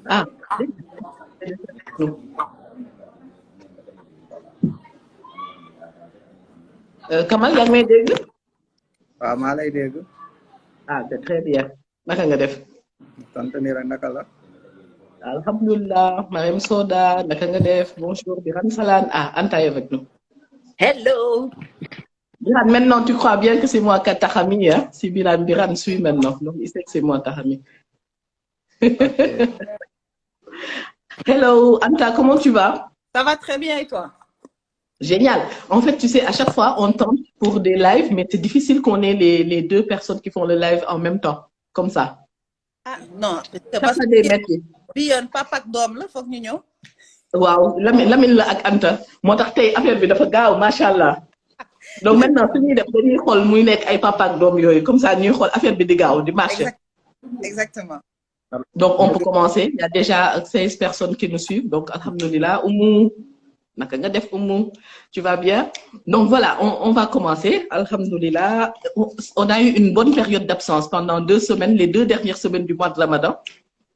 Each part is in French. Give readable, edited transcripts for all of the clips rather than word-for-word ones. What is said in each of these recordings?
Ah, Kamal yaa ngi may dégg? waaw maa lay dégg. Ah, c'est très bien. Naka nga def? sant ni rek naka la. Alhamdulillah, Marème Soda, naka nga def? Bonjour, Birane Salaan. Ah, Anta est avec nous. Hello. Birane, maintenant, tu crois bien que c'est moi ta Tahami, hein? Si Birane suit maintenant. Donc, il sait que c'est moi Tahami. ok Hello, Anta, comment tu vas? Ça va très bien et toi? Génial. En fait, tu sais, à chaque fois, on tente pour des lives, mais c'est difficile qu'on ait les deux personnes qui font le live en même temps, comme ça. Ah non, c'est Ça parce fait que des métiers. bi yoon papa ak doom la foog ñu ñëw. Waaw, Lamine la ak Anta. Moo tax tey affaire bi dafa gaaw, macha allah. Donc maintenant, su ñuy def dañuy xool muy nekk ay papa ak doom yooyu, comme ça ñuy xool affaire bi di gaaw, di marché. Exactement. Donc, on peut commencer. Il y a déjà 16 personnes qui nous suivent. Donc, alhamdoulilah. Oumou, naka nga def Oumou, tu vas bien? Donc, voilà, on va commencer. Alhamdoulilah. On a eu une bonne période d'absence pendant 2 semaines, les 2 dernières semaines du mois de Ramadan.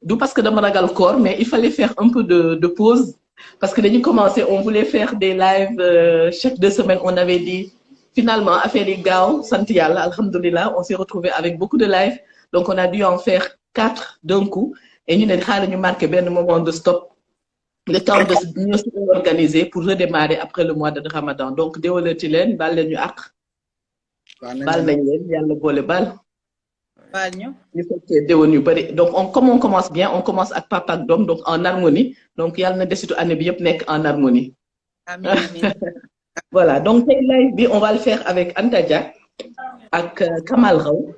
D'où parce que dama ragal koor, mais il fallait faire un peu de pause. Parce que dañu commencé, on voulait faire des lives chaque 2 semaines. On avait dit, finalement, affaire yi gaaw, sant Yàlla, alhamdoulilah. On s'est retrouvé avec beaucoup de lives. Donc, on a dû en faire 4 d'un coup. Et nous, nous marqué un moment de stop. Le temps de nous organiser pour redémarrer après le mois de Ramadan. Donc, déwénati leen, baal leen ñu àq. Baal nañ leen, Yàlla boole baal. Baal ñu. ñu fekkee déwén yu bari. Donc, comme on commence bien, on commence avec papa ak doom, donc en harmonie. Donc, Yàlla na desitu année bi yëpp nekk en harmonie. Amin, amin. Voilà, donc tey live bi, on va le faire avec Anta Dia ak Kamal Raw.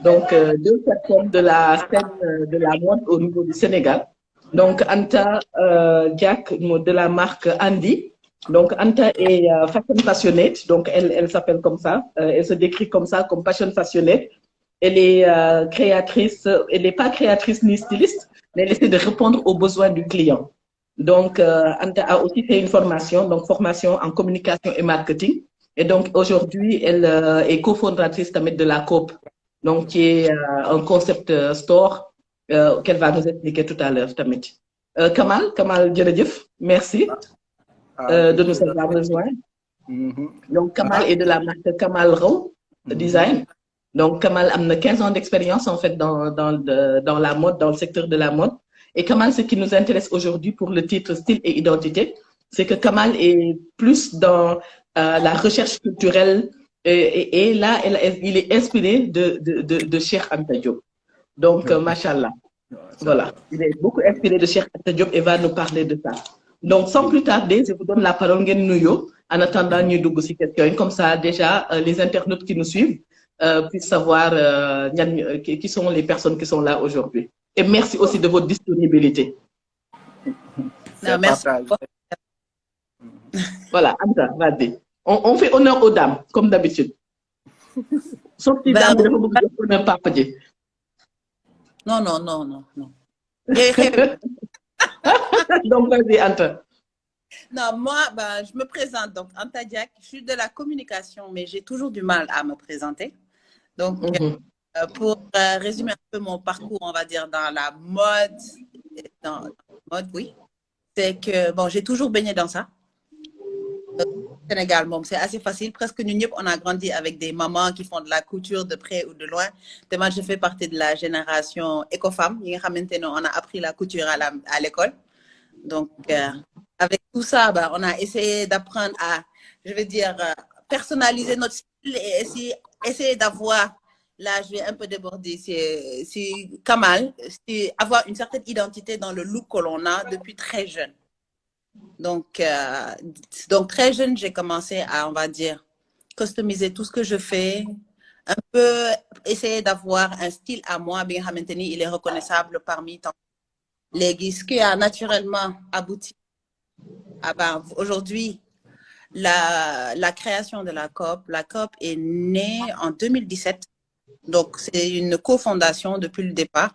Donc, 2 personnes de la scène de la mode au niveau du Sénégal. Donc, Anta Diak de la marque Andy. Donc, Anta est fashion passionate. Donc, elle s'appelle comme ça. Elle se décrit comme ça, comme passion passionnate. Elle est créatrice. Elle n'est pas créatrice ni styliste, mais elle essaie de répondre aux besoins du client. Donc, Anta a aussi fait une formation, donc formation en communication et marketing. Et donc, aujourd'hui, elle est cofondatrice de la Coop, donc qui est un concept store qu'elle va nous expliquer tout à l'heure. Kamal jërëjëf, merci de nous avoir rejoints. Donc, Kamal est de la marque Kamal Raw Design. Donc, Kamal a 15 ans d'expérience en fait dans la mode, dans le secteur de la mode. Et Kamal, ce qui nous intéresse aujourd'hui pour le titre Style et Identité, c'est que Kamal est plus dans la recherche culturelle et là, il est inspiré de Cheikh Anta Diop. Donc, machallah. Voilà, il est beaucoup inspiré de Cheikh Anta Diop et va nous parler de ça. Donc, sans plus tarder, je vous donne la parole, ngeen nuyo, en attendant ñu dugg ci question. Comme ça, déjà, les internautes qui nous suivent puissent savoir qui sont les personnes qui sont là aujourd'hui. Et merci aussi de votre disponibilité. Non, merci. Voilà, Anta, vas-y. On fait honneur aux dames, comme d'habitude. Sauf si dame dafa bëgg jox honneur papa ji. Non. Donc, vas-y, Anta. Non, moi, je me présente. Donc, Anta Diak, je suis de la communication, mais j'ai toujours du mal à me présenter. Donc, pour résumer un peu mon parcours, on va dire, dans la mode, oui, c'est que, bon, j'ai toujours baigné dans ça. Au Sénégal, bon, c'est assez facile. Presque nous, on a grandi avec des mamans qui font de la couture de près ou de loin. Moi, je fais partie de la génération écofemme. On a appris la couture à l'école. Donc, avec tout ça, on a essayé d'apprendre à, je vais dire, personnaliser notre style et essayer d'avoir, là, je vais un peu déborder, c'est Kamal, c'est avoir une certaine identité dans le look que l'on a depuis très jeune. Donc très jeune, j'ai commencé à, on va dire, customiser tout ce que je fais, un peu essayer d'avoir un style à moi, bien maintenant, il est reconnaissable parmi tant ce qui a naturellement abouti à aujourd'hui la création de la Coop. La Coop est née en 2017, donc c'est une cofondation depuis le départ.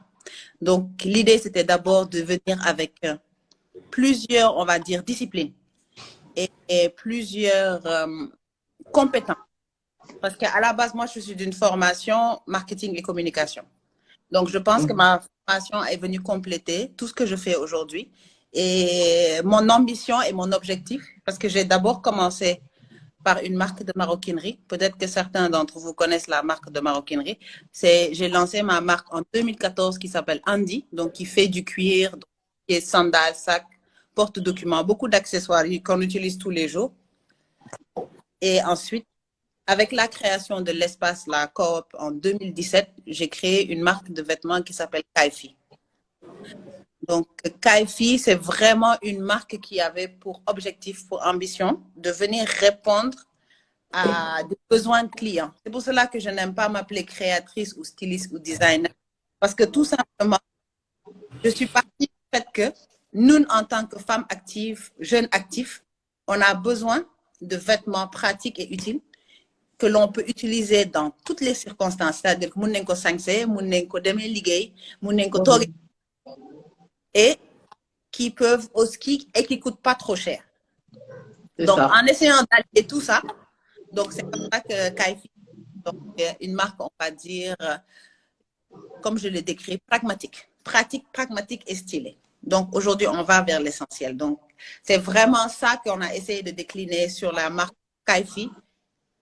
Donc l'idée c'était d'abord de venir avec plusieurs, on va dire, disciplines et plusieurs compétences. Parce qu'à la base, moi, je suis d'une formation marketing et communication. Donc, je pense que ma formation est venue compléter tout ce que je fais aujourd'hui. Et mon ambition et mon objectif, parce que j'ai d'abord commencé par une marque de maroquinerie. Peut-être que certains d'entre vous connaissent la marque de maroquinerie. J'ai lancé ma marque en 2014 qui s'appelle Andy, donc qui fait du cuir, donc, qui est sandales, sacs, porte-documents, beaucoup d'accessoires qu'on utilise tous les jours. Et ensuite, avec la création de l'espace La Coop en 2017, j'ai créé une marque de vêtements qui s'appelle Kaifi. Donc, Kaifi, c'est vraiment une marque qui avait pour objectif, pour ambition, de venir répondre à des besoins de clients. C'est pour cela que je n'aime pas m'appeler créatrice ou styliste ou designer. Parce que tout simplement, je suis partie du fait que nous, en tant que femmes actives, jeunes actifs, on a besoin de vêtements pratiques et utiles que l'on peut utiliser dans toutes les circonstances. C'est-à-dire que nous n'avons pas et qui peuvent aussi et qui ne coûtent pas trop cher. Donc, en essayant d'allier tout ça, donc c'est comme ça que Kaifi, donc une marque, on va dire, comme je l'ai décrit, pragmatique. Pratique, pragmatique et stylée. Donc, aujourd'hui, on va vers l'essentiel. Donc, c'est vraiment ça qu'on a essayé de décliner sur la marque Kaifi,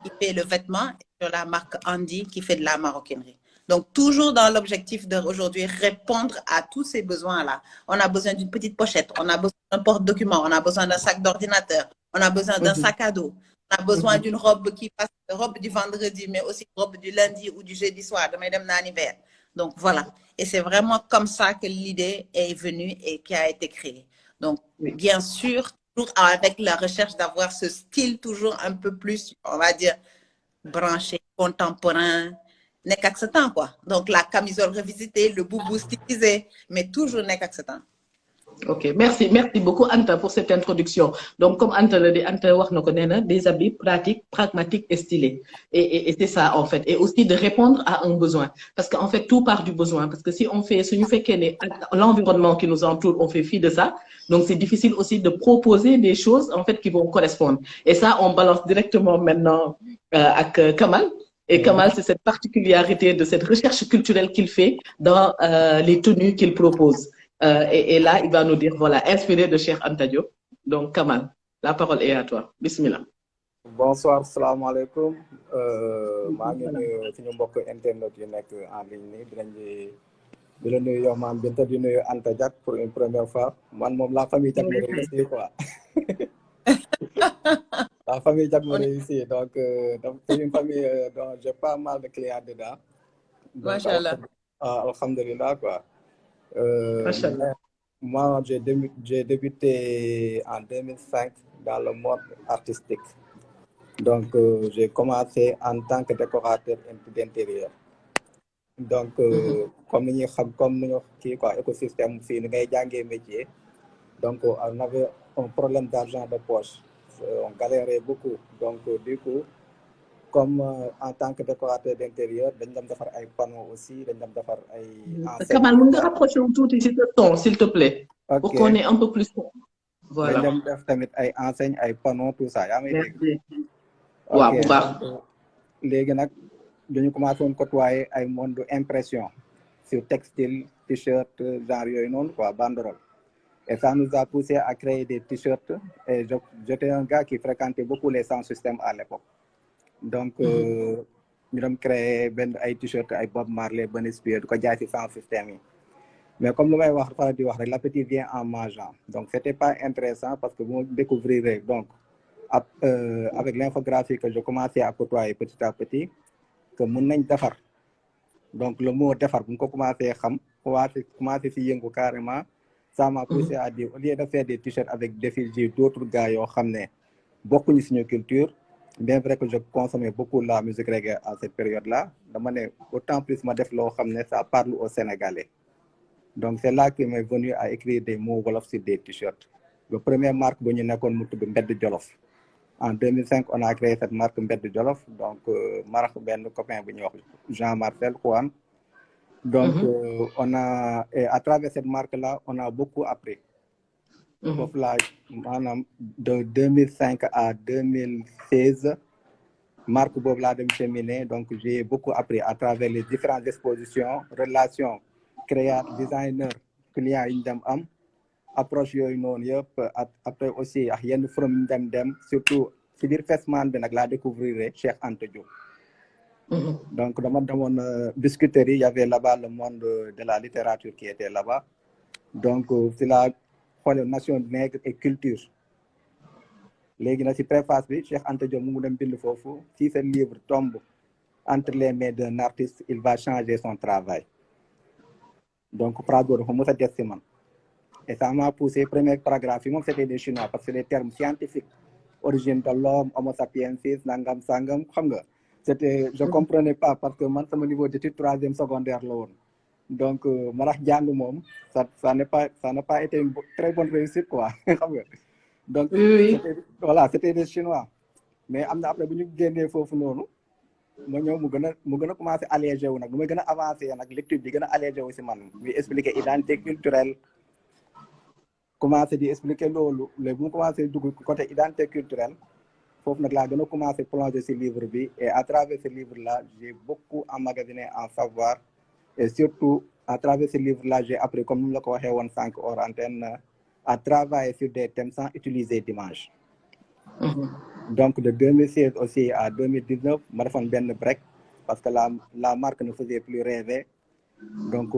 qui fait le vêtement, et sur la marque Andy, qui fait de la maroquinerie. Donc, toujours dans l'objectif d'aujourd'hui répondre à tous ces besoins-là. On a besoin d'une petite pochette, on a besoin d'un porte-document, on a besoin d'un sac d'ordinateur, on a besoin d'un sac à dos, on a besoin d'une robe qui passe, robe du vendredi, mais aussi robe du lundi ou du jeudi soir, de Madame Naniver. Donc, voilà. Et c'est vraiment comme ça que l'idée est venue et qui a été créée. Donc, bien sûr, toujours avec la recherche d'avoir ce style toujours un peu plus, on va dire, branché, contemporain, nekk ak sa temps, quoi. Donc, la camisole revisitée, le boubou stylisé, mais toujours nekk ak sa temps. Ok, merci beaucoup Anta pour cette introduction. Donc, comme Anta le dit, Anta wax na ko néna des habits pratiques, pragmatiques et stylés. Et c'est ça en fait. Et aussi de répondre à un besoin. Parce qu'en fait, tout part du besoin. Parce que si nous fait l'environnement qui nous entoure, on fait fi de ça. Donc, c'est difficile aussi de proposer des choses en fait qui vont correspondre. Et ça, on balance directement maintenant avec Kamal. Et Kamal, c'est cette particularité de cette recherche culturelle qu'il fait dans les tenues qu'il propose. Et là, il va nous dire, voilà, inspiré de Cheikh Anta Diop. Donc, Kamal, la parole est à toi. Bismillah. Bonsoir, salam alaikum. maa ngi nuyu suñu mbokk internet yu nekk en ligne nii di la nuyu yow maam Binta di nuyu Anta Diak pour une première fois man moom la famille Diak me réussit quoi. La famille Diak me réussit donc c'est une famille dont j'ai pas mal de clients dedans. Machallah. Alhamdulillah quoi. Moi, j'ai débuté en 2005 dans le monde artistique. Donc, j'ai commencé en tant que décorateur d'intérieur. Donc, comme nous écosystème fii ni ngay jàngee métier, donc on avait un problème d'argent de poche. On galérait beaucoup. Donc, du coup, comme en tant que décorateur d'intérieur, dañ dem defar ay panneaux aussi, dañ dem defar ay enseignes. Kamal, mën nga rapprocher wu tuuti ci ton, s'il te plaît. Okay. Pour qu'on ait un peu plus. Voilà. dañ dem def tamit ay enseignes, ay panneaux, tout ça. Yaa may dégg. Waaw bu baax. Léegi nag dañu commencé woon côtoyer ay monde impression sur textile, t-shirt, genre yooyu noonu quoi, banderole. Et ça nous a poussé à créer des t-shirts. Et j'étais un gars qui fréquentait beaucoup les sound systems à l'époque. Donc, ñu doon créé ay t-shirt ay Bob Marley, Britney Spears, di ko jaay ci sound system yi. Mais comme lu may wax dafa di wax rek l'appétit vient en mangeant. Donc, c'était pas intéressant parce que bu ma découvrir donc avec l'infographie que je commençais à côtoyer petit à petit, que mën nañ defar. Donc, le mot defar bu ñu ko commencé xam, commencé ci yëngu carrément, ça m'a poussé à dire au lieu de faire des t-shirts avec des effigies d'autres gars yoo xam ne bokkuñu suñu culture. Bien vrai que je consommais beaucoup la musique reggae à cette période-là, dama ne autant plus ma def loo xam ne ça parle aux Sénégalais. Donc c'est là que m'est venu à écrire des mots wolof sur des t-shirts. Le premier marque bu ñu nekkoon mu tudd Mbedd Jolof. En 2005 on a créé cette marque Mbedd Jolof, donc marax benn copain bu ñuy wax Jean-Marcel Juan. Donc on a et à travers cette marque-là on a beaucoup appris. Foofu laa maanaam de 2005 à 2016 marque boobu laa dem cheminer, donc j'ai beaucoup appris à travers les différentes expositions, relations, designer, clients yi ñu dem am, approche yooyu noonu yëpp. Après aussi ak yenn forum yi ñu dem surtout ci biir Fesman bi nag laa découvrir Cheikh Anta Diop. Donc dama demoon Biscuiterie, il y avait là-bas le monde de la littérature qui était là-bas. Donc c'est la nation nègre et culture. Léegi nag ci préface bi Cheikh Anta Diop mu dem bind foofu, si ce livre tombe entre les mains d'un artiste, il va changer son travail. Donc phrase boobu dafa mos a des ci man. Et ça m'a poussé, premier paragraphe yi moom c'était des chinois parce que les termes scientifiques, origine de l'homme, homo sapiensis, nangam sangam, xam nga. C'était, je comprenais pas parce que man sama niveau d'étude 3e secondaire la woon. Donc ma tax jàng moom ça n'a pas été une très bonne réussite quoi, xam nga. Donc oui. C'était des chinois. Mais am na après bu ñu génnee foofu noonu ma ñëw mu gën a commencé allégé wu nag, nu may gën a avancé nag lecture bi gën a allégé wu si man, muy expliquer identité culturelle, commencé di expliquer loolu. Léegi bu mu commencé dugg côté identité culturelle, foofu nag laa gën a commencé plonger ci livre bi, et à travers ce livre là j'ai beaucoup emmagasiné en savoir, et surtout à travers ce livre là j'ai appris, comme nous la ko waxee woon sànq hors antenne, à travailler sur des thèmes sans utiliser d'image. Donc de 2016 aussi à 2019 ma defoon benn break parce que la marque ne faisait plus rêver. Donc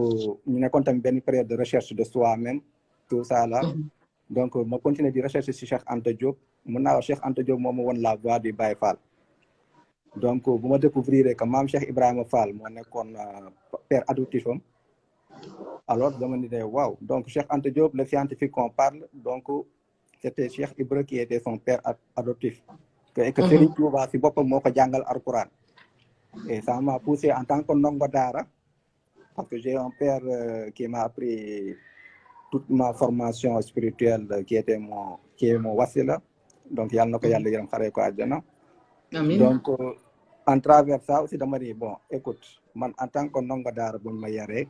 ñu nekkoon tamit benn période de recherche de soi-même, tout ça là. Donc ma continuer di recherche ci Cheikh Anta Diop. Mën naa wax Cheikh Anta Diop moo ma woon la voie du Baye Fall. Donc bu ma découvrir que maam Cheikh Ibrahima Fall moo nekkoon père adoptif am, alors dama ni ne waaw, donc Cheikh Anta Diop, le scientifique qu'on parle, donc c'était Cheikh Ibra qui était son père adoptif. Et que Serigne Touba si boppam moo ko jàngal Alxuraan. Et ça m'a poussé en tant que ndongo daara, parce que j'ai un père qui m'a appris toute ma formation spirituelle, qui est mon wasila. Donc yàlla na ko yàlla yërëm xaree ko àjjana. Amiin. Donc en travers ça aussi dama ni bon, écoute, man en tant que ndongo daara buñ ma yaree,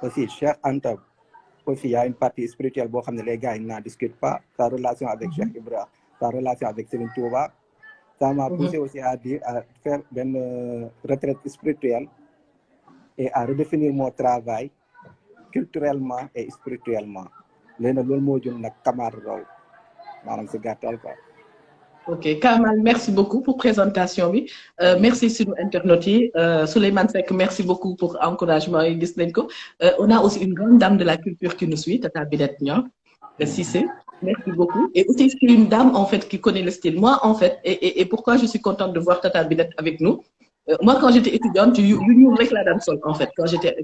aussi Cheikh Anta aussi il y a une partie spirituelle boo xam ne les gars ils n'en discutent pas, sa relation avec Cheikh Ibra, sa relation avec Serigne Touba. Ça m'a poussé aussi à faire une retraite spirituelle et à redéfinir mon travail culturellement et spirituellement. Léegi nag loolu moo jëm nag Kamal Raw maanaam si gàttal quoi. Ok, Kamal, merci beaucoup pour présentation bi. Merci sur internautes yi. Souleymane Seck, merci beaucoup pour encouragement yi gis nañ ko. On a aussi une grande dame de la culture qui nous suit, Tata Binette Niang, de Cissé. Merci beaucoup. Et aussi, c'est une dame, en fait, qui connaît le style. Moi, en fait, et pourquoi je suis contente de voir Tata Binette avec nous. Moi, quand j'étais étudiante, you knew avec la dame sol, en fait. Quand j'étais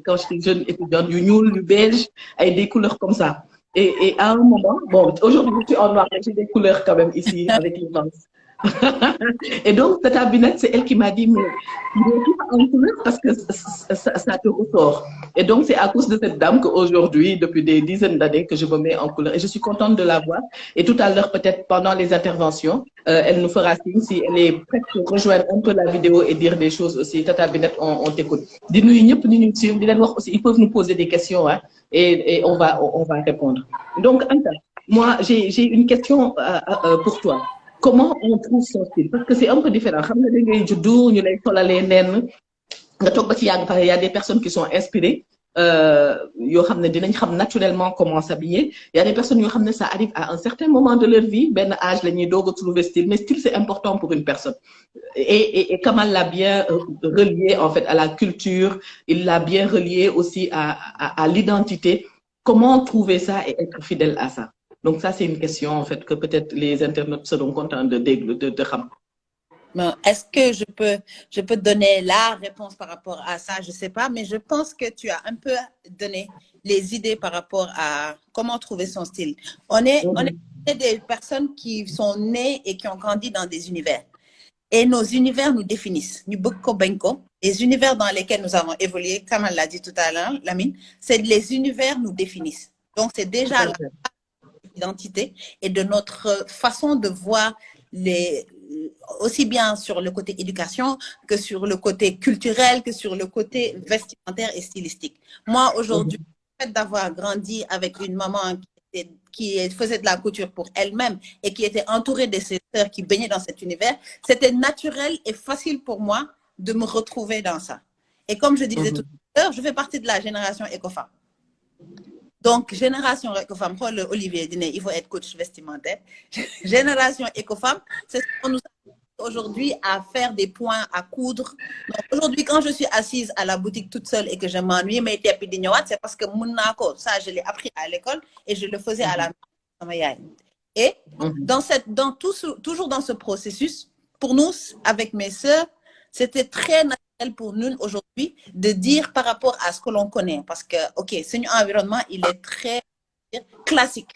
jeune étudiante, you knew, le beige, avec des couleurs comme ça. Et à un moment, bon, aujourd'hui, je suis en noir, mais j'ai des couleurs quand même ici, avec les vents. Et donc, Tata Binette, c'est elle qui m'a dit, mais il est tout en couleur parce que ça te ressort. Et donc, c'est à cause de cette dame qu'aujourd'hui, depuis des dizaines d'années, que je me mets en couleur. Et je suis contente de la voir. Et tout à l'heure, peut-être pendant les interventions, elle nous fera signe si elle est prête pour rejoindre un peu la vidéo et dire des choses aussi. Tata Binette, on t'écoute. Dis-nous, ils peuvent nous poser des questions, hein, et on va répondre. Donc, Anta, moi, j'ai une question pour toi. Comment on trouve son style? Parce que c'est un peu différent. Il y a des personnes qui sont inspirées, naturellement comment s'habiller. Il y a des personnes qui ça arrive à un certain moment de leur vie, ben âge, les trouver style. Mais style, c'est important pour une personne. Et Kamal l'a bien relié, en fait, à la culture. Il l'a bien relié aussi à l'identité. Comment trouver ça et être fidèle à ça? Donc ça, c'est une question, en fait, que peut-être les internautes seront contents de ramener. Bon, est-ce que je peux donner la réponse par rapport à ça? Je ne sais pas, mais je pense que tu as un peu donné les idées par rapport à comment trouver son style. On est des personnes qui sont nées et qui ont grandi dans des univers. Et nos univers nous définissent. Les univers dans lesquels nous avons évolué, comme elle l'a dit tout à l'heure, Lamine, c'est les univers nous définissent. Donc, c'est déjà l'identité et de notre façon de voir aussi bien sur le côté éducation que sur le côté culturel, que sur le côté vestimentaire et stylistique. Moi, aujourd'hui, le fait d'avoir grandi avec une maman qui qui faisait de la couture pour elle-même et qui était entourée de ses sœurs qui baignaient dans cet univers, c'était naturel et facile pour moi de me retrouver dans ça. Et comme je disais tout à l'heure, je fais partie de la génération Ecofam. Donc, génération Ecofam, Olivier Diné, il faut être coach vestimentaire. Génération Ecofam, c'est ce qu'on nous a aujourd'hui à faire des points, à coudre. Donc, aujourd'hui, quand je suis assise à la boutique toute seule et que je m'ennuie, mais c'est parce que ça, je l'ai appris à l'école et je le faisais à la maison. Et toujours dans ce processus, pour nous, avec mes sœurs, c'était très naturel pour nous aujourd'hui de dire par rapport à ce que l'on connaît. Parce que, OK, ce environnement, il est très classique.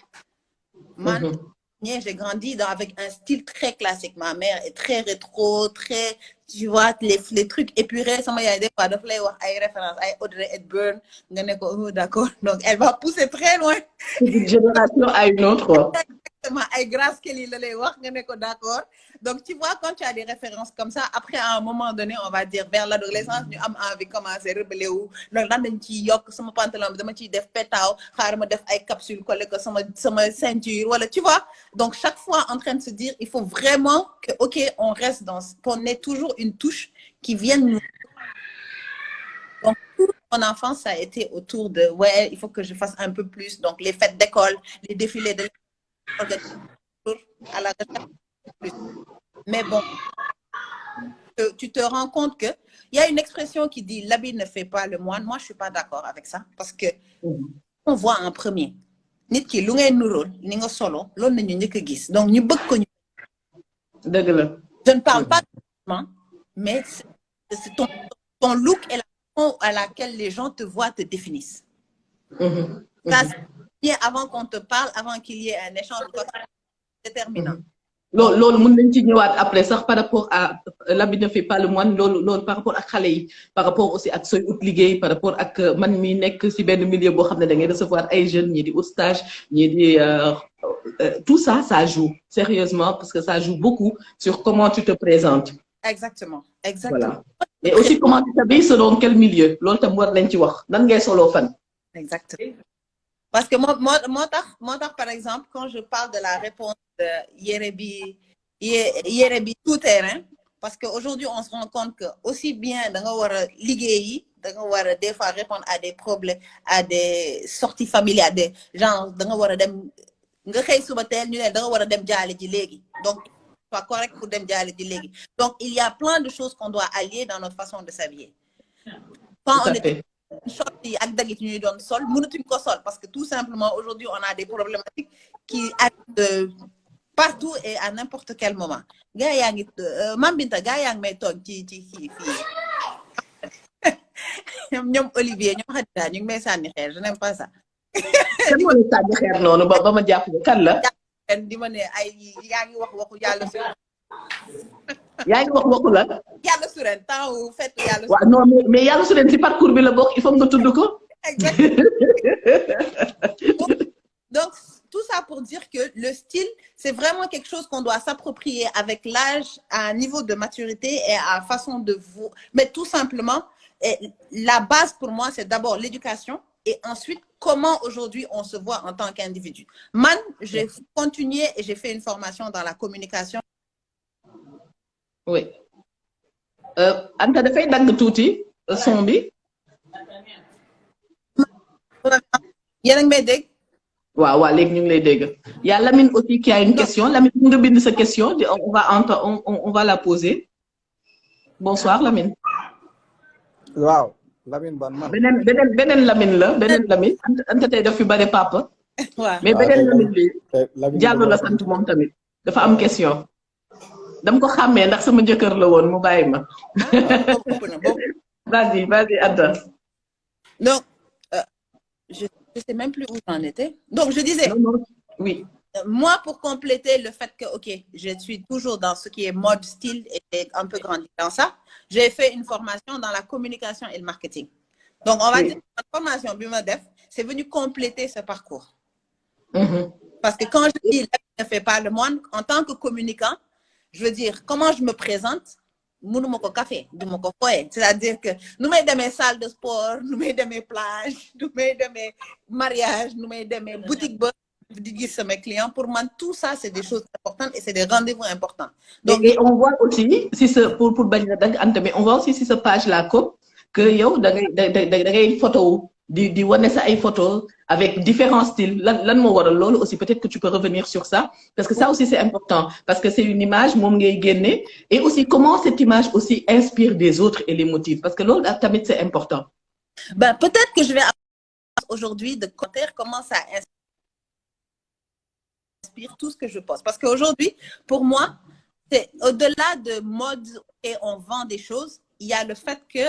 J'ai grandi avec un style très classique. Ma mère est très rétro, très, tu vois, les trucs épurés. Ça m'a aidé par des références à Audrey Hepburn. D'accord. Donc, elle va pousser très loin. D'une génération à une autre. Exactement. Grâce Kelly le wax, d'accord. Donc, tu vois, quand tu as des références comme ça, après, à un moment donné, on va dire, vers l'adolescence, nous avons envie de commencer à rebeller. Donc, là, nous avons pantalon, nous avons def pétao, nous def ay capsules collées que sama ceinture, voilà, tu vois. Donc, chaque fois, en train de se dire, il faut vraiment que, OK, on reste qu'on ait toujours une touche qui vienne nous. Donc, toute mon enfance, ça a été autour de, ouais, il faut que je fasse un peu plus. Donc, les fêtes d'école, les défilés de à la recherche. Mais bon, tu te rends compte qu'il y a une expression qui dit l'habit ne fait pas le moine. Moi, je ne suis pas d'accord avec ça parce que on voit en premier. Nit ki lu ngay nurul ni nga solo loolu nañu ñëk gis. Donc ñu bëgg ko ñu. Dëgg la. Je ne parle pas de mais c'est ton look et la façon à laquelle les gens te voient te définissent. Ça, c'est bien avant qu'on te parle, avant qu'il y ait un échange, c'est déterminant. loolu mën nañ ci ñëwaat après sax par rapport à l'habit ne fait pas le moine loolu par rapport ak xale yi par rapport aussi ak sooy ut liggéey par rapport ak man mi nekk ci benn milieu boo xam ne da ngay recevoir ay jeunes ñii di au stage ñii di tout ça ça joue sérieusement parce que ça joue beaucoup sur comment tu te présentes. Exactement. Voilà. Et aussi comment tu t'habilles selon quel milieu loolu tam war nañ ci wax nan ngay solo fan. Exactement. Parce que moi, par exemple, quand je parle de la réponse de Yerebi tout terrain, parce qu'aujourd'hui, on se rend compte que aussi bien dans des fois répondre à des problèmes, à des sorties familiales, à des gens, donc, soit correct pour dem jale di légui. Donc, il y a plein de choses qu'on doit allier dans notre façon de s'habiller. Quand on est short yi ak dagit ñuy doon sol mënatuñ ko sol parce que tout simplement aujourd'hui on a des problématiques qui arrivent de partout et à n'importe quel moment. Gars yaa ngi Mame Binta gars yaa ngi may toog ci fii ñoom Olivier ñoom Khadija ñu ngi may sànni xeer je n'aime pas ça. kan moo lay sànni xeer noonu ba ma jàpp kan la. di ma ne ay yaa ngi wax waxu yàlla su yaa ngi wax waxu la. yàlla su ren temps wu fête yàlla su. waaw non mais yàlla su ren ci parcours bi la bokk il faut nga tudd ko. Donc tout ça pour dire que le style c'est vraiment quelque chose qu'on doit s'approprier avec l'âge à un niveau de maturité et à façon de vous. Mais tout simplement la base pour moi c'est d'abord l'éducation et ensuite comment aujourd'hui on se voit en tant qu'individu. Man, j'ai continué et j'ai fait une formation dans la communication. Oui. Anta dafay dagg tuuti son bi. Yéen a ngi may dégg. waaw léegi ñu ngi lay dégg. Il y a Lamine aussi qui a une question. Lamine nga bind sa question on va la poser. Bonsoir Lamine. waaw Lamine ban man. beneen Lamine la beneen Lamine. Anta tey daf fi bare papa. mais beneen Lamine bi. Diallo la sant moom tamit. dafa am question. dama ko xàmmee ndax sama jëkkër la woon mu bàyyi ma. vas-y Anta. Donc je sais même plus où j'en étais. Donc je disais. Non, oui. Moi, pour compléter le fait que, ok, je suis toujours dans ce qui est mode, style et un peu grandi dans ça, j'ai fait une formation dans la communication et le marketing. Donc, on va dire que la formation BIMADEF, c'est venu compléter ce parcours. Parce que quand je dis ne fait pas le moine, en tant que communicant, je veux dire, comment je me présente, c'est-à-dire que nous mettons mes salles de sport, nous mettons mes plages, nous mettons mes mariages, nous mettons mes boutiques. di gis sama client. Pour moi, tout ça, c'est des choses importantes et c'est des rendez-vous importants. Donc, et on voit aussi, si ce, pour bañ a dagg Anta, mais on voit aussi si ce page-là que yow da ngay photo di wane sa ay photo avec différents styles. Lan moo waral loolu aussi, peut-être que tu peux revenir sur ça, parce que ça aussi c'est important, parce que c'est une image moom ngay génne, et aussi comment cette image aussi inspire des autres et les motive, parce que loolu tamit c'est important. Ben, peut-être que je vais aujourd'hui de commentaires comment ça inspire tout ce que je poste. Parce qu'aujourd'hui, pour moi, c'est au-delà de mode et on vend des choses, il y a le fait que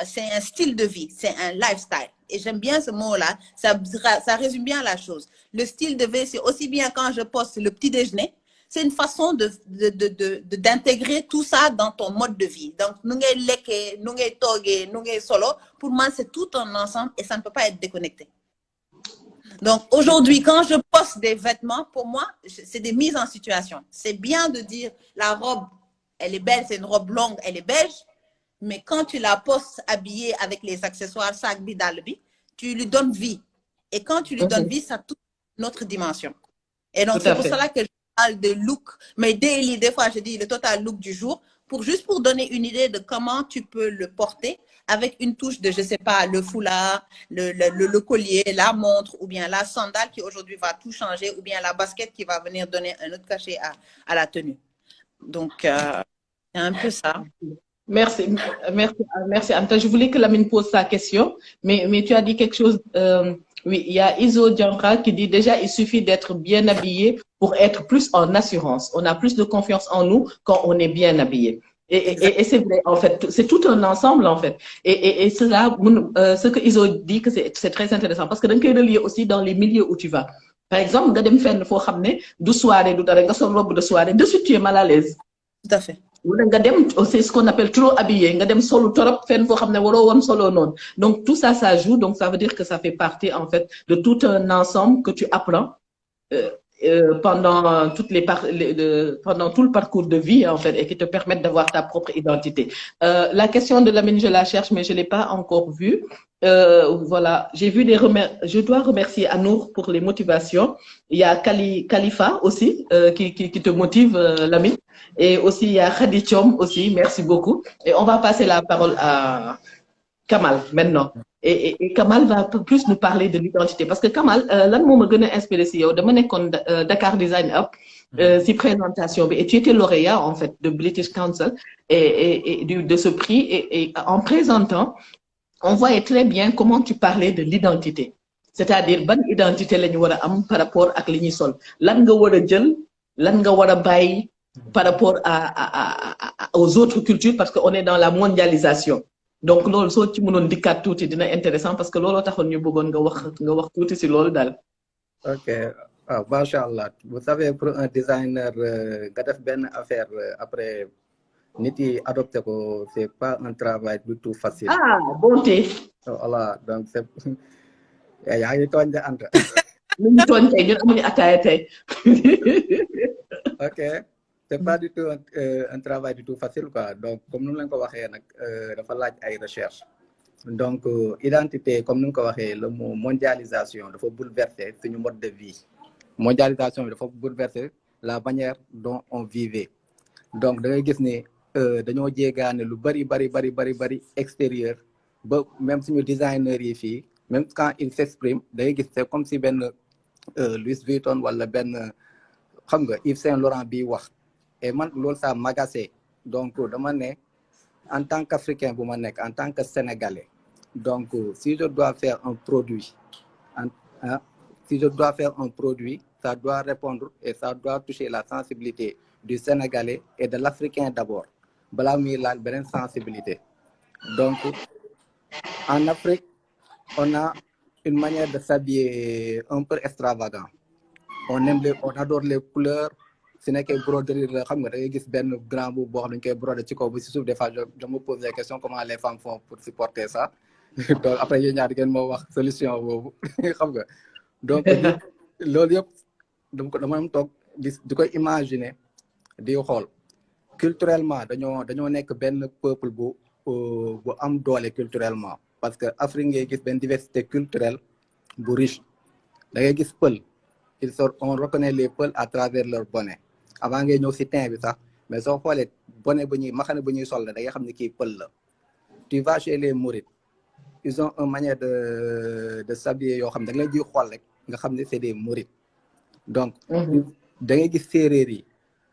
c'est un style de vie, c'est un lifestyle. Et j'aime bien ce mot-là, ça résume bien la chose. Le style de vie, c'est aussi bien quand je poste le petit déjeuner, c'est une façon d'intégrer tout ça dans ton mode de vie. Donc, nous leke, nous toge, nous solo, pour moi, c'est tout un ensemble et ça ne peut pas être déconnecté. Donc, aujourd'hui, quand je poste des vêtements, pour moi, c'est des mises en situation. C'est bien de dire, la robe, elle est belle, c'est une robe longue, elle est beige, mais quand tu la postes habillée avec les accessoires, sac, bidalbi, tu lui donnes vie. Et quand tu lui donnes vie, ça touche notre dimension. Et donc, c'est pour cela que je parle de look, mais daily, des fois, je dis le total look du jour, juste pour donner une idée de comment tu peux le porter avec une touche de, je sais pas, le foulard, le collier, la montre, ou bien la sandale qui aujourd'hui va tout changer, ou bien la basket qui va venir donner un autre cachet à la tenue. Donc, c'est un peu ça. Merci Anta. Je voulais que Lamine pose sa question, mais tu as dit quelque chose. Oui, il y a Iso Djanra qui dit déjà il suffit d'être bien habillé pour être plus en assurance. On a plus de confiance en nous quand on est bien habillé. Et c'est vrai, en fait, c'est tout un ensemble, en fait. Et cela, ce que Iso dit, que c'est très intéressant, parce que donc, il est relié aussi dans les milieux où tu vas. Par exemple, nga dem fenn foo xam ne du soirée du dara nga sol robe de soirée, de suite tu es mal à l'aise. Tout à fait. C'est ce qu'on appelle trop habillé. Nga dem solo torop fenn foo xam ne waroo woon solo noonu. Donc tout ça, ça joue. Donc ça veut dire que ça fait partie, en fait, de tout un ensemble que tu apprends. Pendant pendant tout le parcours de vie, en fait, et qui te permettent d'avoir ta propre identité. La question de Lamine, je la cherche, mais je l'ai pas encore vue. Voilà, j'ai vu je dois remercier Anour pour les motivations. Il y a Khalifa aussi, qui te motive, Lamine. Et aussi, il y a Khadi Thiom aussi, merci beaucoup. Et on va passer la parole à Kamal maintenant. Et Kamal va plus nous parler de l'identité. Parce que Kamal, lan moo ma gën a inspiré si yow dama nekkoon Dakar Design Up si présentation bi, et tu étais lauréat en fait de British Council et de ce prix, et en présentant, on voyait très bien comment tu parlais de l'identité. C'est-à-dire ban identité la ñu war a am par rapport ak li ñuy sol, lan nga war a jël, lan nga war a bàyyi par rapport aux autres cultures, parce que on est dans la mondialisation. Donc loolu soo ci mënoon dikkaat tuuti dina intéressant, parce que looloo taxoon ñu bëggoon nga wax tuuti si loolu daal. Ok, waaw macha allah. Vous savez, pour un designer nga def benn affaire après nit yi adopté ko, c'est pas un travail du tout facile. Ah, bonté. Voilà, donc c'est yaa ngi tooñ de Anta. Ñu ngi tooñ tey ñun amuñu ataaya tey. Ok. C'est pas du tout un travail du tout facile, quoi. Donc, comme nous l'avons dit, dafa laaj ay recherche. Donc, identité, comme nous l'avons dit, le mot mondialisation dafa bouleverser suñu mode de vie. Mondialisation dafa bouleverser la manière dont on vivait. Donc, da ngay gis ne dañoo jéegaane lu bari extérieur, ba même suñu designers yi fii, même quand ils s'expriment, da ngay gis c'est comme si benn Louis Vuitton wala benn xam nga Yves Saint Laurent bi wax. Et man loolu ça m'agace. Donc dama ne en tant qu'Africain bu ma nekk, en tant que Sénégalais, donc si je dois faire un produit, ça doit répondre et ça doit toucher la sensibilité du Sénégalais et de l'Africain d'abord, balaa muy laal beneen sensibilité. Donc en Afrique, on a une manière de s'habiller un peu extravagant. On adore les couleurs. Si nekkee broderie la xam nga da ngay gis benn grand boubou boo xam ne dañ koy broder ci kaw bi si suuf. Des fois je me pose la question comment les femmes font pour supporter ça. Donc après yéen ñaar ngeen moo wax solution boobu xam nga. Donc loolu yëpp dama am toog di koy imaginer di xool culturellement dañoo nekk benn peuple bu am doole culturellement, parce que Afrique ngay gis benn diversité culturelle bu riche. Da ngay gis pël on reconnaît les Peuls à travers leur bonnet avant ngay ñëw si teint bi sax mais soo xoolee bonnet bu ñuy maxane bu ñuy sol la da nga xam ne kii Peul la. Tu vas chez les Mourides ils ont une manière de s'habiller yoo xam da nga leen di xool rek nga xam ne c'est des Mourides donc da ngay gis séeréer yi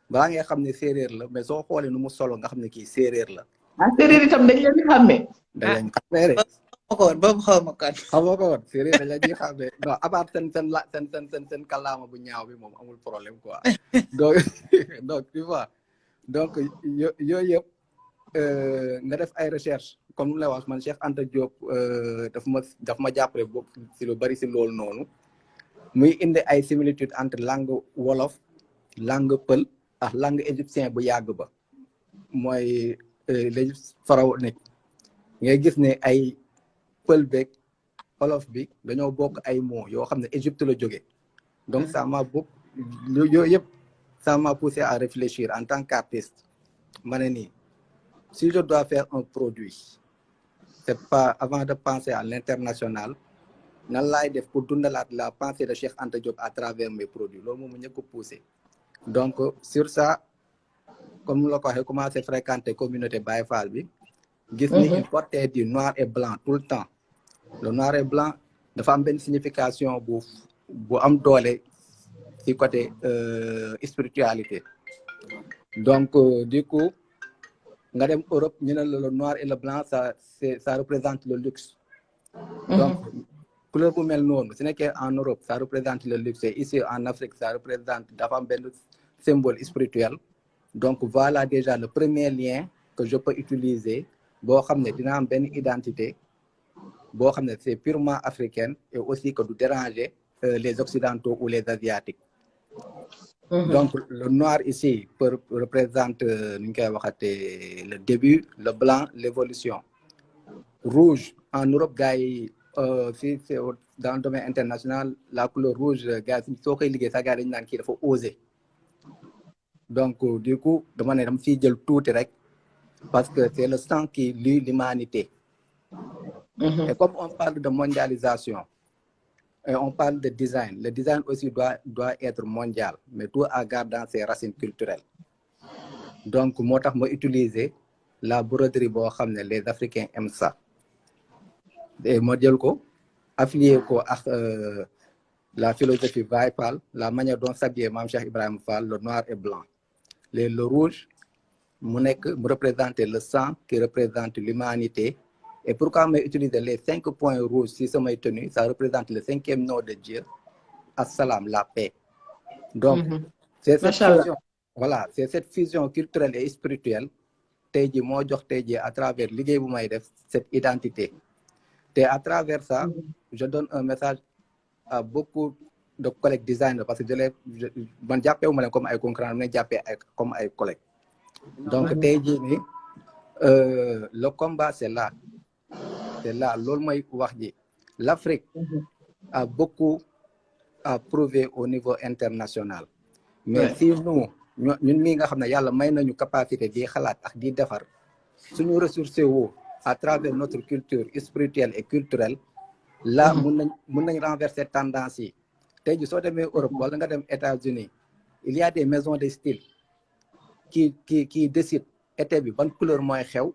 balaa ngay xam ne séeréer la mais soo xoolee nu mu solo nga xam ne kii séeréer la. ah séeréer itam dañ leen di xàmmee. dañ leen xàmmee rek. boobu xaw ma kon. xamoo ko woon séeréer dañ leen di xàmmee non à part seen kàllaama bu ñaaw bi moom amul problème quoi donc tu vois donc yooyu yëpp nga def ay recherche comme lu lay wax man Cheikh Anta Diop daf ma jàppale boobu si lu bari si loolu noonu muy indi ay similitudes entre langue wolof langue pël ak langue égyptien bu yàgg ba mooy l'Égypte pharaonique ngay gis ne ay pël beeg wolof bi dañoo bokk ay mots yoo xam ne Égypte la jóge donc ça m'a beaucoup yooyu yëpp ça m'a poussé à réfléchir en tant qu'artiste ma ne nii si je dois faire un produit c'est pas avant de penser à l'international nan laay def pour dundalaat la pensée de Cheikh Anta Diop à travers mes produits loolu moom mu ñëkk ko poussé donc sur ça comme la ko waxee commencé fréquenter communauté Baye Fall bi gis ni il portait du noir et blanc tout le temps le noir et blanc dafa am benn signification bu am doole ci côté spiritualité donc du coup nga dem Europe ñu ne le noir et le blanc ça représente le luxe donc couleur bu mel noonu su nekkee en Europe ça représente le luxe et ici en Afrique ça représente dafa am benn symbole spirituel donc voilà déjà le premier lien que je peux utiliser boo xam ne dina am benn identité boo xam ne c'est purement africaine et aussi que du déranger les occidentaux ou les asiatiques donc le noir ici représente nu ñu koy waxatee le début le blanc l'évolution rouge en Europe gars yi si c'est dans le domaine international la couleur rouge gars yi soo koy liggéey sax gars yi dañu naan kii dafa osé donc du coup dama ne dama fiy jël tuuti rek parce que c'est le sang qui lie l'humanité et comme on parle de mondialisation et on parle de design le design aussi doit être mondial mais tout en gardant ses racines culturelles donc moo tax ma utiliser la broderie boo xam ne les Africains aiment ça et ma jël ko affilié ko ak la philosophie Baye Fall la manière dont s'habiller Mame Cheikh Ibrahima Fall le noir et blanc le rouge mu représenter le sang qui représente l'humanité et pourquoi may utiliser les 5 points rouges si samay tenues ça représente le 5e nom de Dieu assalam la paix donc c'est cette fusion voilà c'est cette fusion culturelle et spirituelle tey ji moo jox tey ji à travers liggéey bu may def cette identité te à travers ça je donne un message à beaucoup de collègues designers parce que man jàppee wu ma leen comme ay concurrents mais jàppee comme ay collègues donc tey jii nii le combat c'est là loolu mooy wax ji l'Afrique a beaucoup à prouver au niveau international mais si ñun mii nga xam ne yàlla may nañu capacité di xalaat ak di defar suñu ressources woo à travers notre culture spirituelle et culturelle là mun nañ renverser tendance yi tey ji soo demee Europe wala nga dem États-Unis il y a des maisons de style qui décident été bi ban couleur mooy xew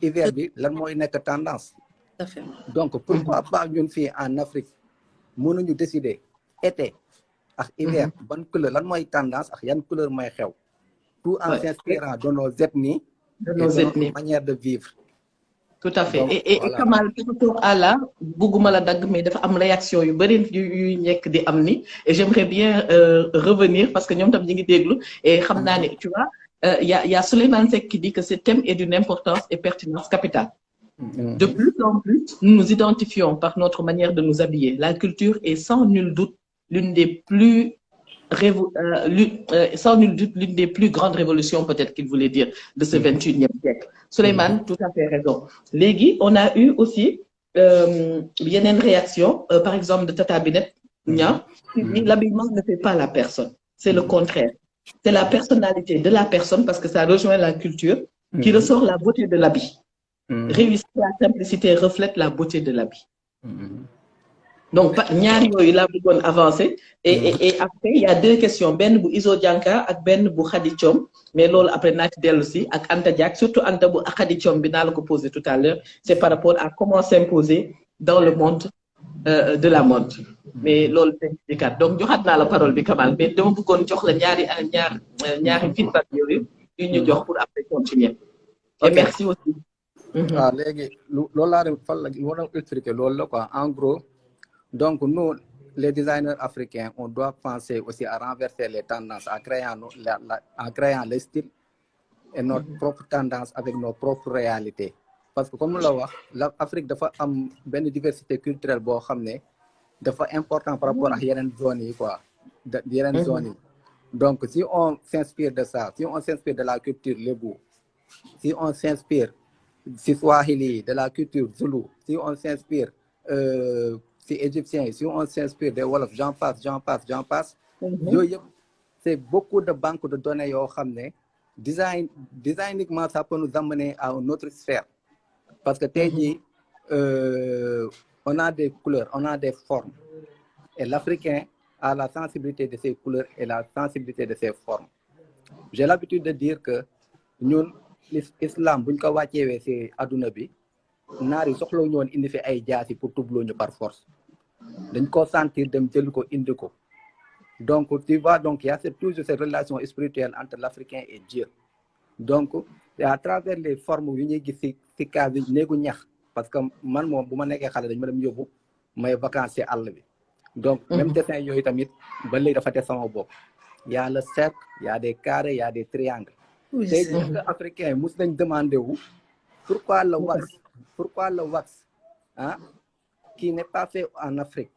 hiver bi lan mooy nekk tendance donc pourquoi pas ñun fii en Afrique mënuñu décider été ak hiver ban couleur lan mooy tendance ak yan couleur mooy xew tout en s'inspirant de nos ethnies et de notre manière de vivre tout à fait et Kamal par rapport à là bugguma la dagg mais dafa am réaction yu bëri yu nekk di am ni et j'aimerais bien revenir parce que ñoom tam ñi ngi déglu et xam naa ne tu vois y a Souleymane Seck qui dit que ce thème est d'une importance et pertinence capitale. De plus en plus, nous nous identifions par notre manière de nous habiller. La culture est sans nul doute l'une des plus grandes révolutions, peut-être qu'il voulait dire, de ce 21e siècle. Souleymane, tout à fait raison. Légui, on a eu aussi une réaction, par exemple, de Tata Binet, qui dit l'habillement ne fait pas la personne. C'est le contraire. C'est la personnalité de la personne, parce que ça rejoint la culture, qui ressort la beauté de l'habit. Réussir la simplicité reflète la beauté de l'habit. donc ñaar yooyu laa bëggoon avancer et après il y a deux questions benn bu Iso Dianka ak benn bu Khady Thiom mais loolu après naa ci dellu si ak Anta Diack surtout Anta bu Khady Thiom bi naa la ko poser tout à l'heure c'est par rapport à comment s'imposer dans le monde de la mode mais loolu c'est kat donc joxaat naa la parole bi Kamal mais dama bëggoon jox la ñaari feedback yooyu yu ñu jox pour après continuer et merci aussi waaw léegi loolu laa dem fan la moo doon expliquer loolu la quoi en gros donc nous les designers africains on doit penser aussi à renverser les tendances en créant les styles et notre propre tendance avec nos propres réalités parce que comme la wax l'Afrique dafa am benn diversité culturelle boo xam ne dafa important par rapport ak yeneen zones yi quoi yeneen zones yi donc si on s'inspire de ça si on s'inspire de la culture lébou si on s'inspire si Swahili de la culture zoulou si on s'inspire si égyptien si on s'inspire des wolof j'en passe yooyu yëpp c'est beaucoup de banques de données yoo xam ne designiquement ça peut nous amener à une autre sphère parce que tey jii on a des couleurs on a des formes et l'Africain a la sensibilité de ses couleurs et la sensibilité de ses formes j'ai l'habitude de dire que ñun islam buñ ko wàcceewee ci adduna bi naar yi soxla ñu woon indi fi ay jaasi pour tubloo ñu par force dañ ko sentir dem jël ko indi ko donc tu vois donc il y a toujours cette relation spirituelle entre l'Africain et Dieu donc à travers les formes yu ñuy gis ci cas bi néegu ñax parce que man moom bu ma nekkee xale dañ ma dem yóbbu may vacances ci àll bi donc même dessin yooyu tamit ba léegi dafa te sama bopp y a le cercle y a des carrés y a des triangles tey jii que africain mus nañ demandé wu pourquoi le wax qui n'est pas fait en Afrique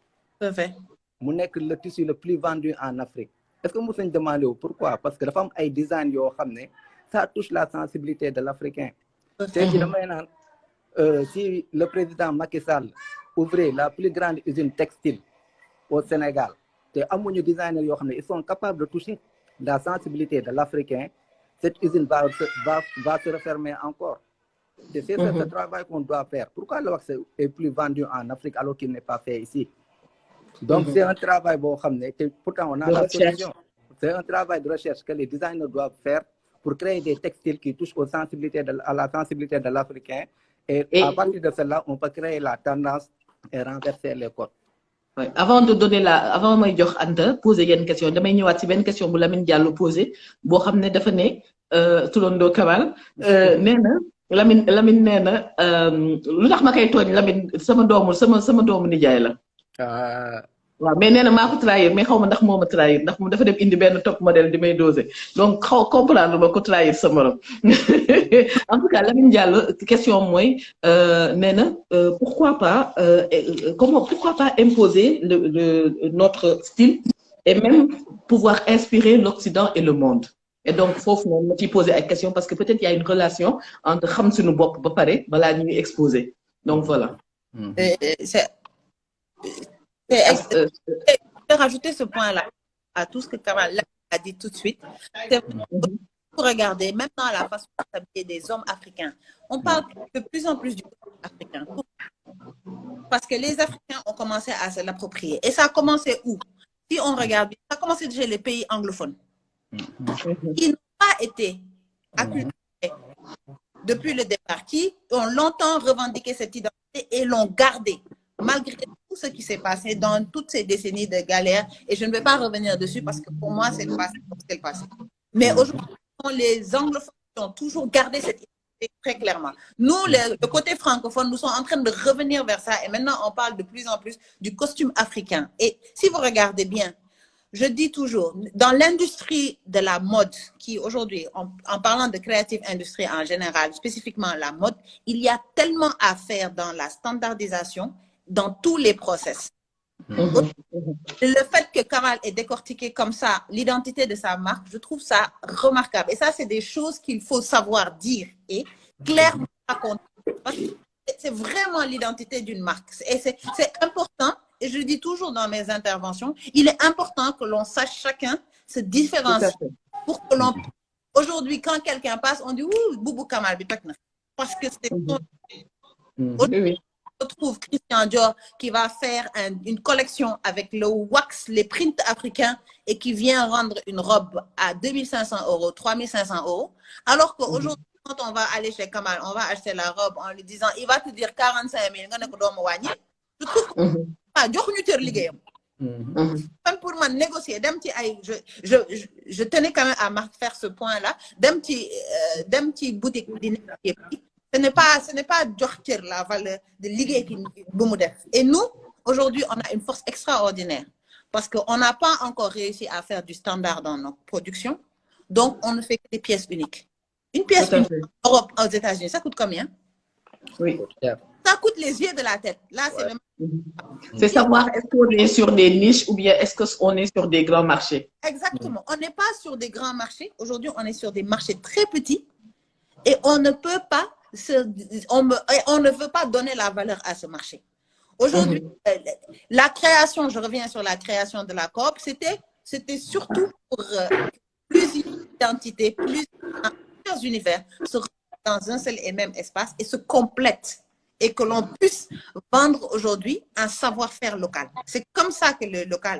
mu nekk le tissu le plus vendu en Afrique est-ce que mus nañ demandé wu pourquoi parce que dafa am ay design yoo xam ne ça touche la sensibilité de l'Africain tey jii damay naan si le président Macky Sall ouvrait la plus grande usine textile au Sénégal te amuñu designers yoo xam ne ils sont capables de toucher la sensibilité de l'Africain cette usine va se refermer encore. C'est ce travail qu'on doit faire. Pourquoi le wax est plus vendu en Afrique alors qu'il n'est pas fait ici? Donc c'est un travail bon, pourtant on a la solution. C'est un travail de recherche que les designers doivent faire pour créer des textiles qui touchent à la sensibilité de l'Africain. Et à partir de cela, on peut créer la tendance et renverser les codes. Ouais. Avant may jox Anta poser une question damay ñëwaat ci benn question bu Lamine Diallo posé boo xam ne dafa ne turandoo Kamal nee na Lamine nee na lu tax ma koy tooñ Lamine sama doomu nijaay la waaw mais nee na maa ko trahir mais xaw ma ndax moo ma trahir ndax mu dafa dem indi benn top modèle di may doser donc xaw comprendre ma ko trahir sa morom en tout cas Lamine Diallo question mooy nee na pourquoi pas imposer notre style et même pouvoir inspirer l'Occident et le monde et donc foofu moom ma ciy poser ay question parce que peut-être il y a une relation entre xam suñu bopp ba pare balaa ñuy exposer donc voilà. Je vais rajouter ce point-là à tout ce que Kamal a dit tout de suite. C'est pour regarder, même dans la façon de s'habiller des hommes africains, on parle de plus en plus du costume africain. Parce que les Africains ont commencé à se l'approprier. Et ça a commencé où? Si on regarde, ça a commencé chez les pays anglophones. Ils n'ont pas été acculturés depuis le départ, qui ont longtemps revendiqué cette identité et l'ont gardée. Malgré tout ce qui s'est passé dans toutes ces décennies de galères, et je ne vais pas revenir dessus parce que pour moi, c'est le passé comme c'est le passé. Mais aujourd'hui, les anglophones ont toujours gardé cette identité très clairement. Nous, le côté francophone, nous sommes en train de revenir vers ça, et maintenant, on parle de plus en plus du costume africain. Et si vous regardez bien, je dis toujours, dans l'industrie de la mode, qui aujourd'hui, en parlant de creative industry en général, spécifiquement la mode, il y a tellement à faire dans la standardisation, dans tous les process. Le fait que Kamal ait décortiqué comme ça l'identité de sa marque, je trouve ça remarquable. Et ça, c'est des choses qu'il faut savoir dire et clairement raconter. Parce que c'est vraiment l'identité d'une marque. Et c'est important, et je le dis toujours dans mes interventions, il est important que l'on sache chacun se différencier. Pour que l'on... Aujourd'hui, quand quelqu'un passe, on dit « Ouh, Boubou Kamal, parce que c'est... Oui. retrouve Christian Dior qui va faire une collection avec le wax, les prints africains et qui vient rendre une robe à 2500 €, 3500 €. Alors qu'aujourd'hui, quand on va aller chez Kamal, on va acheter la robe en lui disant, il va te dire 45 000, je trouve que même pour moi négocier, je tenais quand même à faire ce point-là, d'un petit boutique. Ce n'est pas Djortir la valeur de ligue qui et nous, aujourd'hui, on a une force extraordinaire parce qu'on n'a pas encore réussi à faire du standard dans nos productions. Donc, on ne fait que des pièces uniques. Une pièce unique en Europe, aux États-Unis, ça coûte combien? Oui. Ça coûte les yeux de la tête. Là, c'est même... C'est savoir est-ce qu'on est sur des niches ou bien est-ce qu'on est sur des grands marchés. Exactement. On n'est pas sur des grands marchés. Aujourd'hui, on est sur des marchés très petits et on ne peut pas, on ne veut pas donner la valeur à ce marché. Aujourd'hui, la création, je reviens sur la création de la coop, c'était surtout pour plusieurs identités, plusieurs univers se retrouvent dans un seul et même espace et se complètent. Et que l'on puisse vendre aujourd'hui un savoir-faire local. C'est comme ça que le local,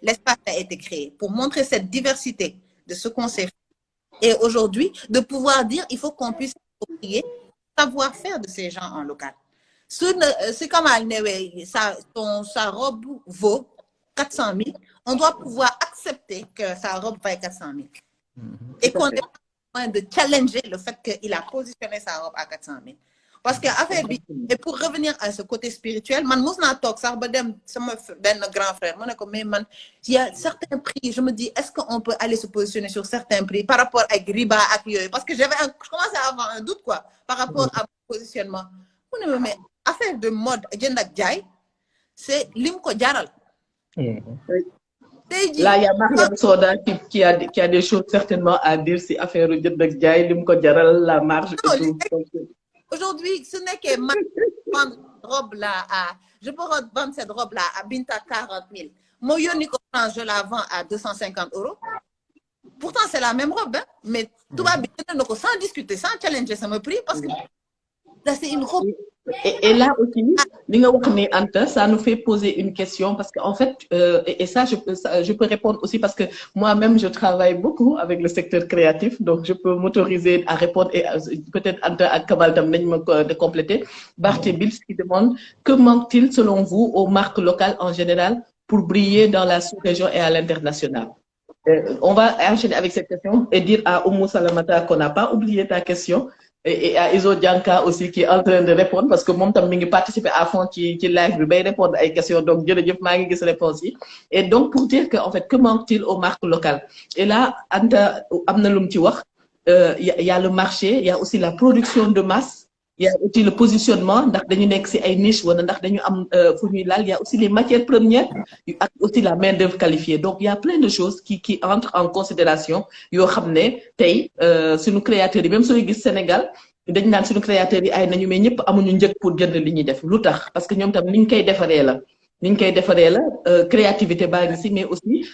l'espace a été créé, pour montrer cette diversité de ce qu'on sait faire. Et aujourd'hui, de pouvoir dire, il faut qu'on puisse approprier le savoir-faire de ces gens en local. C'est comme sa robe vaut 400 000, on doit pouvoir accepter que sa robe vaut 400 000. Et qu'on est en train de challenger le fait qu'il a positionné sa robe à 400 000. Parce que et pour revenir à ce côté spirituel, man musna tok sax ba dem sama ben grand frère mané ko mais man il y a certains prix, je me dis est-ce qu'on peut aller se positionner sur certains prix par rapport à riba ak yoy parce que je commençais à avoir un doute quoi par rapport à mon positionnement. Mais affaire de mode jënd ak jaay c'est lim ko jaral. Là, il y a Mariam Soda qui a des choses certainement à dire si affaire de jënd ak jaay lim ko jaral la marge et tout. Aujourd'hui, ce n'est que vendre robe là je peux vendre cette robe là à Binta 40 000. Moi, je la vends à 250 €. Pourtant, c'est la même robe, hein? Mais tout va bien, sans discuter, sans challenger, ça me prix parce que là, c'est une robe. Et là aussi, ça nous fait poser une question parce qu'en fait, et ça, je peux répondre aussi parce que moi-même, je travaille beaucoup avec le secteur créatif, donc je peux m'autoriser à répondre et peut-être Anta à Kamal de compléter. Barthe Bills qui demande que manque-t-il selon vous aux marques locales en général pour briller dans la sous-région et à l'international? On va enchaîner avec cette question et dire à Oumou Salamata qu'on n'a pas oublié ta question. Et à Iso Dianka aussi qui est en train de répondre parce que mon tam mi ngi participer à fond qui live bi bay répondre ay questions donc jërëjëf maa ngi gis réponse yi et donc pour dire que en fait que manque-t-il aux marques locales et là Anta am na lu mu ci wax y a le marché il y a aussi la production de masse il y a aussi le positionnement ndax dañu nekk ci ay niche wala ndax dañu am fu ñuy laal il y a aussi les matières premières ak aussi la main d'œuvre qualifiée donc il y a plein de choses qui entrent en considération yoo xam ne tey suñu créateurs yi même sooy gis Sénégal dañ naan suñu créateurs yi ay nañu mais ñëpp amuñu njëg pour jënd li ñuy def lu tax parce que ñoom tam niñ koy defaree la créativité baa ngi si mais aussi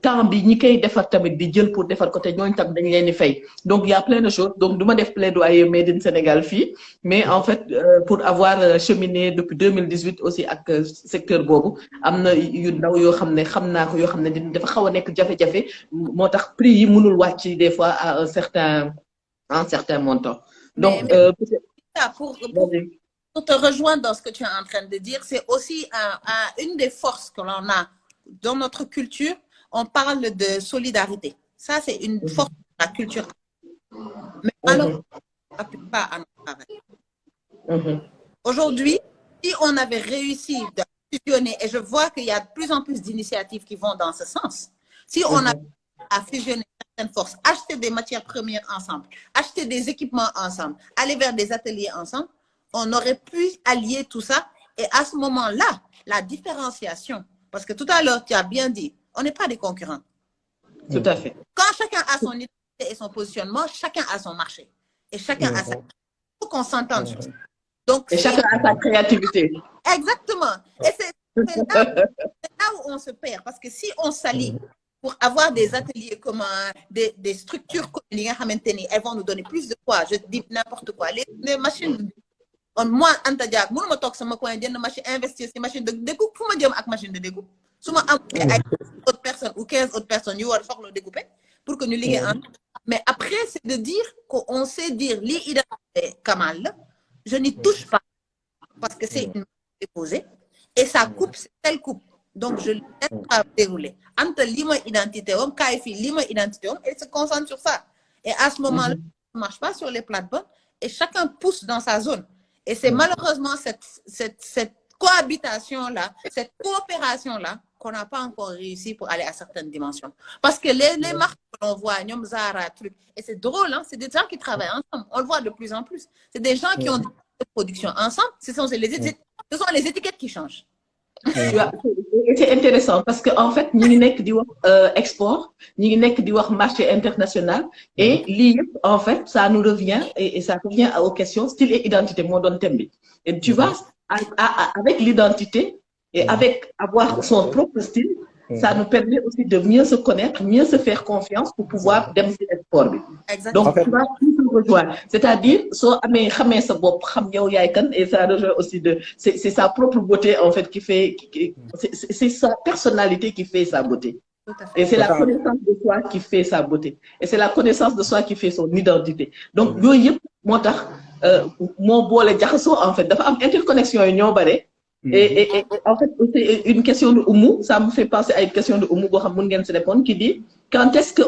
temps bi ñi koy defar tamit di jël pour defar ko te ñooñu tam dañ leen di fay donc il y a plein de choses donc du ma def plaidoyer made in Sénégal fii mais en fait pour avoir cheminé depuis 2018 aussi ak secteur boobu am na yu ndaw yoo xam ne xam naa ko yoo xam ne dafa xaw a nekk jafe-jafe moo tax prix yi mënul wàcc des fois à un certain montant donc pour te rejoindre dans ce que tu es en train de dire, c'est aussi une des forces que l'on a dans notre culture. On parle de solidarité. Ça, c'est une force de la culture. Mais alors, on n'applique pas à notre travail. Aujourd'hui, si on avait réussi à fusionner, et je vois qu'il y a de plus en plus d'initiatives qui vont dans ce sens, si on a à fusionner certaines forces, acheter des matières premières ensemble, acheter des équipements ensemble, aller vers des ateliers ensemble, on aurait pu allier tout ça. Et à ce moment-là, la différenciation, parce que tout à l'heure, tu as bien dit, on n'est pas des concurrents. Tout à fait. Quand chacun a son identité et son positionnement, chacun a son marché. Et chacun a sa... Il faut qu'on s'entende sur ça. Donc, et chacun a sa créativité. Exactement. Et c'est là où on se perd. Parce que si on s'allie pour avoir des ateliers communs, des structures communes, elles vont nous donner plus de quoi. Je dis n'importe quoi. Les machines moi Anta Diack mënuma toog sama coin jënd machine investir ci machine de découpe fu ma jëm ak machine de découpe su ma am ay autres personnes ou 15 autres personnes yu war soxla découper pour que ñu liggéey en mais après c'est de dire qu'on sait dire lii identité Kamal la je n'y touche pas parce que c'est une marque déposée et sa coupe c'est telle coupe donc je laisse pas dérouler Anta lii mooy identité wam kaay fii lii mooy identité wam et se concentre sur ça et à ce moment-là ça ne marche pas sur les plates-bandes et chacun pousse dans sa zone et c'est malheureusement cette cohabitation-là, cette coopération-là qu'on n'a pas encore réussi pour aller à certaines dimensions. Parce que les marques que l'on voit, Nyom Zara, truc, et c'est drôle, hein, c'est des gens qui travaillent ensemble. On le voit de plus en plus. C'est des gens qui ont des productions ensemble. Ce sont les étiquettes qui changent. C'est intéressant parce qu'en fait, nous avons export, nous avons marché international et en fait, ça nous revient et ça revient aux questions style et identité. Et tu vois, avec l'identité et avec avoir son propre style, ça nous permet aussi de mieux se connaître, mieux se faire confiance pour pouvoir démontrer l'export. Donc, tu vois, tout se rejoint. C'est-à-dire, et ça rejoint aussi c'est sa propre beauté, en fait, qui fait, c'est sa personnalité qui fait sa beauté. Et c'est la connaissance de soi qui fait sa beauté. Et c'est la connaissance de soi qui fait son identité. Donc, mon beau les en fait, dafa am interconnexion et en fait, c'est une question de Oumou, ça me fait penser à une question de Oumou se répondre qui dit quand est-ce que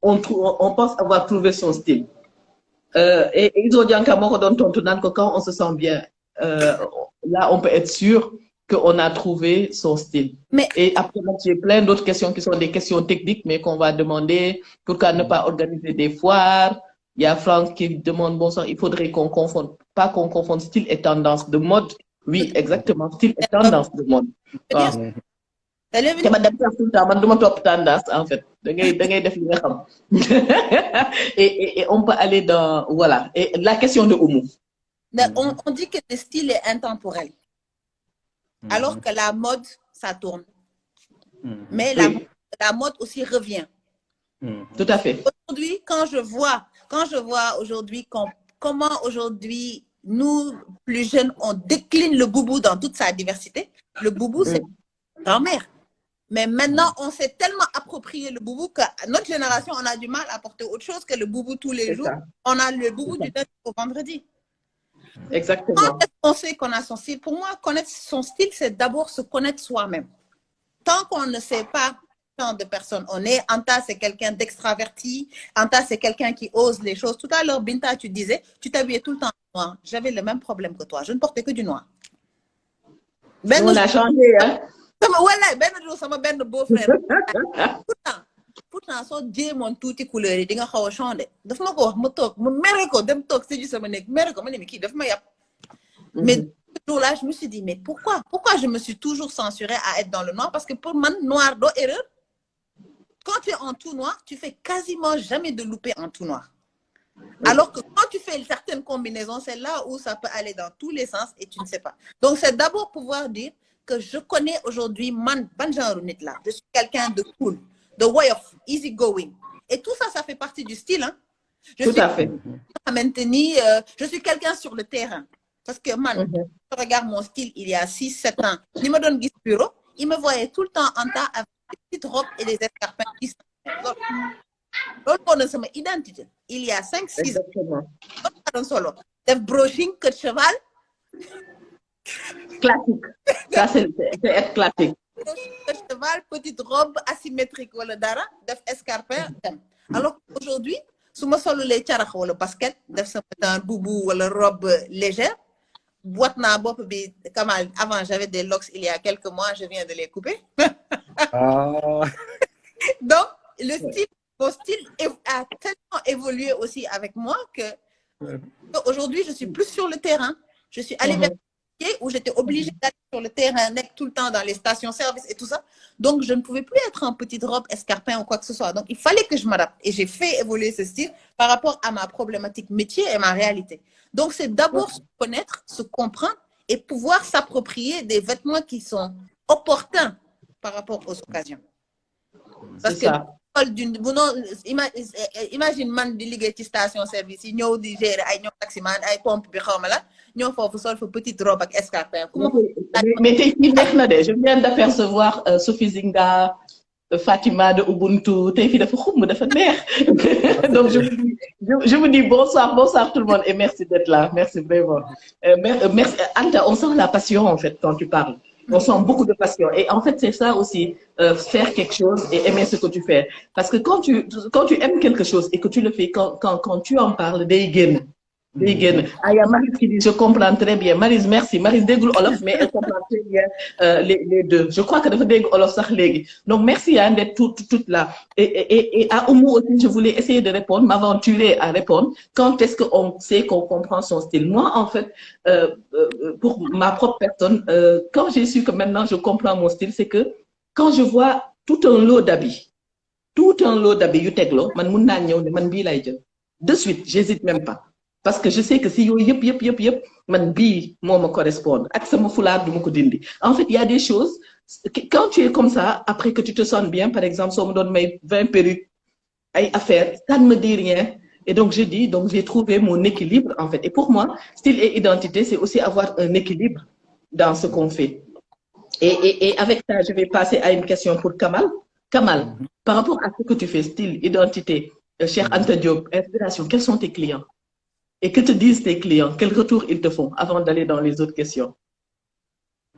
on pense avoir trouvé son style. Et ils ont dit que quand on se sent bien, là on peut être sûr qu'on a trouvé son style. Et après, j'ai plein d'autres questions qui sont des questions techniques, mais qu'on va demander pourquoi ne pas organiser des foires. Il y a Franck qui demande, bon sang, il faudrait qu'on confonde, pas qu'on confonde style et tendance de mode. Oui, exactement, style et tendance de mode. En fait. Et on peut aller dans, voilà. Et la question de Oumou. On dit que le style est intemporel. Alors que la mode, ça tourne. Mais la mode aussi revient. Tout à fait. Aujourd'hui, quand je vois aujourd'hui comment aujourd'hui, nous, plus jeunes, on décline le boubou dans toute sa diversité. Le boubou, c'est grand-mère. Mais maintenant, on s'est tellement approprié le boubou qu'à notre génération, on a du mal à porter autre chose que le boubou tous les jours. On a le boubou du lundi au vendredi. Exactement. Quand est-ce qu'on sait qu'on a son style? Pour moi, connaître son style, c'est d'abord se connaître soi-même. Tant qu'on ne sait pas de personnes on est, Anta, c'est quelqu'un d'extraverti, Anta, c'est quelqu'un qui ose les choses. Tout à l'heure, Binta, tu disais, tu t'habillais tout le temps en noir. J'avais le même problème que toi. Je ne portais que du noir. On a changé, hein? Voilà, ben jour, ça m'a ben beau-frère. Pourtant, soo jéemoon tuuti couleur yi di nga xaw a changé daf ma ko wax ma toog ma mere ko dem toog si sama nekk mere ko ma ne kii daf ma yàpp. Mais ce jour-là, je me suis dit, mais pourquoi je me suis toujours censurée à être dans le noir? Parce que pour moi, noir, do erreur. Quand tu es en tout noir, tu fais quasiment jamais de loupé en tout noir. Alors que quand tu fais certaines combinaisons, c'est là où ça peut aller dans tous les sens et tu ne sais pas. Donc, c'est d'abord pouvoir dire que je connais aujourd'hui man ban genre nit là. Je suis quelqu'un de cool, the way of easy going. Et tout ça, ça fait partie du style. Hein? Tout à fait. À maintenir, je suis quelqu'un sur le terrain. Parce que man, je regarde mon style il y a 6-7 ans. Il me donne Guy Bureau, il me voyait tout le temps en tas avec des petites robes et des escarpins. L'autre monde, c'est mon identité. Il y a 5-6 ans. Solo. Des brushing que de cheval. Classique. Ça, c'est être classique. De cheval, petite robe asymétrique, voilà, dara, des escarpins. Alors qu'aujourd'hui, si je solo les tcharax ou le basket, des un boubou ou la robe légère, boîte na bop bi Kamal, avant j'avais des locks il y a quelques mois, je viens de les couper. Donc, mon style a tellement évolué aussi avec moi que aujourd'hui, je suis plus sur le terrain. Je suis allée vers où j'étais obligée d'aller sur le terrain, tout le temps dans les stations-service et tout ça. Donc, je ne pouvais plus être en petite robe, escarpin ou quoi que ce soit. Donc, il fallait que je m'adapte. Et j'ai fait évoluer ce style par rapport à ma problématique métier et ma réalité. Donc, c'est d'abord se connaître, se comprendre et pouvoir s'approprier des vêtements qui sont opportuns par rapport aux occasions. Parce que imagine man di liggéey ci station service yi ñëw di gérer ay ñoom taximan ay pompe bi xaw ma la ñëw foofu sol fa petite robe ak escarpin. mais tey fii neex na de je viens d'apercevoir Sophie Zinga, Fatima de Ubuntu tey fii dafa xumb dafa neex donc je vous dis bonsoir tout le monde et merci d'être là merci vraiment merci Anta, on sent la passion en fait quand tu parles. On sent beaucoup de passion. Et en fait, c'est ça aussi, faire quelque chose et aimer ce que tu fais. Parce que quand tu aimes quelque chose et que tu le fais, quand tu en parles, des gains. Il y a Maryse qui dit, je comprends très bien. Maryse, merci. Maryse dégoule Olof, mais elle comprend très bien les deux. Je crois que dafa dégg Olof sax légui. Donc, merci Anne d'être toute là. Et à Oumou aussi, je voulais essayer de répondre, m'aventurer à répondre. Quand est-ce qu'on sait qu'on comprend son style? Moi, en fait, pour ma propre personne, quand j'ai su que maintenant je comprends mon style, c'est que quand je vois tout un lot d'habits, yu teglo, man mun na ñew ne man bi lay jël. De suite, j'hésite même pas. Parce que je sais que si yo yep, man bi mo me correspond. Ak sama foulard du mako dindi. En fait, il y a des choses, quand tu es comme ça, après que tu te sens bien, par exemple, si on me donne mes 20 perruques, ay affaires, ça ne me dit rien. Et donc, j'ai trouvé mon équilibre, en fait. Et pour moi, style et identité, c'est aussi avoir un équilibre dans ce qu'on fait. Et avec ça, je vais passer à une question pour Kamal. Kamal, par rapport à ce que tu fais, style, identité, cher Anta Diop, inspiration, quels sont tes clients? Et que te disent tes clients? Quel retour ils te font avant d'aller dans les autres questions?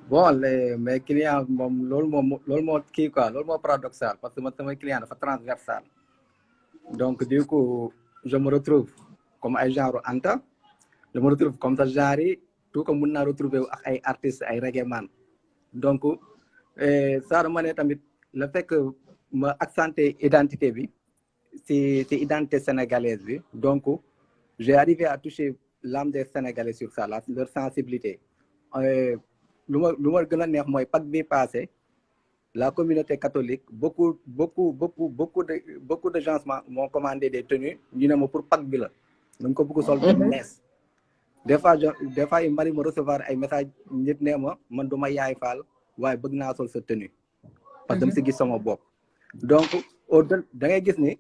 Bon, mes clients, c'est paradoxal, parce que mes clients sont transversal. Donc, du coup, je me retrouve comme un genre Anta, je me retrouve comme ça, genre, tout comme on a retrouvé un artiste, un reggae man. Donc, ça remonte le fait que m'accentuer identité, c'est l'identité sénégalaise. Donc, j'ai arrivé à toucher l'âme des Sénégalais sur ça, leur sensibilité. La communauté catholique, beaucoup de gens m'ont commandé des tenues pour Pâques bi la. Donc beaucoup sol mess. Des fois il m'arrive me recevoir un message nit néma man duma yaay fall waye bëgg na sol sa tenue. Parce que dama ci gis sama bop. Donc da ngay gis ni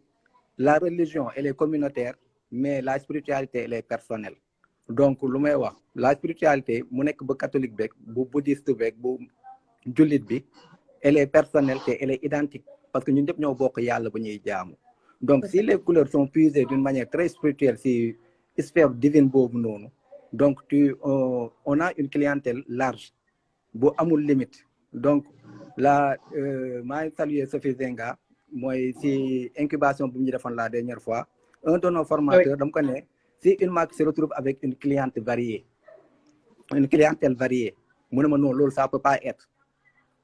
la religion elle est communautaire mais la spiritualité elle est personnelle. Donc lu may wax la spiritualité mu nek ba catholique bek bu bouddhiste bek bu julit bi elle est personnelle et elle est identique parce que ñun ñep ñoo bokk yalla bu ñuy jaamu. Donc si les couleurs sont puisées d'une manière très spirituelle si sphère divine bobu nonu donc on a une clientèle large bu amul limite. Donc la maa saluer Sophie Zenga moy si incubation bu ñu defoon la dernière fois un de nos formateurs dama ko né si une marque se retrouve avec une clientèle variée mu ne ma non loolu ça peut pas être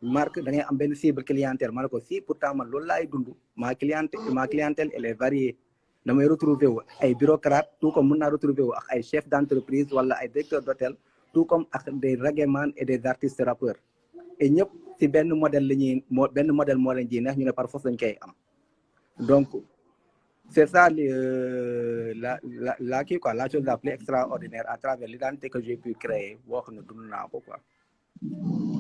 marque da ngay am benn cible clientèle ma ne ko si pourtant man loolu laay dund ma clientèle elle est variée damay retrouver wu ay bureaucrates tout comme mën naa retrouver wu ak ay chefs d'entreprise wala ay directeurs d'hôtel tout comme ak des reggaeman et des artistes rappeurs et ñëpp si benn modèle la ñuy benn modèle moo leen ji neex ñu ne par force dañ koy am donc c'est ça la chose la plus extraordinaire à travers l'identité que j'ai pu créer wax na dund naa ko quoi.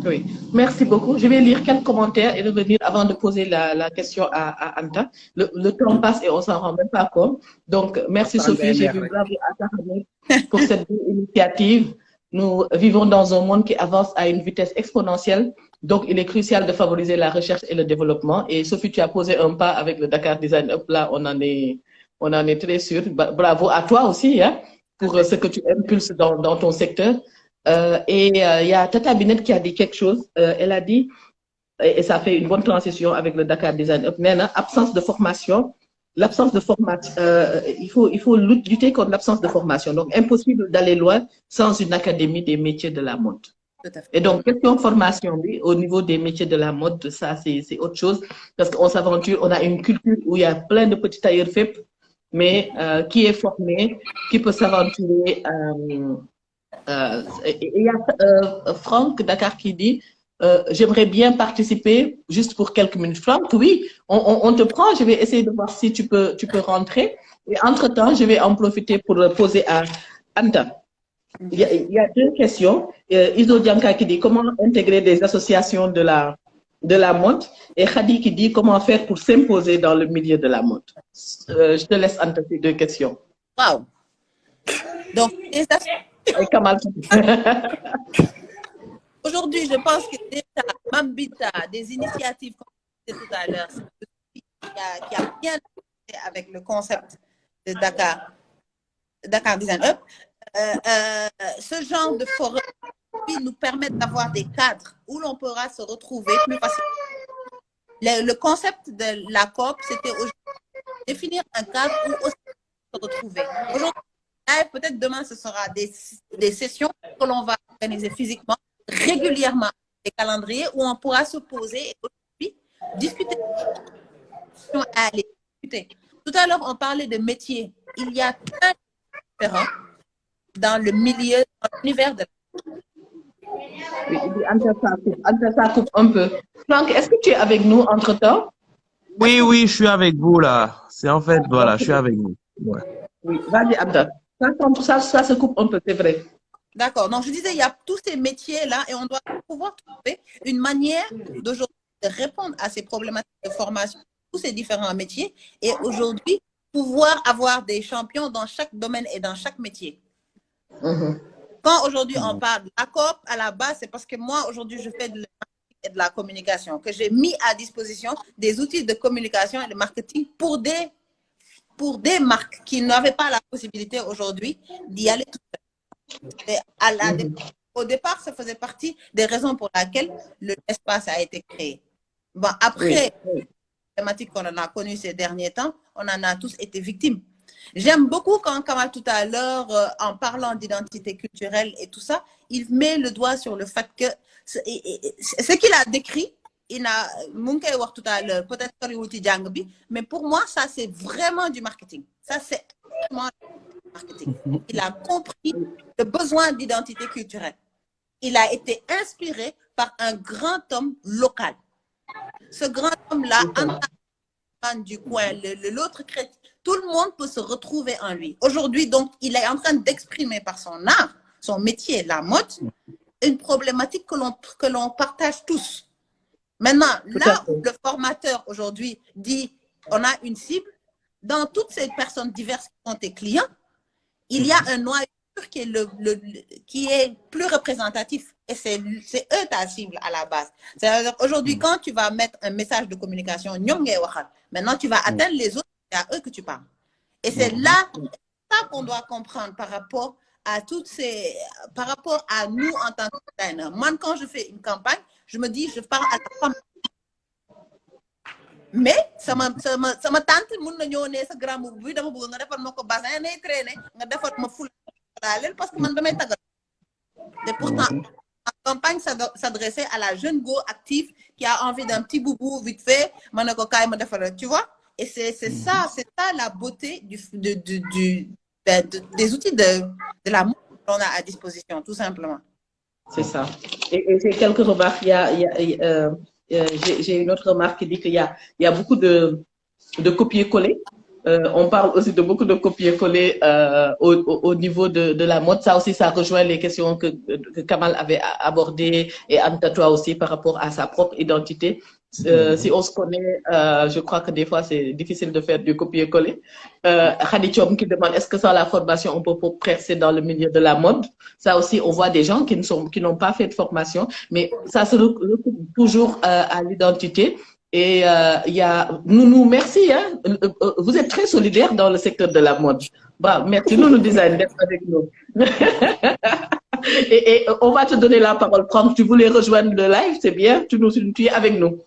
Oui, merci beaucoup. Je vais lire quelques commentaires et revenir avant de poser la question à Anta. Le temps passe et on s'en rend même pas compte. Donc, merci Sophie, j'ai vu bravo à Tahani pour cette initiative. Nous vivons dans un monde qui avance à une vitesse exponentielle. Donc, il est crucial de favoriser la recherche et le développement. Et Sophie, tu as posé un pas avec le Dakar Design Up. Là, on en est très sûr. Bravo à toi aussi, hein, pour ce que tu impulses dans ton secteur. Et il y a Tata Binette qui a dit quelque chose. Elle a dit, et ça fait une bonne transition avec le Dakar Design Up, absence de formation. L'absence de formation, il faut lutter contre l'absence de formation. Donc, impossible d'aller loin sans une académie des métiers de la mode. Et donc, question formation, oui, au niveau des métiers de la mode, ça, c'est autre chose. Parce qu'on s'aventure, on a une culture où il y a plein de petits tailleurs faits, mais qui est formé, qui peut s'aventurer. Il y a Franck Dakar qui dit j'aimerais bien participer juste pour quelques minutes. Franck, oui, on te prend. Je vais essayer de voir si tu peux rentrer. Et entre-temps, je vais en profiter pour poser à Anta. Il y a deux questions. Iso Dianka qui dit comment intégrer des associations de la de la mode et Khadi qui dit comment faire pour s'imposer dans le milieu de la mode. Je te laisse entre ces deux questions. Wow. Donc, et Kamal. Aujourd'hui, je pense que déjà, Mambita, des initiatives, comme je disais tout à l'heure, qui a bien avec le concept de Dakar Design Up, ce genre de forum nous permet d'avoir des cadres où l'on pourra se retrouver plus facilement. Le concept de la COP, c'était aujourd'hui définir un cadre où aussi se retrouver. Aujourd'hui, peut-être demain, ce sera des sessions que l'on va organiser physiquement, régulièrement, des calendriers où on pourra se poser et aujourd'hui discuter. Aller discuter. Tout à l'heure, on parlait de métiers. Il y a plein de différents dans le milieu, dans l'univers de oui, Anta, ça coupe un peu. Franck, est-ce que tu es avec nous entre-temps? Oui, je suis avec vous là. C'est en fait, voilà, je suis avec vous. Ouais. Oui, vas-y, Anta. Ça se coupe un peu, c'est vrai. D'accord. Donc, je disais, il y a tous ces métiers-là et on doit pouvoir trouver une manière d'aujourd'hui de répondre à ces problématiques de formation, tous ces différents métiers et aujourd'hui, pouvoir avoir des champions dans chaque domaine et dans chaque métier. Quand aujourd'hui on parle de la COP, à la base, c'est parce que moi, aujourd'hui, je fais de la communication, que j'ai mis à disposition des outils de communication et de marketing pour des marques qui n'avaient pas la possibilité aujourd'hui d'y aller tout seul. Au départ, ça faisait partie des raisons pour lesquelles l'espace a été créé. Bon, après, les thématiques qu'on a connues ces derniers temps, on en a tous été victimes. J'aime beaucoup quand Kamal tout à l'heure, en parlant d'identité culturelle et tout ça, il met le doigt sur le fait que ce qu'il a décrit, il a tout à l'heure, peut-être mais pour moi, ça c'est vraiment du marketing. Ça c'est vraiment du marketing. Il a compris le besoin d'identité culturelle. Il a été inspiré par un grand homme local. Ce grand homme-là, du coin, l'autre chrétien, tout le monde peut se retrouver en lui. Aujourd'hui, donc, il est en train d'exprimer par son art, son métier, la mode, une problématique que l'on partage tous. Maintenant, là où le formateur aujourd'hui dit, on a une cible, dans toutes ces personnes diverses qui sont tes clients, il y a un noyau qui est plus représentatif. Et c'est eux ta cible à la base. C'est-à-dire aujourd'hui, quand tu vas mettre un message de communication, maintenant tu vas atteindre les autres, c'est à eux que tu parles. Et c'est là ça qu'on doit comprendre par rapport à par rapport à nous en tant que designer. Moi, quand je fais une campagne, je me dis, je parle à la femme. Mais ça m'a tante mun na ñëw ne sa grand boubou bi dama bëgg nga defal ma ko bassin nay traîner nga defal ma ful parce que man damay tagal. Et pourtant la campagne s'adressait à la jeune go active qui a envie d'un petit boubou vite fait, ma ne ko kaay ma defal, tu vois. Et c'est ça la beauté des outils de la mode qu'on a à disposition, tout simplement. C'est ça. Et j'ai quelques remarques. J'ai une autre remarque qui dit qu'il y a beaucoup de copier-coller. On parle aussi de beaucoup de copier-coller au niveau de la mode. Ça aussi, ça rejoint les questions que Kamal avait abordées et Anta, toi aussi, par rapport à sa propre identité. Si on se connaît, je crois que des fois, c'est difficile de faire du copier-coller. Khady Thiom qui demande, est-ce que sans la formation, on peut percer dans le milieu de la mode? Ça aussi, on voit des gens qui n'ont pas fait de formation, mais ça se recoupe toujours à l'identité. Et nous merci, hein. Vous êtes très solidaires dans le secteur de la mode. Bah, merci, nous designers d'être avec nous. et on va te donner la parole. Franck, tu voulais rejoindre le live, c'est bien, tu es avec nous.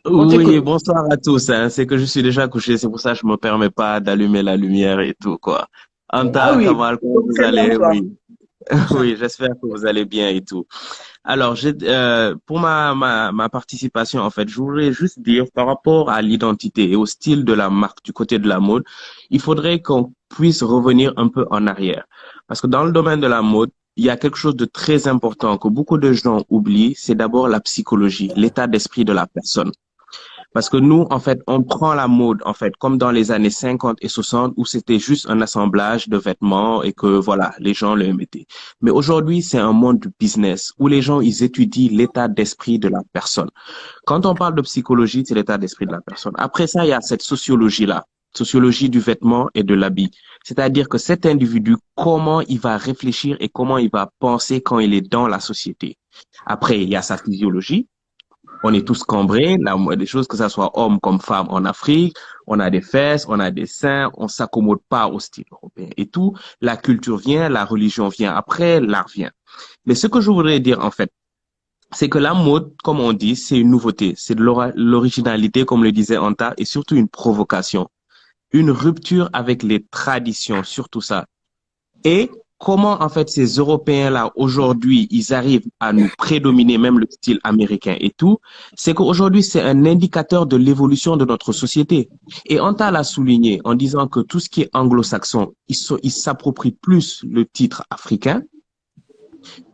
Oui, bonsoir à tous. Hein. C'est que je suis déjà couché, c'est pour ça que je me permets pas d'allumer la lumière et tout, quoi. Anta, Kamal, comment vous allez? Oui. Oui, j'espère que vous allez bien et tout. Alors, pour ma participation, en fait, je voudrais juste dire par rapport à l'identité et au style de la marque du côté de la mode, il faudrait qu'on puisse revenir un peu en arrière. Parce que dans le domaine de la mode, il y a quelque chose de très important que beaucoup de gens oublient, c'est d'abord la psychologie, l'état d'esprit de la personne. Parce que nous, en fait, on prend la mode, en fait, comme dans les années 50 et 60, où c'était juste un assemblage de vêtements et que, voilà, les gens le mettaient. Mais aujourd'hui, c'est un monde du business où les gens, ils étudient l'état d'esprit de la personne. Quand on parle de psychologie, c'est l'état d'esprit de la personne. Après ça, il y a cette sociologie-là, sociologie du vêtement et de l'habit. C'est-à-dire que cet individu, comment il va réfléchir et comment il va penser quand il est dans la société. Après, il y a sa physiologie. On est tous cambrés, des choses, que ça soit homme comme femme en Afrique, on a des fesses, on a des seins, on s'accommode pas au style européen et tout. La culture vient, la religion vient après, l'art vient. Mais ce que je voudrais dire, en fait, c'est que la mode, comme on dit, c'est une nouveauté, c'est de l'originalité, comme le disait Anta, et surtout une provocation. Une rupture avec les traditions, surtout ça. Et comment, en fait, ces Européens-là, aujourd'hui, ils arrivent à nous prédominer, même le style américain et tout, c'est qu'aujourd'hui, c'est un indicateur de l'évolution de notre société. Et Anta l'a souligné en disant que tout ce qui est anglo-saxon, ils s'approprient plus le titre africain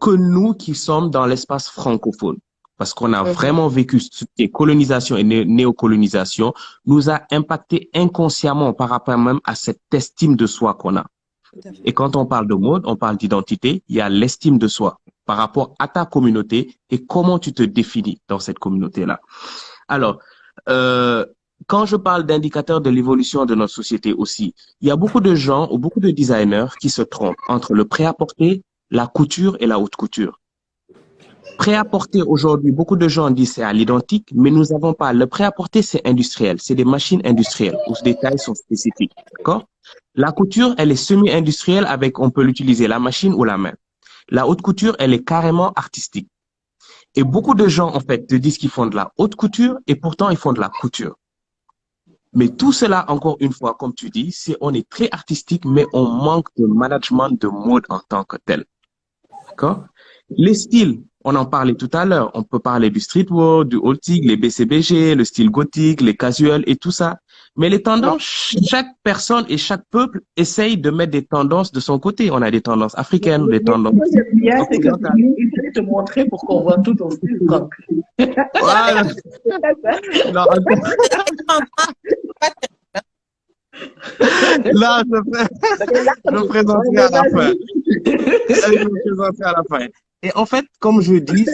que nous qui sommes dans l'espace francophone. Parce qu'on a vraiment vécu ce qui est colonisation et néocolonisation, nous a impacté inconsciemment par rapport même à cette estime de soi qu'on a. Et quand on parle de mode, on parle d'identité, il y a l'estime de soi par rapport à ta communauté et comment tu te définis dans cette communauté-là. Alors, quand je parle d'indicateurs de l'évolution de notre société aussi, il y a beaucoup de gens ou beaucoup de designers qui se trompent entre le prêt-à-porter, la couture et la haute couture. Prêt-à-porter aujourd'hui, beaucoup de gens disent c'est à l'identique, mais nous n'avons pas. Le prêt-à-porter, c'est industriel, c'est des machines industrielles où les tailles sont spécifiques, d'accord? La couture, elle est semi-industrielle avec, on peut l'utiliser la machine ou la main. La haute couture, elle est carrément artistique. Et beaucoup de gens, en fait, te disent qu'ils font de la haute couture et pourtant ils font de la couture. Mais tout cela, encore une fois, comme tu dis, on est très artistique, mais on manque de management de mode en tant que tel. D'accord? Les styles, on en parlait tout à l'heure. On peut parler du streetwear, du old tig, les BCBG, le style gothique, les casuals et tout ça. Mais les tendances, chaque personne et chaque peuple essaye de mettre des tendances de son côté. On a des tendances africaines, des tendances. Ce que j'aime bien, c'est que il faut te montrer pour qu'on voit tout ton style. Voilà. Non, là, je présenterai à la fin. Je présenterai à la fin. Et en fait, comme je dis,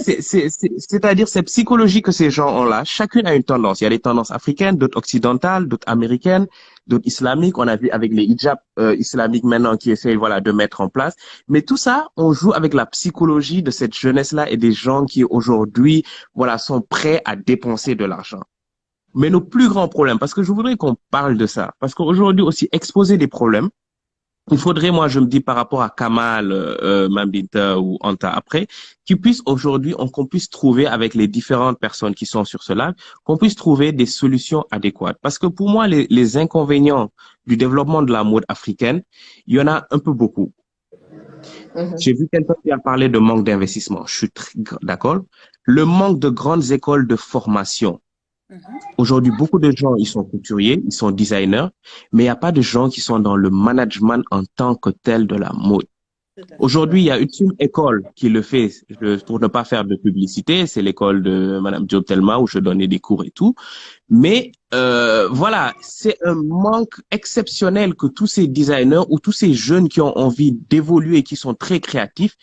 c'est-à-dire c'est psychologie que ces gens ont là. Chacune a une tendance. Il y a des tendances africaines, d'autres occidentales, d'autres américaines, d'autres islamiques. On a vu avec les hijabs islamiques maintenant qui essayent voilà de mettre en place. Mais tout ça, on joue avec la psychologie de cette jeunesse-là et des gens qui aujourd'hui voilà sont prêts à dépenser de l'argent. Mais nos plus grands problèmes, parce que je voudrais qu'on parle de ça, parce qu'aujourd'hui aussi exposer des problèmes. Il faudrait, moi, je me dis par rapport à Kamal, Mambinta ou Anta après, qu'on puisse trouver avec les différentes personnes qui sont sur ce live, qu'on puisse trouver des solutions adéquates. Parce que pour moi, les inconvénients du développement de la mode africaine, il y en a un peu beaucoup. J'ai vu quelqu'un qui a parlé de manque d'investissement. Je suis très d'accord. Le manque de grandes écoles de formation. Aujourd'hui, beaucoup de gens, ils sont couturiers, ils sont designers, mais il n'y a pas de gens qui sont dans le management en tant que tel de la mode. Aujourd'hui, il y a une seule école qui le fait, pour ne pas faire de publicité, c'est l'école de Madame Diop Telma où je donnais des cours et tout. Mais voilà, c'est un manque exceptionnel que tous ces designers ou tous ces jeunes qui ont envie d'évoluer, qui sont très créatifs,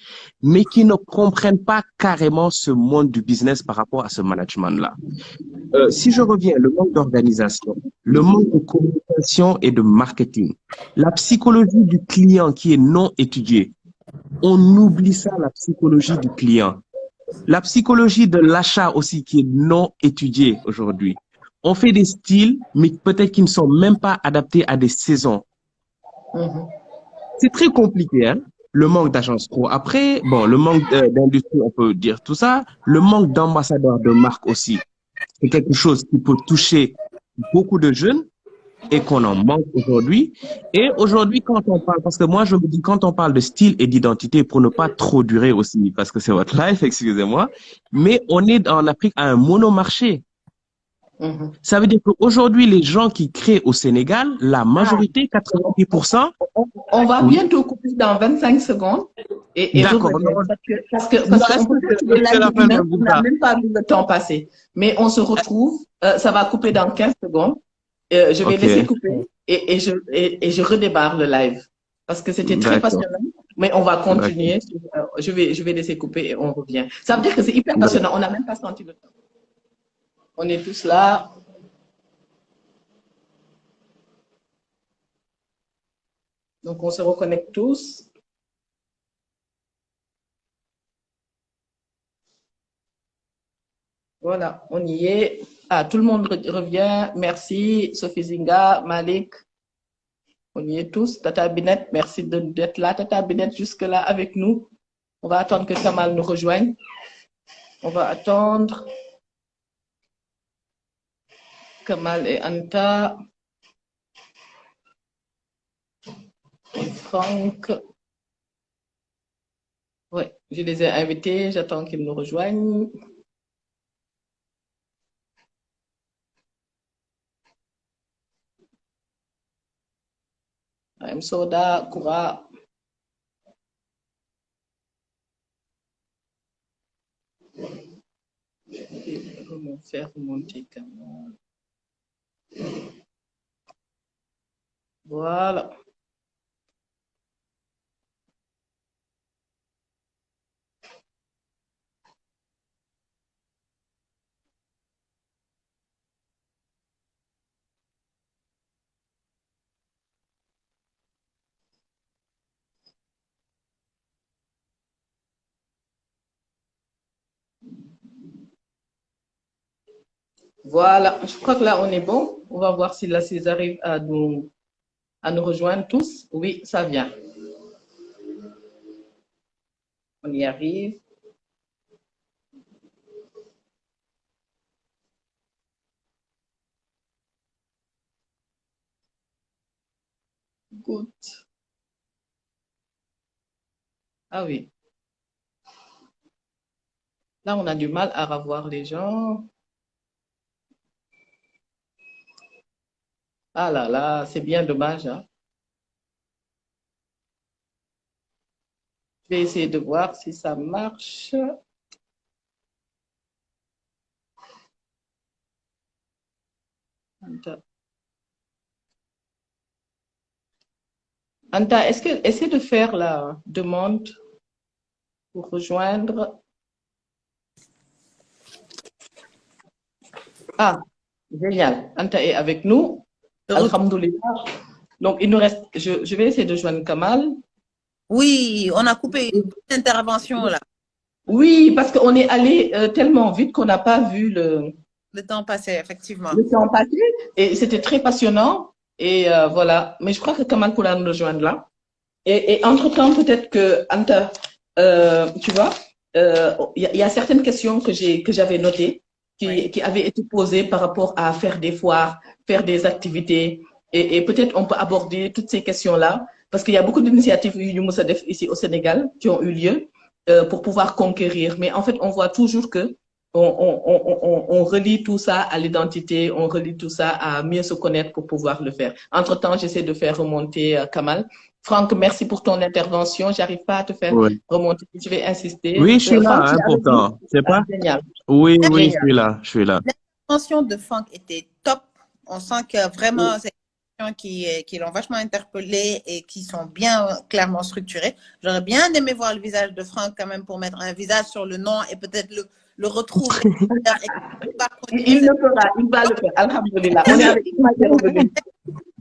mais qui ne comprennent pas carrément ce monde du business par rapport à ce management-là. Si je reviens, le manque d'organisation, le manque de communication et de marketing, la psychologie du client qui est non étudiée, on oublie ça, la psychologie du client. La psychologie de l'achat aussi qui est non étudiée aujourd'hui. On fait des styles, mais peut-être qui ne sont même pas adaptés à des saisons. C'est très compliqué, hein? Le manque d'agence pro. Après, bon, le manque d'industrie, on peut dire tout ça. Le manque d'ambassadeurs de marque aussi. C'est quelque chose qui peut toucher beaucoup de jeunes et qu'on en manque aujourd'hui. Et aujourd'hui, quand on parle, parce que moi, je me dis, quand on parle de style et d'identité, pour ne pas trop durer aussi, parce que c'est votre live, excusez-moi, mais on est en Afrique à un monomarché. Ça veut dire qu'aujourd'hui, les gens qui créent au Sénégal, la majorité, 90%. On va bientôt couper dans 25 secondes. et D'accord. revenir. Parce que Non, on peut faire des lives d'une heure, on n'a même pas vu le temps passer. Mais on se retrouve, ça va couper dans 15 secondes. Je vais laisser couper et je redémarre le live. Parce que c'était très passionnant, mais on va continuer. Je vais laisser couper et on revient. Ça veut dire que c'est hyper passionnant. On n'a même pas senti le temps. On est tous là. Donc, on se reconnecte tous. Voilà, on y est. Ah, tout le monde revient. Merci, Sophie Zinga, Malik. On y est tous. Tata Binette, merci d'être là. Tata Binette, jusque-là avec nous. On va attendre que Kamal nous rejoigne. On va attendre Kamal et Anta. Et Franck. Oui, je les ai invités. J'attends qu'ils nous rejoignent. I'm Soda, Koura. Comment faire remonter Kamal? Voilà. Voilà, je crois que là, on est bon. On va voir si là, s'ils arrivent à nous rejoindre tous. Oui, ça vient. On y arrive. Good. Ah oui. Là, on a du mal à revoir les gens. Ah là là, c'est bien dommage. Hein? Je vais essayer de voir si ça marche. Anta, est-ce que essaie de faire la demande pour rejoindre? Ah, génial. Anta est avec nous. Alhamdoulilah. Donc, il nous reste, je vais essayer de joindre Kamal. Oui, on a coupé une intervention là. Oui, parce qu'on est allé tellement vite qu'on n'a pas vu le temps passé, effectivement. Le temps passé, et c'était très passionnant. Et voilà. Mais je crois que Kamal pourra nous rejoindre là. Et entre-temps, peut-être que Anta, tu vois, y a certaines questions que j'avais notées, qui avaient été posées par rapport à faire des foires, faire des activités. Et peut-être on peut aborder toutes ces questions-là, parce qu'il y a beaucoup d'initiatives ici au Sénégal qui ont eu lieu pour pouvoir conquérir. Mais en fait, on voit toujours que on relie tout ça à l'identité, on relie tout ça à mieux se connaître pour pouvoir le faire. Entre-temps, j'essaie de faire remonter Kamal. Franck, merci pour ton intervention. J'arrive pas à te faire remonter. Je vais insister. Oui, je suis là, hein, pourtant. C'est pas? Génial. Oui, oui, je suis là. L'intervention de Franck était top. On sent que vraiment, c'est des questions qui l'ont vachement interpellé et qui sont bien clairement structurées. J'aurais bien aimé voir le visage de Franck quand même pour mettre un visage sur le nom et peut-être le retrouver. Il le fera, il va le faire. Alhamdoulilah. On est avec Ismaël.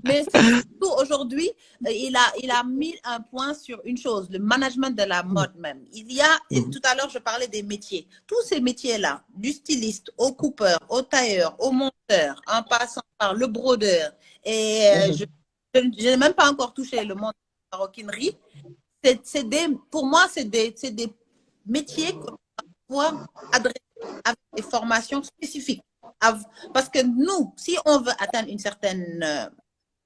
Mais surtout aujourd'hui, il a mis un point sur une chose, le management de la mode même. Il y a, tout à l'heure, je parlais des métiers. Tous ces métiers-là, du styliste au coupeur, au tailleur, au monteur, en passant par le brodeur, et je n'ai même pas encore touché le monde de la maroquinerie. Pour moi, c'est des métiers qu'on doit adresser avec des formations spécifiques. Parce que nous, si on veut atteindre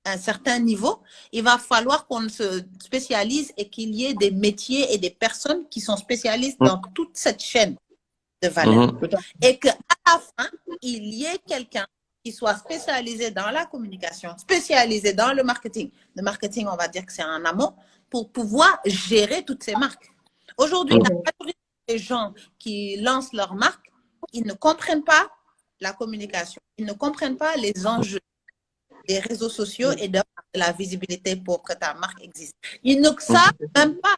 un certain niveau, il va falloir qu'on se spécialise et qu'il y ait des métiers et des personnes qui sont spécialistes dans toute cette chaîne de valeur. Et qu'à la fin, il y ait quelqu'un qui soit spécialisé dans la communication, spécialisé dans le marketing. Le marketing, on va dire que c'est en amont, pour pouvoir gérer toutes ces marques. Aujourd'hui, la majorité des gens qui lancent leur marque, ils ne comprennent pas la communication. Ils ne comprennent pas les enjeux des réseaux sociaux et de la visibilité pour que ta marque existe. Ils ne savent même pas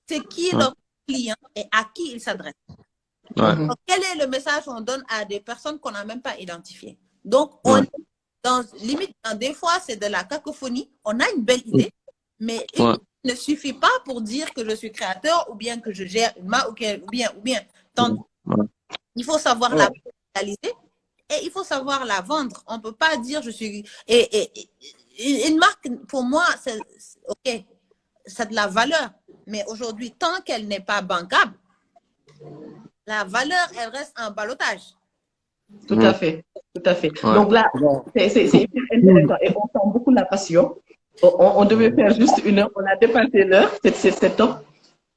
c'est qui leur client et à qui ils s'adressent. Donc, quel est le message qu'on donne à des personnes qu'on n'a même pas identifiées? Donc, on est limite, des fois, c'est de la cacophonie. On a une belle idée, mais il ne suffit pas pour dire que je suis créateur ou bien que je gère une marque ou bien. Il faut savoir la réaliser et il faut savoir la vendre. On ne peut pas dire je suis... une marque, pour moi, c'est OK, c'est de la valeur. Mais aujourd'hui, tant qu'elle n'est pas bancable, la valeur, elle reste en ballottage. Tout à fait, tout à fait. Donc là, c'est hyper intéressant et on sent beaucoup la passion. On devait faire juste 1 heure, on a dépassé l'heure, c'est top.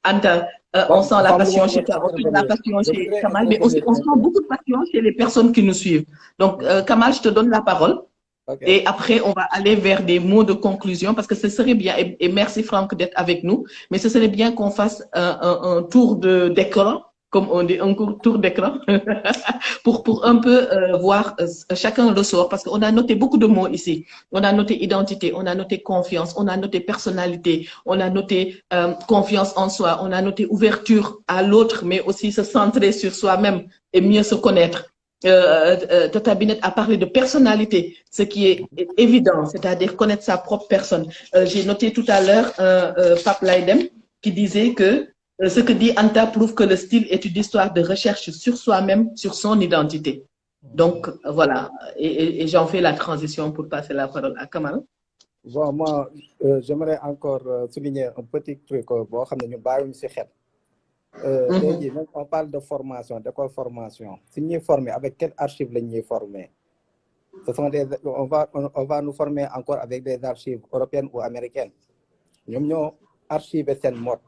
Anta, on sent la passion chez toi, on sent la passion chez Kamal, mais aussi on sent beaucoup de passion chez les personnes qui nous suivent. Donc, Kamal, je te donne la parole. Et après, on va aller vers des mots de conclusion parce que ce serait bien, et merci Franck d'être avec nous, mais ce serait bien qu'on fasse un tour d'écran, comme on dit, un tour d'écran, pour un peu voir chacun ressort, parce qu'on a noté beaucoup de mots ici. On a noté identité, on a noté confiance, on a noté personnalité, on a noté confiance en soi, on a noté ouverture à l'autre, mais aussi se centrer sur soi-même et mieux se connaître. Tata Binette a parlé de personnalité, ce qui est évident, c'est-à-dire connaître sa propre personne. J'ai noté tout à l'heure Pape Laïdem qui disait que ce que dit Anta prouve que le style est une histoire de recherche sur soi-même, sur son identité. Donc, voilà, et j'en fais la transition pour passer la parole à Kamal. Bon, moi, j'aimerais encore souligner un petit truc. On parle de formation, d'école formation. Si nous sommes formés, avec quel archive nous formés? On va nous former encore avec des archives européennes ou américaines. Nous avons archivé cette mode.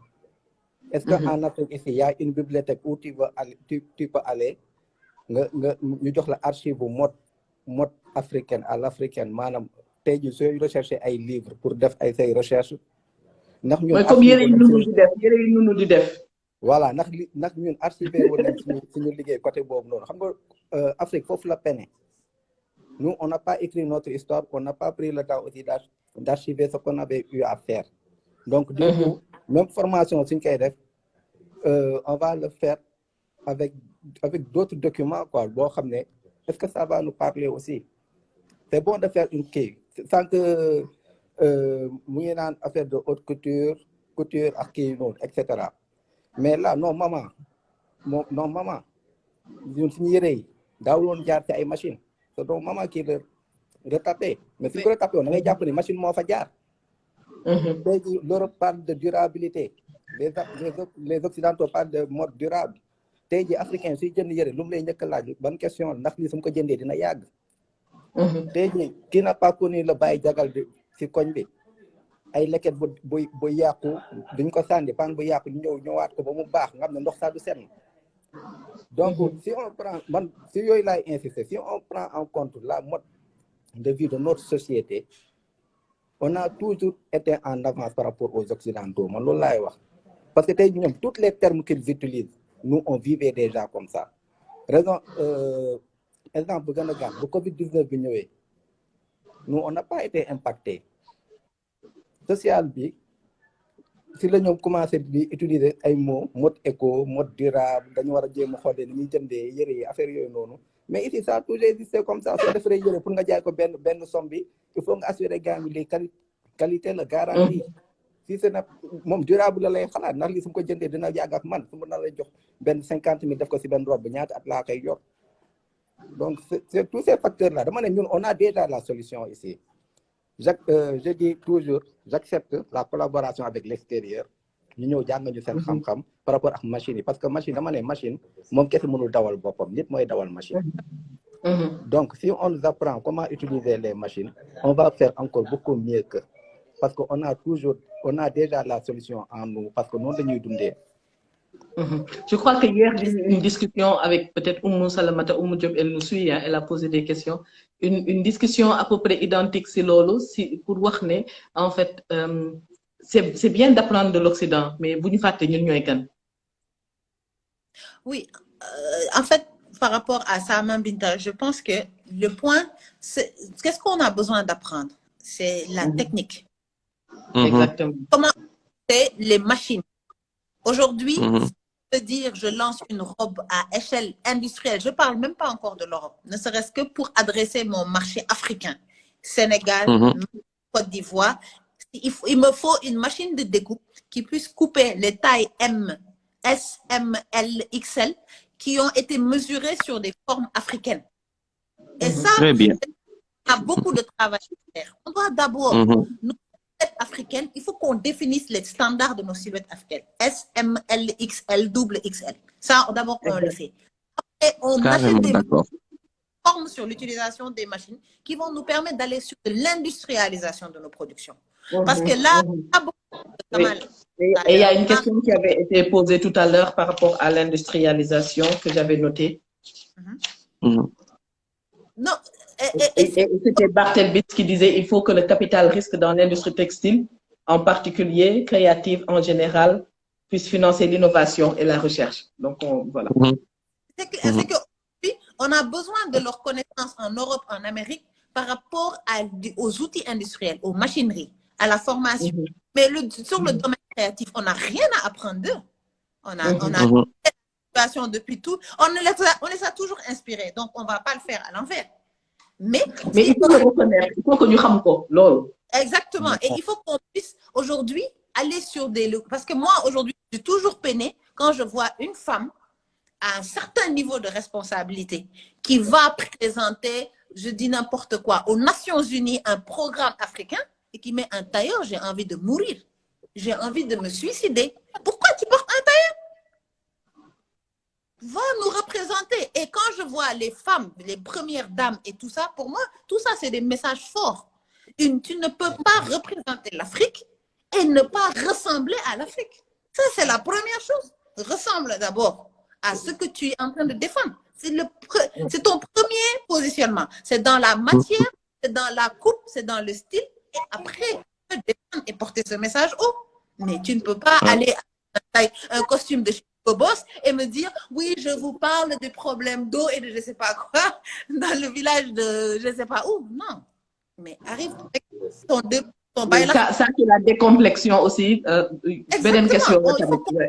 Est-ce qu'en Afrique, ici, il y a une bibliothèque où tu peux aller, nous avons l'archive mode africaine à l'africaine. Madame, tu as recherché un livre pour faire des recherches. Comme nous def. Voilà, nous avons archivé notre côté bob. Afrique, il faut la peine. Nous, on n'a pas écrit notre histoire, on n'a pas pris le temps aussi d'archiver ce qu'on avait eu à faire. Donc, du coup, même formation, on va le faire avec d'autres documents. Est-ce que ça va nous parler aussi? C'est bon de faire une quai, sans que nous ayons une affaire de haute couture, etc. Mais là, non, maman, nous sommes dans une machine. C'est donc maman qui le retapé. Mais si vous retapez, on a déjà pris une machine qui fait. L'Europe parle de durabilité. Les Occidentaux parlent de mode durable. Les Africains, si ils ont bonne question, qui n'a pas connu le bail d'agal de Sikonbe? Ay leket bu yàqu duñ ko sànni pan bu yàqu ñëwaat ko ba mu baax nga xam ne ndox saa du senn. Donc si on prend si yooyu laay insister, si on prend en compte la mode de vie de notre société, on a toujours été en avance par rapport aux Occidentaux. Man loolu laay wax parce que tey ñoom tous les termes qu'ils utilisent, nous on vivait déjà comme ça. Raison exemple bu gën a gàtt bu Covid-19 bi ñëwee, nous on n'a pas été impacté. Social bi si la ñoom commencé di utiliser ay mots mode éco, mode durable, dañu war a jéem a xoolee ni ñuy jëndee yëre yi affaire yooyu noonu. Mais ici ça a toujours existé comme ça. Soo defaree yëre pour nga jaay ko benn somme bi, il faut nga assurer gars yi les qualité la garantie. Si c'est na moom durable la lay xalaat ndax lii su ma ko jëndee dina yàgg ak man su ma na lay jox benn 50 000 def ko si benn robe ñaata at laa koy yor. Donc c'est tous ces facteurs là dama ne ñun on a déjà la solution ici. Je dis toujours, j'accepte la collaboration avec l'extérieur. Ñu ñëw jàng ñu seen xam-xam par rapport ak machine yi parce que machine dama ne machine moom kese mënul dawal boppam nit mooy dawal machine. Donc si on nous apprend comment utiliser les machines, on va faire encore beaucoup mieux que parce que on a déjà la solution en nous parce que noonu dañuy dundee. Je crois que hier, j'ai eu une discussion avec peut-être Oumou Salamata, Oumou Diop, elle nous suit, hein, elle a posé des questions. Une discussion à peu près identique, c'est Lolo, pour voir, en fait, c'est bien d'apprendre de l'Occident, mais vous ne faites pas. Oui, en fait, par rapport à Sama Binta, je pense que le point, c'est qu'est-ce qu'on a besoin d'apprendre? C'est la technique. Exactement. Comment c'est les machines. Aujourd'hui, je veux dire, je lance une robe à échelle industrielle. Je ne parle même pas encore de l'Europe, ne serait-ce que pour adresser mon marché africain. Sénégal, Côte d'Ivoire. Il me faut une machine de découpe qui puisse couper les tailles M, S, M, L, XL qui ont été mesurées sur des formes africaines. Et ça, il y a beaucoup de travail à faire. On doit d'abord, nos silhouettes africaines, il faut qu'on définisse les standards de nos silhouettes africaines. S, M, L, XL, double XL. Ça, d'abord, on le fait. Après, on achète des formes sur l'utilisation des machines qui vont nous permettre d'aller sur l'industrialisation de nos productions. Parce que là, et il y a une question qui avait été posée tout à l'heure par rapport à l'industrialisation que j'avais notée. Non. Et c'était Barthelbitz qui disait il faut que le capital risque dans l'industrie textile, en particulier créative en général, puisse financer l'innovation et la recherche. Donc, voilà. C'est qu'aujourd'hui, on a besoin de leurs connaissances en Europe, en Amérique, par rapport aux outils industriels, aux machineries, à la formation. Mais sur le domaine créatif, on n'a rien à apprendre d'eux. On a une situation depuis tout. On les a toujours inspirés, donc on ne va pas le faire à l'envers. Mais il faut le reconnaître, il faut que nous sachions. Exactement. Et il faut qu'on puisse aujourd'hui aller sur des... Parce que moi, aujourd'hui, je suis toujours peinée quand je vois une femme à un certain niveau de responsabilité qui va présenter, je dis n'importe quoi, aux Nations Unies un programme africain et qui met un tailleur, j'ai envie de mourir. J'ai envie de me suicider. Pourquoi tu portes un tailleur? Va nous représenter. Et quand je vois les femmes, les premières dames et tout ça, pour moi, tout ça, c'est des messages forts. Tu ne peux pas représenter l'Afrique et ne pas ressembler à l'Afrique. Ça, c'est la première chose. Ressemble d'abord à ce que tu es en train de défendre. C'est ton premier positionnement. C'est dans la matière, c'est dans la coupe, c'est dans le style. Et après, tu peux défendre et porter ce message haut. Mais tu ne peux pas aller avec un costume de Boss et me dire oui, je vous parle des problèmes d'eau et de je ne sais pas quoi dans le village de je ne sais pas où. Non. Mais arrive avec ton bail là. Ça, c'est la décomplexion aussi. Belle question.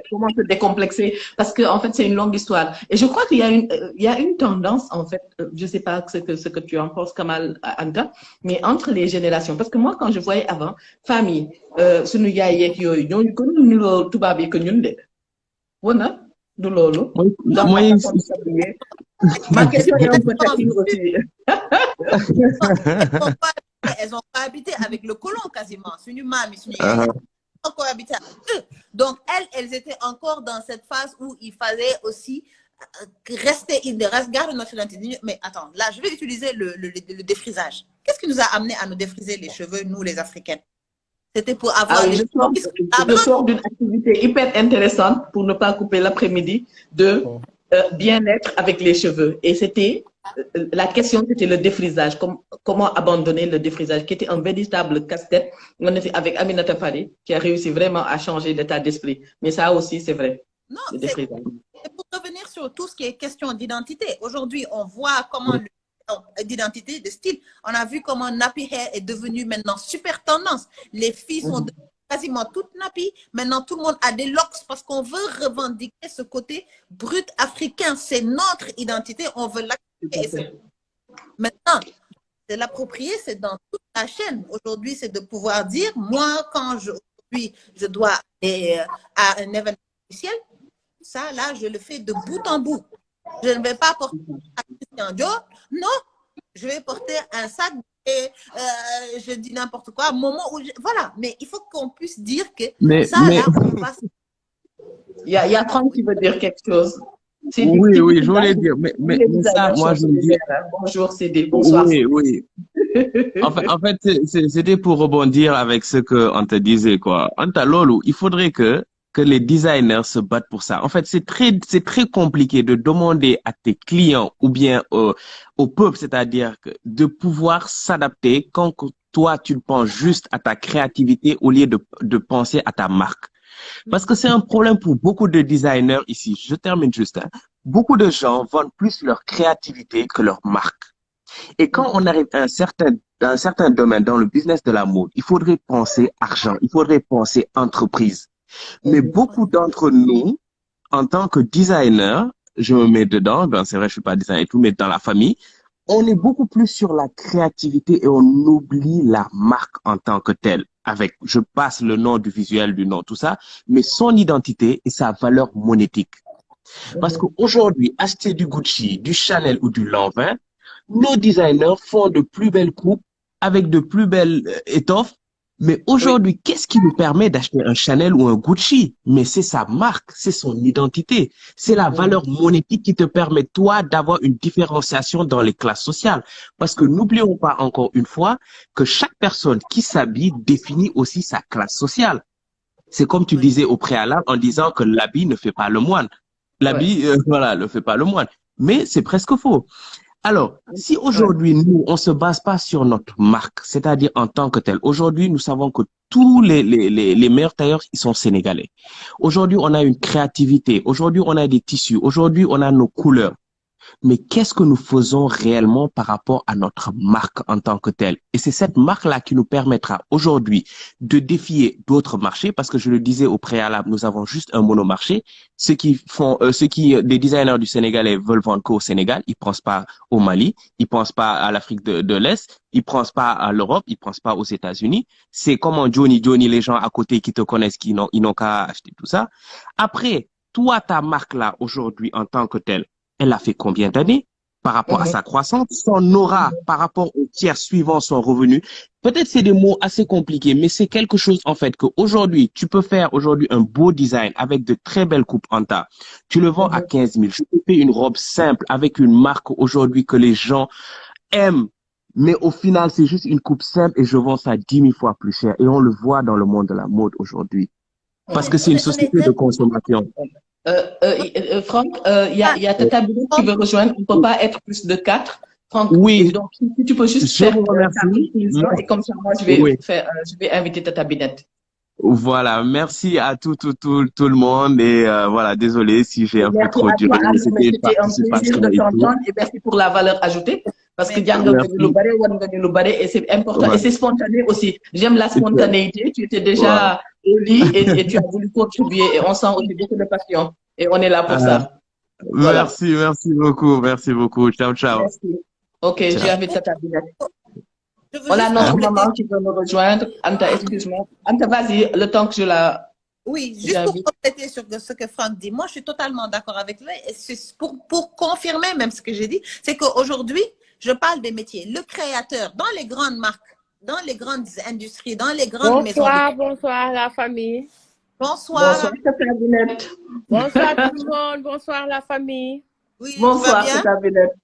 Comment se décomplexer? Parce que en fait, c'est une longue histoire. Et je crois qu'il y a une tendance, en fait, je ne sais pas ce que tu en penses, Kamal Anta, mais entre les générations. Parce que moi, quand je voyais avant, famille, sunu yaay yeeg yooyu ñooñu ko ñu niroo tubaab yi que ñun de. Voilà, de lolo. Ma question est un peu technique aussi. Elles ont cohabité avec le colon quasiment. Elles ont cohabité avec eux. Donc, elles étaient encore dans cette phase où il fallait aussi garder notre identité. Mais attends, là, je vais utiliser le défrisage. Qu'est-ce qui nous a amené à nous défriser les cheveux, nous, les Africaines? C'était pour avoir je sors d'une activité hyper intéressante pour ne pas couper l'après-midi de bien-être avec les cheveux. Et c'était, la question, c'était le défrisage. Comment abandonner le défrisage, qui était un véritable casse-tête. On était avec Aminata Fari, qui a réussi vraiment à changer l'état d'esprit. Mais ça aussi, c'est vrai. Non, c'est pour revenir sur tout ce qui est question d'identité. Aujourd'hui, on voit comment d'identité, de style. On a vu comment nappy hair est devenu maintenant super tendance. Les filles sont quasiment toutes nappy. Maintenant, tout le monde a des locks parce qu'on veut revendiquer ce côté brut africain. C'est notre identité. On veut l'accepter. Maintenant, c'est l'approprier, c'est dans toute la chaîne. Aujourd'hui, c'est de pouvoir dire, moi, quand je dois aller à un événement officiel, ça, là, je le fais de bout en bout. Je ne vais pas porter un Christian Dior, non, je vais porter un sac et je dis n'importe quoi, voilà, mais il faut qu'on puisse dire que là, on passe. Il y a Franck qui veut dire quelque chose. Oui, je voulais dire, mais ça, moi, je me dis... Bonjour, CD, bonsoir. Oui. En fait, c'était pour rebondir avec ce que Anta disait, quoi. Anta Lolo, il faudrait que les designers se battent pour ça. En fait, c'est très compliqué de demander à tes clients ou bien au peuple, c'est-à-dire de pouvoir s'adapter quand toi, tu penses juste à ta créativité au lieu de penser à ta marque. Parce que c'est un problème pour beaucoup de designers ici. Je termine juste. Hein. Beaucoup de gens vendent plus leur créativité que leur marque. Et quand on arrive à un certain domaine dans le business de la mode, il faudrait penser argent, il faudrait penser entreprise. Mais beaucoup d'entre nous, en tant que designer, je me mets dedans, ben c'est vrai, je suis pas designer et tout, mais dans la famille, on est beaucoup plus sur la créativité et on oublie la marque en tant que telle. Avec, je passe le nom du visuel, du nom, tout ça, mais son identité et sa valeur monétique. Parce qu'aujourd'hui, acheter du Gucci, du Chanel ou du Lanvin, nos designers font de plus belles coupes avec de plus belles étoffes. Mais aujourd'hui, qu'est-ce qui nous permet d'acheter un Chanel ou un Gucci? Mais c'est sa marque, c'est son identité. C'est la valeur monétique qui te permet, toi, d'avoir une différenciation dans les classes sociales. Parce que n'oublions pas encore une fois que chaque personne qui s'habille définit aussi sa classe sociale. C'est comme tu disais au préalable en disant que l'habit ne fait pas le moine. L'habit, voilà, ne fait pas le moine. Mais c'est presque faux. Alors, si aujourd'hui, nous, on se base pas sur notre marque, c'est-à-dire en tant que tel, aujourd'hui, nous savons que tous les meilleurs tailleurs, ils sont sénégalais. Aujourd'hui, on a une créativité. Aujourd'hui, on a des tissus. Aujourd'hui, on a nos couleurs. Mais qu'est-ce que nous faisons réellement par rapport à notre marque en tant que telle? Et c'est cette marque-là qui nous permettra aujourd'hui de défier d'autres marchés, parce que je le disais au préalable, nous avons juste un monomarché. Des designers du Sénégalais veulent vendre qu'au Sénégal, ils pensent pas au Mali, ils pensent pas à l'Afrique de l'Est, ils pensent pas à l'Europe, ils pensent pas aux États-Unis. C'est comme en Johnny, les gens à côté qui te connaissent, ils n'ont qu'à acheter tout ça. Après, toi, ta marque-là, aujourd'hui, en tant que telle, elle a fait combien d'années par rapport à sa croissance, son aura par rapport aux tiers suivant son revenu. Peut-être c'est des mots assez compliqués, mais c'est quelque chose en fait qu'aujourd'hui, tu peux faire aujourd'hui un beau design avec de très belles coupes en tas. Tu le vends à 15 000. Je te fais une robe simple avec une marque aujourd'hui que les gens aiment. Mais au final, c'est juste une coupe simple et je vends ça 10 000 fois plus cher. Et on le voit dans le monde de la mode aujourd'hui. Parce que c'est une société de consommation. Franck, il y a Tata Binette qui veut rejoindre. On ne peut pas être plus de 4. Franck, oui. Donc, si tu peux juste faire ta conclusion et comme ça, moi, je vais inviter Tata Binette. Voilà, merci à tout le monde et voilà, désolé si j'ai un peu trop duré. C'était un plaisir de t'entendre et merci pour la valeur ajoutée. Parce que et c'est important et c'est spontané aussi. J'aime la spontanéité. Tu étais déjà au lit et tu as voulu contribuer et on sent aussi beaucoup de passion et on est là pour ça. Voilà. Merci beaucoup. Ciao. Merci. Ok, j'invite Tata Binette. On a notre maman qui veut me rejoindre. Anta, excuse-moi. Anta, vas-y, le temps que je la... Oui, juste pour compléter sur ce que Franck dit, moi je suis totalement d'accord avec lui et c'est pour confirmer même ce que j'ai dit, c'est qu'aujourd'hui, je parle des métiers. Le créateur, dans les grandes marques, dans les grandes industries, dans les grandes maisons. Bonsoir la famille. Bonsoir. Bonsoir, Tata Binette. Bonsoir tout le monde. Bonsoir la famille. Oui, bonsoir, Tata Binette.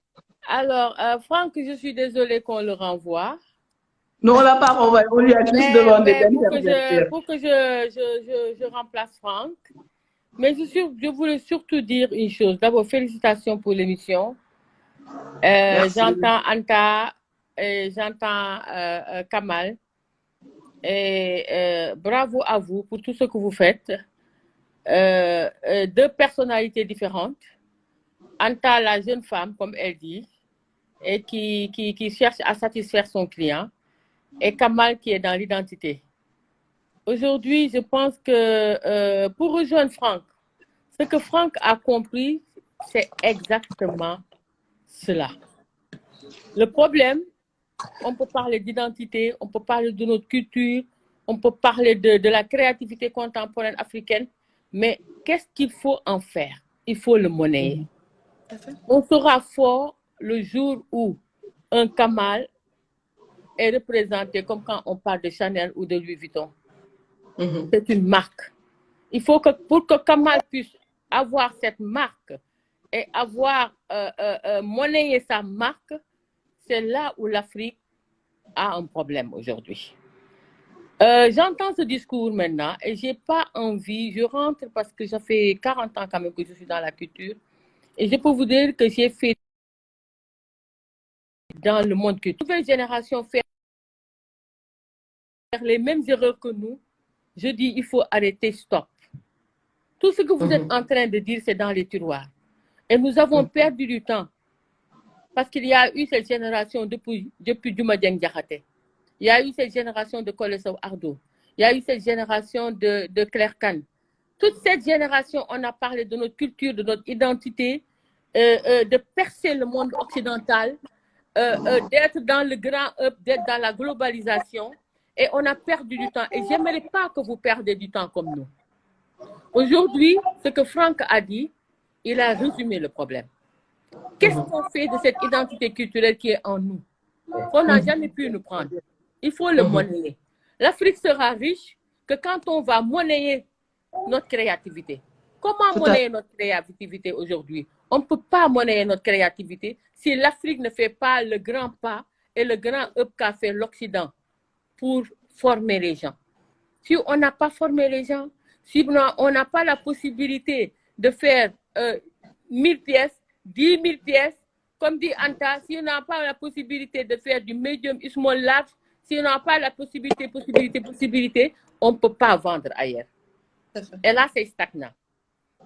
Alors, Franck, je suis désolée qu'on le renvoie. Non, on l'a pas renvoyé. On lui a juste demandé d'intervenir. Pour que je remplace Franck. Mais je voulais surtout dire une chose. D'abord, félicitations pour l'émission. J'entends Anta, j'entends Kamal. Et bravo à vous pour tout ce que vous faites. Deux personnalités différentes. Anta, la jeune femme, comme elle dit, et qui cherche à satisfaire son client. Et Kamal qui est dans l'identité. Aujourd'hui, je pense que pour rejoindre Franck, ce que Franck a compris, c'est exactement cela. Le problème, on peut parler d'identité, on peut parler de notre culture, on peut parler de la créativité contemporaine africaine, mais qu'est-ce qu'il faut en faire? Il faut le monnayer. On sera fort le jour où un Kamal est représenté comme quand on parle de Chanel ou de Louis Vuitton. C'est une marque. Il faut que pour que Kamal puisse avoir cette marque et avoir monnayé sa marque, c'est là où l'Afrique a un problème aujourd'hui. J'entends ce discours maintenant et j'ai pas envie, je rentre parce que ça fait 40 ans quand même que je suis dans la culture et je peux vous dire que j'ai fait dans le monde culturel. La nouvelle génération fait les mêmes erreurs que nous. Je dis il faut arrêter, stop. Tout ce que vous êtes en train de dire, c'est dans les tiroirs. Et nous avons perdu du temps. Parce qu'il y a eu cette génération depuis Diouma Dieng Diakhaté. Il y a eu cette génération de Collé Sow Ardo. Il y a eu cette génération de Claire Kane. Toute cette génération, on a parlé de notre culture, de notre identité, de percer le monde occidental, d'être dans le grand up, d'être dans la globalisation. Et on a perdu du temps. Et j'aimerais pas que vous perdez du temps comme nous. Aujourd'hui, ce que Franck a dit, il a résumé le problème. Qu'est-ce qu'on fait de cette identité culturelle qui est en nous, qu'on n'a jamais pu nous prendre? Il faut le monnayer. L'Afrique sera riche que quand on va monnayer notre créativité. Comment monnayer notre créativité aujourd'hui? On ne peut pas monnayer notre créativité si l'Afrique ne fait pas le grand pas et le grand up qu'a fait l'Occident pour former les gens. Si on n'a pas formé les gens, si on n'a pas la possibilité de faire 1000 pièces, 10 000 pièces, comme dit Anta, si on n'a pas la possibilité de faire du medium, small, large, si on n'a pas la possibilité, on ne peut pas vendre ailleurs. Et là, c'est stagnant.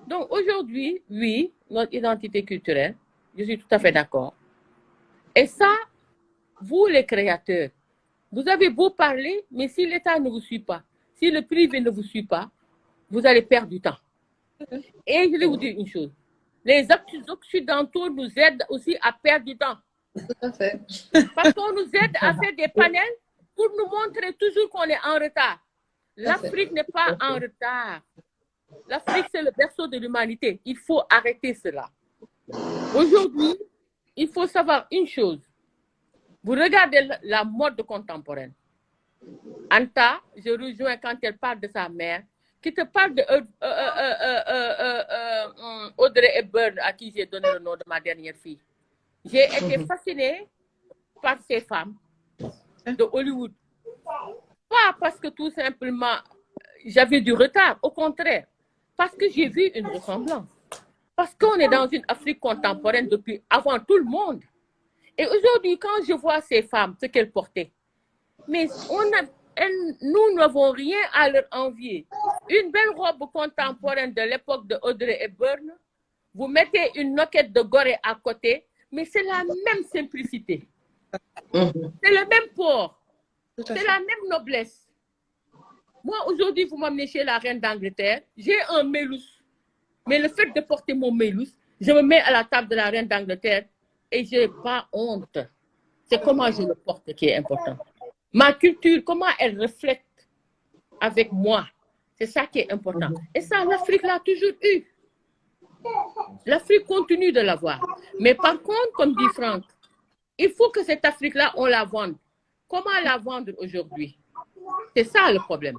Donc aujourd'hui, oui, notre identité culturelle, je suis tout à fait d'accord. Et ça, vous les créateurs, vous avez beau parler, mais si l'État ne vous suit pas, si le privé ne vous suit pas, vous allez perdre du temps. Et je vais vous dire une chose. Les Occidentaux nous aident aussi à perdre du temps. Tout à fait. Parce qu'on nous aide à faire des panels pour nous montrer toujours qu'on est en retard. L'Afrique n'est pas en retard. L'Afrique, c'est le berceau de l'humanité. Il faut arrêter cela. Aujourd'hui, il faut savoir une chose. Vous regardez la mode contemporaine. Anta, je rejoins quand elle parle de sa mère, qui te parle de Audrey Hepburn, à qui j'ai donné le nom de ma dernière fille. J'ai été fascinée par ces femmes de Hollywood. Pas parce que tout simplement j'avais du retard, au contraire, parce que j'ai vu une ressemblance. Parce qu'on est dans une Afrique contemporaine depuis avant tout le monde. Et aujourd'hui, quand je vois ces femmes, ce qu'elles portaient, mais nous n'avons rien à leur envier. Une belle robe contemporaine de l'époque de Audrey Hepburn, vous mettez une noquette de Gorée à côté, mais c'est la même simplicité. C'est le même port. C'est la même noblesse. Moi, aujourd'hui, vous m'amenez chez la reine d'Angleterre, j'ai un mélous. Mais le fait de porter mon mélous, je me mets à la table de la reine d'Angleterre et je n'ai pas honte. C'est comment je le porte qui est important. Ma culture, comment elle reflète avec moi. C'est ça qui est important. Et ça, l'Afrique l'a toujours eu. L'Afrique continue de l'avoir. Mais par contre, comme dit Franck, il faut que cette Afrique-là, on la vende. Comment la vendre aujourd'hui? C'est ça le problème.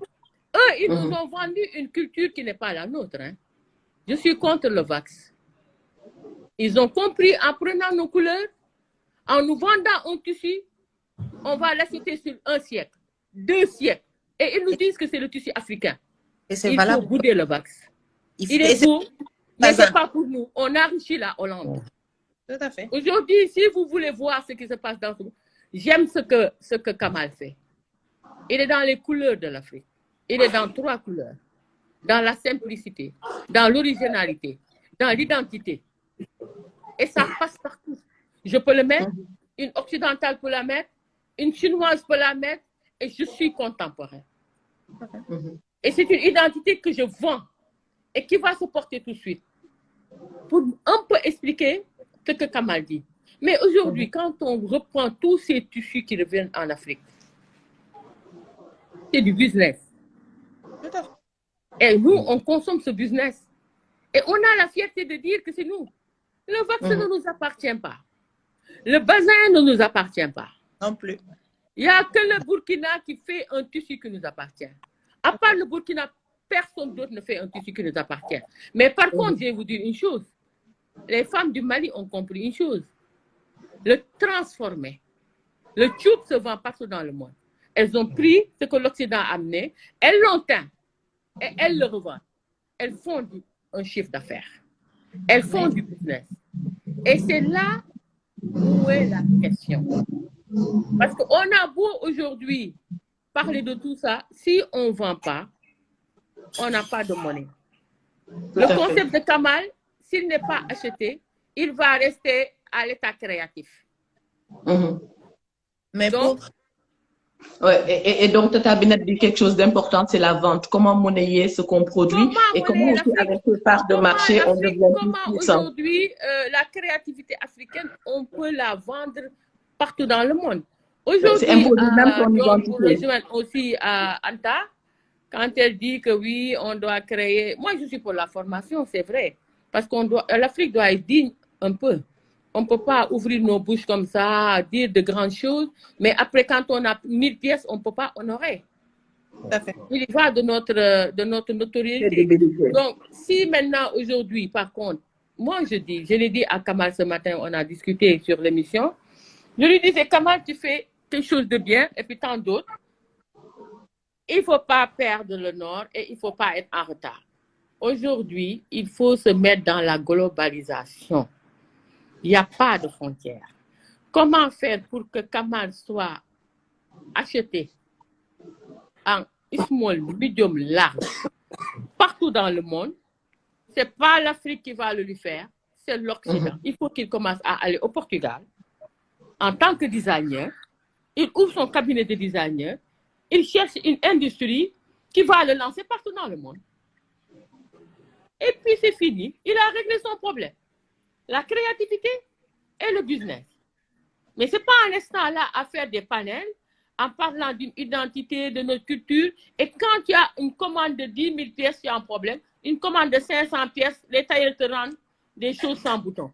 Eux, ils nous ont vendu une culture qui n'est pas la nôtre. Hein. Je suis contre le vax. Ils ont compris en prenant nos couleurs, en nous vendant un tissu, on va l'acheter sur 1 siècle, 2 siècles. Et ils nous disent que c'est le tissu africain. Et c'est Il valable. faut bouder le vax. Il est beau, mais ce n'est pas pour nous. On enrichit la Hollande. Tout à fait. Aujourd'hui, si vous voulez voir ce qui se passe dans ce monde, j'aime ce que Kamal fait. Il est dans les couleurs de l'Afrique. Il est dans 3 couleurs. Dans la simplicité, dans l'originalité, dans l'identité. Et ça passe partout. Je peux le mettre, une occidentale peut la mettre, une chinoise peut la mettre, et je suis contemporain. Et c'est une identité que je vends et qui va se porter tout de suite. Pour un peu expliquer ce que Kamal dit. Mais aujourd'hui, quand on reprend tous ces tissus qui reviennent en Afrique, c'est du business. Et nous, on consomme ce business. Et on a la fierté de dire que c'est nous. Le vaccin ne nous appartient pas. Le bazin ne nous appartient pas. Non plus. Il n'y a que le Burkina qui fait un tissu qui nous appartient. À part le Burkina, personne d'autre ne fait un tissu qui nous appartient. Mais par contre, je vais vous dire une chose. Les femmes du Mali ont compris une chose. Le transformer. Le tube se vend partout dans le monde. Elles ont pris ce que l'Occident a amené, elles l'ont teint et elles le revendent. Elles font un chiffre d'affaires. Elles font du business. Et c'est là où est la question. Parce qu'on a beau aujourd'hui parler de tout ça, si on ne vend pas, on n'a pas de monnaie. Le concept de Kamal, s'il n'est pas acheté, il va rester à l'état créatif. Mais donc, et donc, Tata Binet dit quelque chose d'important, c'est la vente. Comment monnayer ce qu'on produit et comment aussi avec ces parts de marché, on devient plus puissant. Aujourd'hui, la créativité africaine, on peut la vendre partout dans le monde. Aujourd'hui, pour rejoindre aussi à Anta, quand elle dit que oui, on doit créer... Moi, je suis pour la formation, c'est vrai. Parce que l'Afrique doit être digne un peu. On ne peut pas ouvrir nos bouches comme ça, dire de grandes choses, mais après, quand on a 1000 pièces, on ne peut pas honorer. Il y va de notre notoriété. Donc, si maintenant, aujourd'hui, par contre, moi, je l'ai dit à Kamal ce matin, on a discuté sur l'émission, je lui disais, Kamal, tu fais quelque chose de bien, et puis tant d'autres. Il ne faut pas perdre le nord et il ne faut pas être en retard. Aujourd'hui, il faut se mettre dans la globalisation. Il n'y a pas de frontières. Comment faire pour que Kamal soit acheté en small, medium, large, partout dans le monde? Ce n'est pas l'Afrique qui va le lui faire, c'est l'Occident. Il faut qu'il commence à aller au Portugal en tant que designer. Il ouvre son cabinet de designer. Il cherche une industrie qui va le lancer partout dans le monde. Et puis c'est fini. Il a réglé son problème. La créativité et le business. Mais ce n'est pas un instant là à faire des panels en parlant d'une identité, de notre culture. Et quand il y a une commande de 10 000 pièces, il y a un problème. Une commande de 500 pièces, les tailleurs te rendent des choses sans bouton.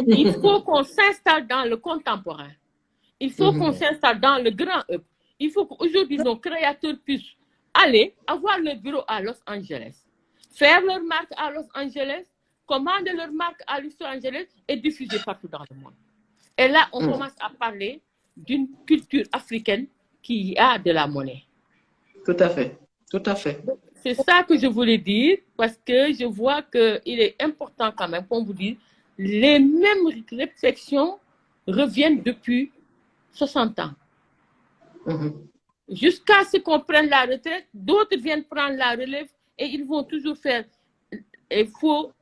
Il faut qu'on s'installe dans le contemporain. Il faut qu'on s'installe dans le grand œuvre. Il faut qu'aujourd'hui, nos créateurs puissent aller avoir leur bureau à Los Angeles, faire leur marque à Los Angeles, commander leur marque à Los Angeles et diffuser partout dans le monde. Et là, on commence à parler d'une culture africaine qui a de la monnaie. Tout à fait, tout à fait. C'est ça que je voulais dire parce que je vois qu'il est important quand même, pour vous dire, les mêmes réflexions reviennent depuis 60 ans. Jusqu'à ce qu'on prenne la retraite, d'autres viennent prendre la relève et ils vont toujours faire. Il faut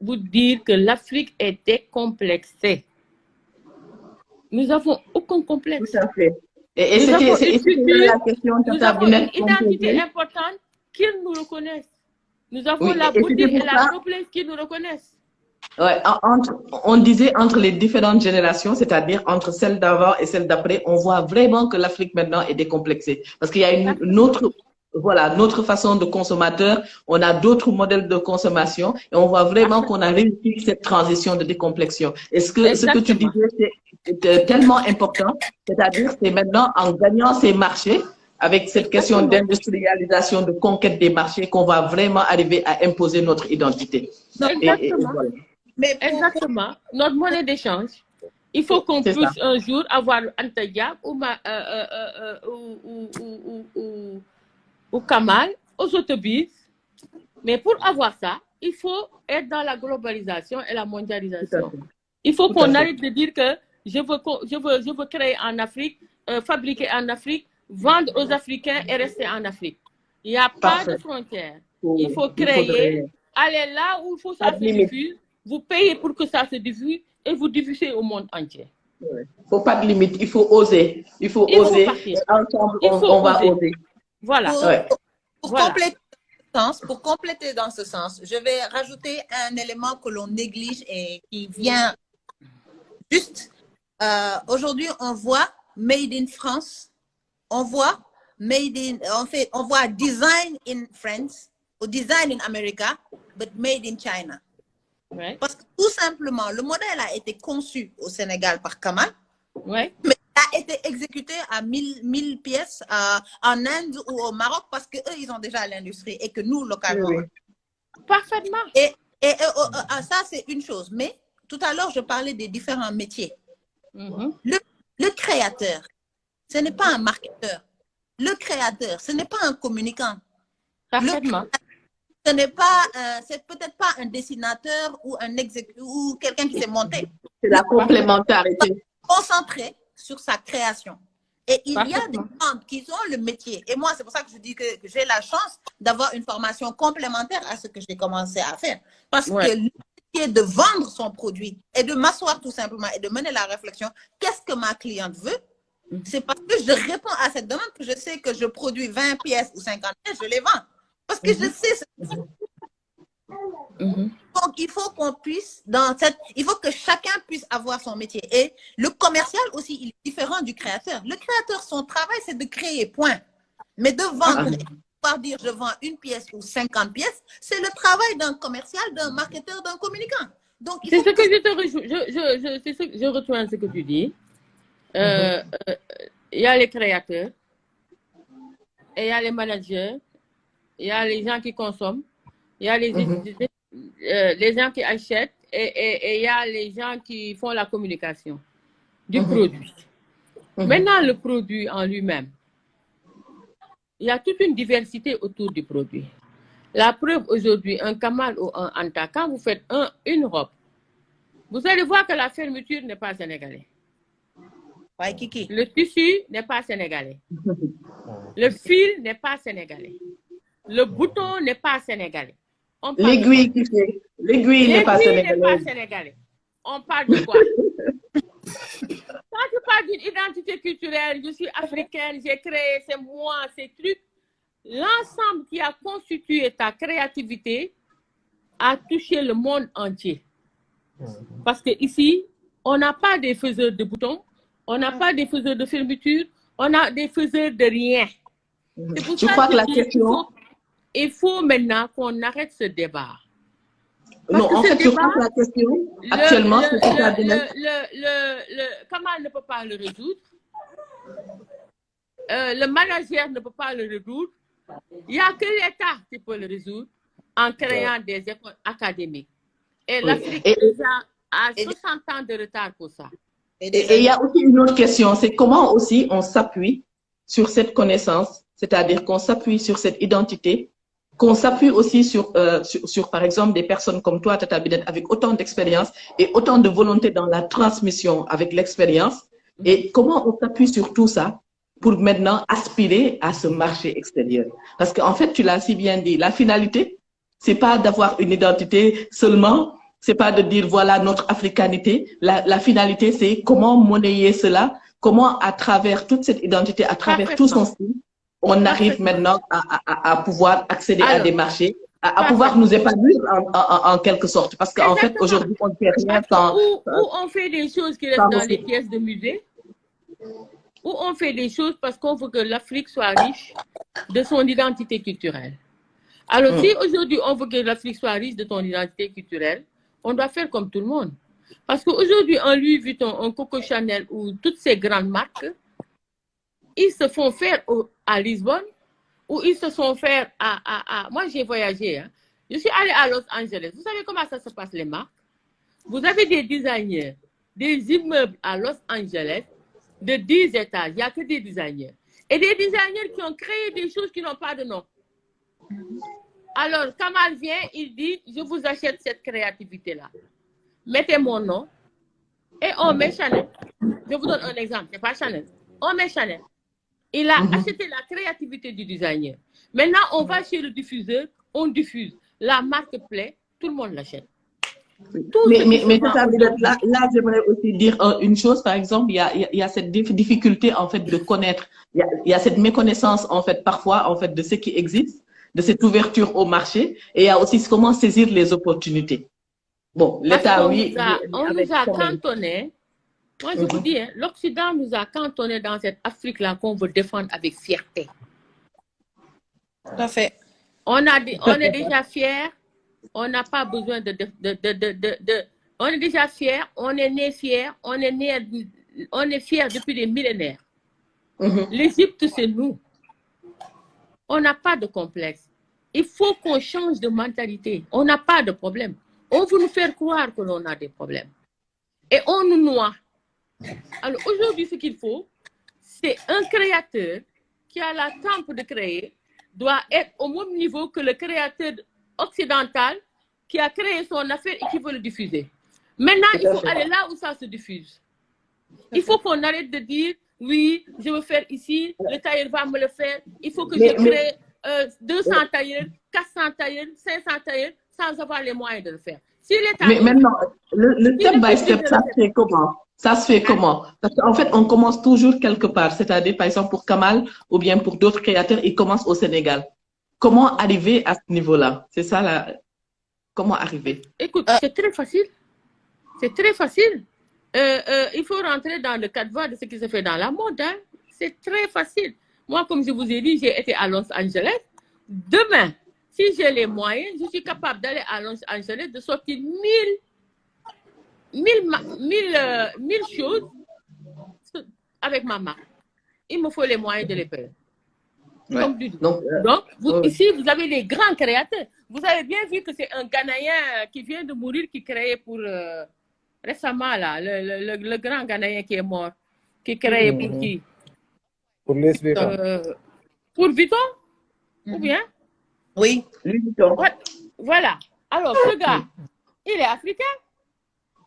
vous dire que l'Afrique est décomplexée. Nous n'avons aucun complexe. Tout à fait. Et nous avons la question nous avons une identité importante qu'ils nous reconnaissent. Nous avons la beauté et la noblesse qu'ils nous reconnaissent. Ouais, on disait entre les différentes générations, c'est-à-dire entre celle d'avant et celle d'après, on voit vraiment que l'Afrique maintenant est décomplexée. Parce qu'il y a une autre façon de consommateur, on a d'autres modèles de consommation et on voit vraiment qu'on a réussi cette transition de décomplexion. Et ce que tu disais, c'est tellement important, c'est-à-dire c'est maintenant en gagnant ces marchés, avec cette question d'industrialisation, de conquête des marchés, qu'on va vraiment arriver à imposer notre identité. Exactement. Exactement. Notre monnaie d'échange. Il faut qu'on puisse un jour avoir Anta Diack ou Kamal aux autobus. Mais pour avoir ça, il faut être dans la globalisation et la mondialisation. Il faut qu'on arrête de dire que je veux créer en Afrique, fabriquer en Afrique, vendre aux Africains et rester en Afrique. Il n'y a pas de frontières. Il faut créer, aller là où il faut que ça se diffuse. Vous payez pour que ça se diffuse et vous diffusez au monde entier. Il ne faut pas de limite, il faut oser. Il faut oser. Ensemble, on va oser. Voilà. Pour compléter dans ce sens, je vais rajouter un élément que l'on néglige et qui vient juste. Aujourd'hui, on voit Made in France, on voit on voit Design in France ou Design in America, but Made in China. Ouais. Parce que tout simplement, le modèle a été conçu au Sénégal par Kamal, ouais. mais a été exécuté à 1000 pièces en Inde ou au Maroc parce qu'eux, ils ont déjà l'industrie et que nous, localement. Oui. Parfaitement. Et ça, c'est une chose. Mais tout à l'heure, je parlais des différents métiers. Le créateur, ce n'est pas un marketeur. Le créateur, ce n'est pas un communicant. Parfaitement. Ce n'est pas, c'est peut-être pas un dessinateur ou ou quelqu'un qui s'est monté. C'est la complémentarité. Concentré sur sa création. Et il y a des gens qui ont le métier. Et moi, c'est pour ça que je dis que j'ai la chance d'avoir une formation complémentaire à ce que j'ai commencé à faire. Parce que le métier de vendre son produit et de m'asseoir tout simplement et de mener la réflexion, qu'est-ce que ma cliente veut? C'est parce que je réponds à cette demande que je sais que je produis 20 pièces ou 50 pièces, je les vends. Parce que je sais ce que c'est. Donc, il faut qu'on puisse, il faut que chacun puisse avoir son métier. Et le commercial aussi, il est différent du créateur. Le créateur, son travail, c'est de créer, point. Mais de vendre, pouvoir dire je vends une pièce ou 50 pièces, c'est le travail d'un commercial, d'un marketeur, d'un communicant. Donc, c'est ce que je rejoins ce que tu dis. Il y a les créateurs, et il y a les managers, il y a les gens qui consomment, il y a les gens qui achètent et il y a les gens qui font la communication du produit. Maintenant, le produit en lui-même, il y a toute une diversité autour du produit. La preuve aujourd'hui, un Kamal ou un Anta, quand vous faites une robe, vous allez voir que la fermeture n'est pas sénégalaise. Le tissu n'est pas sénégalais. Le fil n'est pas sénégalais. Le bouton n'est pas sénégalais. L'aiguille n'est pas sénégalaise. On parle de quoi? Quand tu parles d'une identité culturelle, je suis africaine, j'ai créé, c'est moi, ces trucs. L'ensemble qui a constitué ta créativité a touché le monde entier. Parce que ici, on n'a pas des faiseurs de boutons, on n'a pas des faiseurs de fermeture, on a des faiseurs de rien. Je crois que la question... Il faut maintenant qu'on arrête ce débat. Non, en fait, je crois que la question, actuellement, c'est ça. Kamal ne peut pas le résoudre. Le manager ne peut pas le résoudre. Il n'y a que l'État qui peut le résoudre en créant des écoles académiques. Et l'Afrique déjà a 60 ans de retard pour ça. Et il y a aussi une autre question, c'est comment aussi on s'appuie sur cette connaissance, c'est-à-dire qu'on s'appuie sur cette identité, qu'on s'appuie aussi sur, par exemple, des personnes comme toi, Tata Binette, avec autant d'expérience et autant de volonté dans la transmission avec l'expérience. Et comment on s'appuie sur tout ça pour maintenant aspirer à ce marché extérieur. Parce qu'en fait, tu l'as si bien dit, la finalité, c'est pas d'avoir une identité seulement, c'est pas de dire voilà notre africanité. La finalité, c'est comment monnayer cela, comment à travers toute cette identité, à travers tout son style, on arrive maintenant à pouvoir accéder à des marchés, à pouvoir nous épanouir en quelque sorte. Parce qu'en fait, aujourd'hui, on ne fait rien sans... Ou on fait des choses qui restent dans les pièces de musée, ou on fait des choses parce qu'on veut que l'Afrique soit riche de son identité culturelle. Alors, si aujourd'hui, on veut que l'Afrique soit riche de son identité culturelle, on doit faire comme tout le monde. Parce qu'aujourd'hui, en Louis Vuitton, en Coco Chanel ou toutes ces grandes marques, ils se font faire à Lisbonne ou ils se font faire Moi, j'ai voyagé. Hein. Je suis allée à Los Angeles. Vous savez comment ça se passe, les marques? Vous avez des designers, des immeubles à Los Angeles de 10 étages. Il n'y a que des designers. Et des designers qui ont créé des choses qui n'ont pas de nom. Alors, Kamal vient, il dit, je vous achète cette créativité-là. Mettez mon nom et on met Chanel. Je vous donne un exemple, ce n'est pas Chanel. On met Chanel. Il a acheté la créativité du designer. Maintenant, on va chez le diffuseur, on diffuse. La marque plaît, tout le monde l'achète. Mais là, j'aimerais aussi dire une chose, par exemple, il y a cette difficulté, en fait, de connaître. Il y a cette méconnaissance, en fait, parfois, en fait, de ce qui existe, de cette ouverture au marché, et il y a aussi comment saisir les opportunités. Bon, l'État, oui. On nous a cantonnés. Moi, je vous dis, hein, l'Occident nous a cantonnés dans cette Afrique-là qu'on veut défendre avec fierté. Tout à fait. On est déjà fiers. On n'a pas besoin On est déjà fiers. On est né fiers. On est fiers depuis des millénaires. L'Égypte, c'est nous. On n'a pas de complexe. Il faut qu'on change de mentalité. On n'a pas de problème. On veut nous faire croire que l'on a des problèmes. Et on nous noie. Alors aujourd'hui, ce qu'il faut, c'est un créateur qui a la tempe de créer, doit être au même niveau que le créateur occidental qui a créé son affaire et qui veut le diffuser. Maintenant, il faut aller là où ça se diffuse. Il faut qu'on arrête de dire oui, je veux faire ici, le tailleur va me le faire, il faut que je crée 200 tailleurs, 400 tailleurs, 500 tailleurs, sans avoir les moyens de le faire. Si mais maintenant, le step by step, ça se fait comment? Ça se fait comment? Parce qu'en fait, on commence toujours quelque part. C'est-à-dire, par exemple, pour Kamal ou bien pour d'autres créateurs, ils commencent au Sénégal. Comment arriver à ce niveau-là? C'est ça, là. Comment arriver? Écoute, c'est très facile. C'est très facile. Il faut rentrer dans le cadre de ce qui se fait dans la mode. Hein. C'est très facile. Moi, comme je vous ai dit, j'ai été à Los Angeles. Demain, si j'ai les moyens, je suis capable d'aller à Los Angeles, de sortir 1000 choses avec ma marque. Il me faut les moyens de les payer. Ouais. Donc ici, vous avez les grands créateurs. Vous avez bien vu que c'est un Ghanéen qui vient de mourir, qui créait pour récemment, là, le grand Ghanéen qui est mort, qui créait pour qui? Pour Louis Vuitton. Pour Vuitton? Ou bien? Oui, Louis Vuitton. Voilà. Alors, ce gars, il est africain.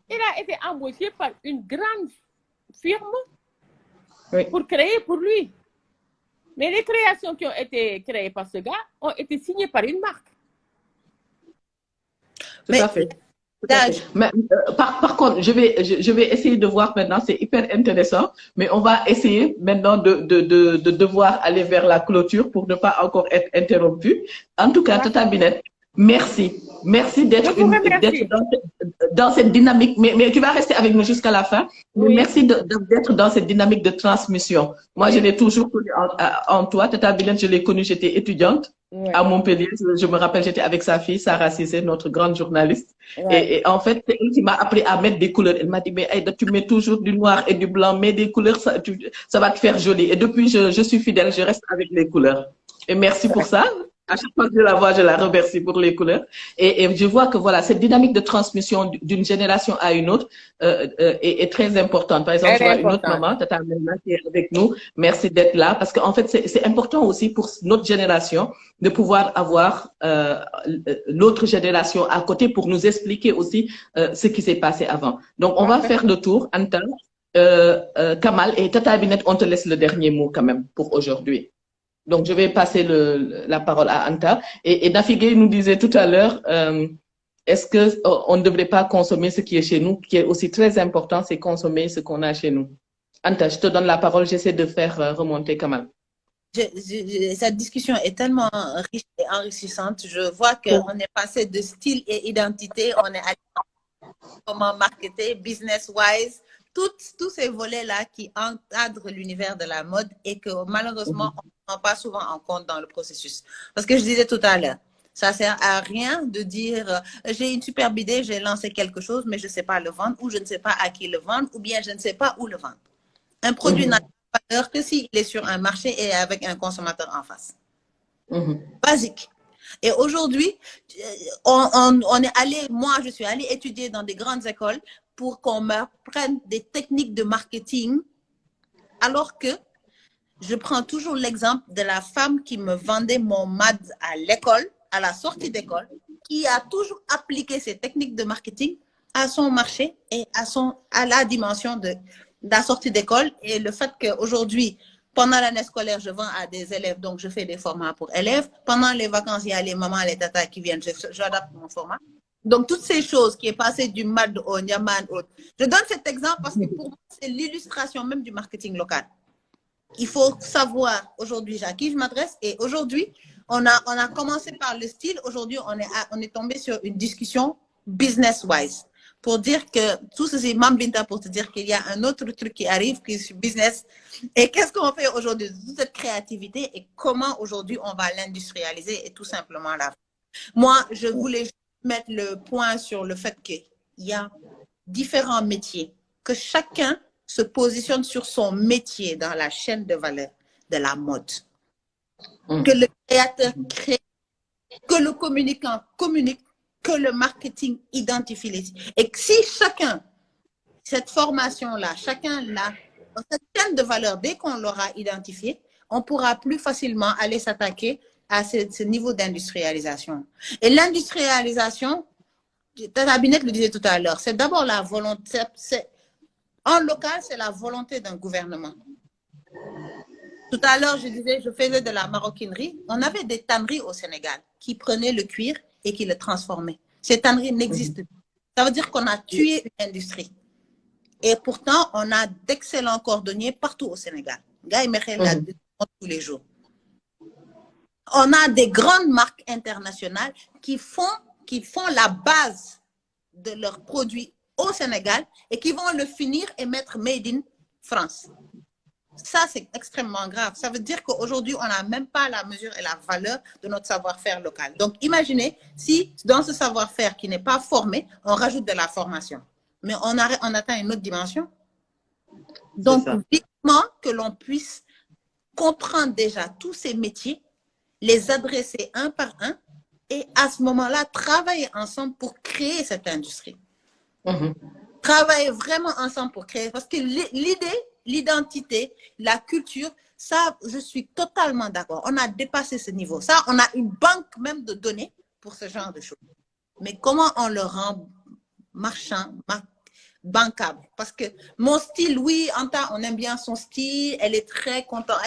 Il a été embauché par une grande firme pour créer pour lui. Mais les créations qui ont été créées par ce gars ont été signées par une marque. Tout à fait. Mais, par contre, je vais essayer de voir maintenant, c'est hyper intéressant, mais on va essayer maintenant de devoir aller vers la clôture pour ne pas encore être interrompu. En tout cas, Tata Binette, merci. Merci d'être dans cette dynamique, mais tu vas rester avec nous jusqu'à la fin. Oui. Merci d'être dans cette dynamique de transmission. Moi, je l'ai toujours connu en toi. Tata Binette, je l'ai connue, j'étais étudiante à Montpellier. Je me rappelle, j'étais avec sa fille, Sarah Cissé, notre grande journaliste. Et en fait, c'est elle qui m'a appris à mettre des couleurs. Elle m'a dit, mais Aïda, tu mets toujours du noir et du blanc, mets des couleurs, ça va te faire joli. Et depuis, je suis fidèle, je reste avec les couleurs. Et merci pour ça. À chaque fois que je la vois, je la remercie pour les couleurs. Et je vois que voilà, cette dynamique de transmission d'une génération à une autre est très importante. Par exemple, je vois une autre maman, Tata Melna, qui est avec nous. Merci d'être là. Parce qu'en fait, c'est important aussi pour notre génération de pouvoir avoir l'autre génération à côté pour nous expliquer aussi ce qui s'est passé avant. Donc, on va faire le tour. Anta, Kamal et Tata Binette, on te laisse le dernier mot quand même pour aujourd'hui. Donc, je vais passer la parole à Anta. Et Nafigé nous disait tout à l'heure, est-ce qu'on ne devrait pas consommer ce qui est chez nous, qui est aussi très important, c'est consommer ce qu'on a chez nous. Anta, je te donne la parole, j'essaie de faire remonter Kamal. Cette discussion est tellement riche et enrichissante. Je vois qu'on est passé de style et identité, on est allé comment marketer, business-wise, tous ces volets-là qui encadrent l'univers de la mode et que malheureusement, on ne prend pas souvent en compte dans le processus. Parce que je disais tout à l'heure, ça ne sert à rien de dire j'ai une superbe idée, j'ai lancé quelque chose, mais je ne sais pas le vendre, ou je ne sais pas à qui le vendre, ou bien je ne sais pas où le vendre. Un produit n'a pas valeur que s'il est sur un marché et avec un consommateur en face. Basique. Et aujourd'hui, on est allé, moi je suis allée étudier dans des grandes écoles pour qu'on m'apprenne des techniques de marketing, alors que je prends toujours l'exemple de la femme qui me vendait mon MAD à l'école, à la sortie d'école, qui a toujours appliqué ces techniques de marketing à son marché et à la dimension de la sortie d'école. Et le fait qu'aujourd'hui, pendant l'année scolaire, je vends à des élèves, donc je fais des formats pour élèves. Pendant les vacances, il y a les mamans, les tatas qui viennent, j'adapte mon format. Donc, toutes ces choses qui est passé du MAD au Nyaman, je donne cet exemple parce que pour moi, c'est l'illustration même du marketing local. Il faut savoir aujourd'hui à qui je m'adresse. Et aujourd'hui, on a commencé par le style. Aujourd'hui, on est tombé sur une discussion business-wise pour dire que tout ceci, Mambinta, pour te dire qu'il y a un autre truc qui arrive, qui est sur business. Et qu'est-ce qu'on fait aujourd'hui? Toute cette créativité et comment aujourd'hui on va l'industrialiser et tout simplement là. Moi, je voulais mettre le point sur le fait qu'il y a différents métiers, que chacun se positionne sur son métier dans la chaîne de valeur de la mode. Que le créateur crée, que le communicant communique, que le marketing identifie les... Et que si chacun, cette formation-là, chacun l'a, cette chaîne de valeur, dès qu'on l'aura identifié, on pourra plus facilement aller s'attaquer à ce niveau d'industrialisation. Et l'industrialisation, Tata Binette le disait tout à l'heure, c'est d'abord la volonté, en local, c'est la volonté d'un gouvernement. Tout à l'heure, je disais, je faisais de la maroquinerie. On avait des tanneries au Sénégal qui prenaient le cuir et qui le transformaient. Ces tanneries n'existent plus. Ça veut dire qu'on a tué une industrie. Et pourtant, on a d'excellents cordonniers partout au Sénégal. Guy Mechel l'a dit tous les jours. On a des grandes marques internationales qui font la base de leurs produits au Sénégal et qui vont le finir et mettre Made in France. Ça, c'est extrêmement grave. Ça veut dire qu'aujourd'hui, on n'a même pas la mesure et la valeur de notre savoir-faire local. Donc, imaginez si dans ce savoir-faire qui n'est pas formé, on rajoute de la formation. Mais on atteint une autre dimension. Donc, vivement que l'on puisse comprendre déjà tous ces métiers, les adresser un par un et à ce moment-là, travailler ensemble pour créer cette industrie. Travailler vraiment ensemble pour créer. Parce que l'idée, l'identité, la culture, ça, je suis totalement d'accord. On a dépassé ce niveau. Ça, on a une banque même de données pour ce genre de choses. Mais comment on le rend marchand, bancable? Parce que mon style, oui, Anta, on aime bien son style, elle est très contente,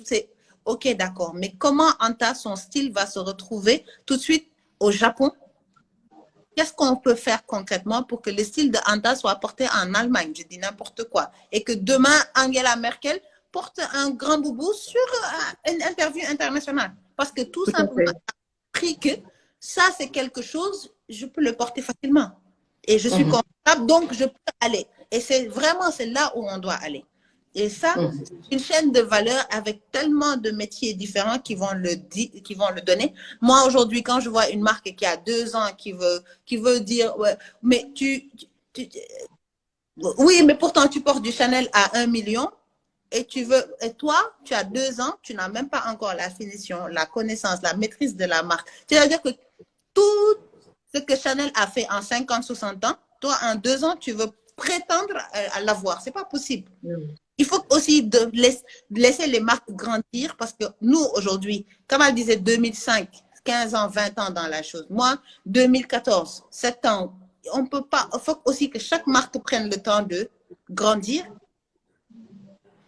c'est ok, d'accord. Mais comment Anta, son style va se retrouver tout de suite au Japon? Qu'est-ce qu'on peut faire concrètement pour que le style de Anta soit porté en Allemagne? Je dis n'importe quoi. Et que demain, Angela Merkel porte un grand boubou sur une interview internationale. Parce que tout simplement, j'ai appris que ça, c'est quelque chose, je peux le porter facilement. Et je suis confortable, donc je peux aller. Et c'est là où on doit aller. Et ça, c'est une chaîne de valeur avec tellement de métiers différents qui vont le donner. Moi, aujourd'hui, quand je vois une marque qui a 2 ans, qui veut dire, ouais, mais oui, mais pourtant, tu portes du Chanel à 1 million et toi, tu as 2 ans, tu n'as même pas encore la finition, la connaissance, la maîtrise de la marque. C'est-à-dire que tout ce que Chanel a fait en 50, 60 ans, toi, en 2 ans, tu veux prétendre à l'avoir. C'est pas possible. Il faut aussi laisser les marques grandir parce que nous, aujourd'hui, comme elle disait 2005, 15 ans, 20 ans dans la chose. Moi, 2014, 7 ans, on peut pas. Il faut aussi que chaque marque prenne le temps de grandir,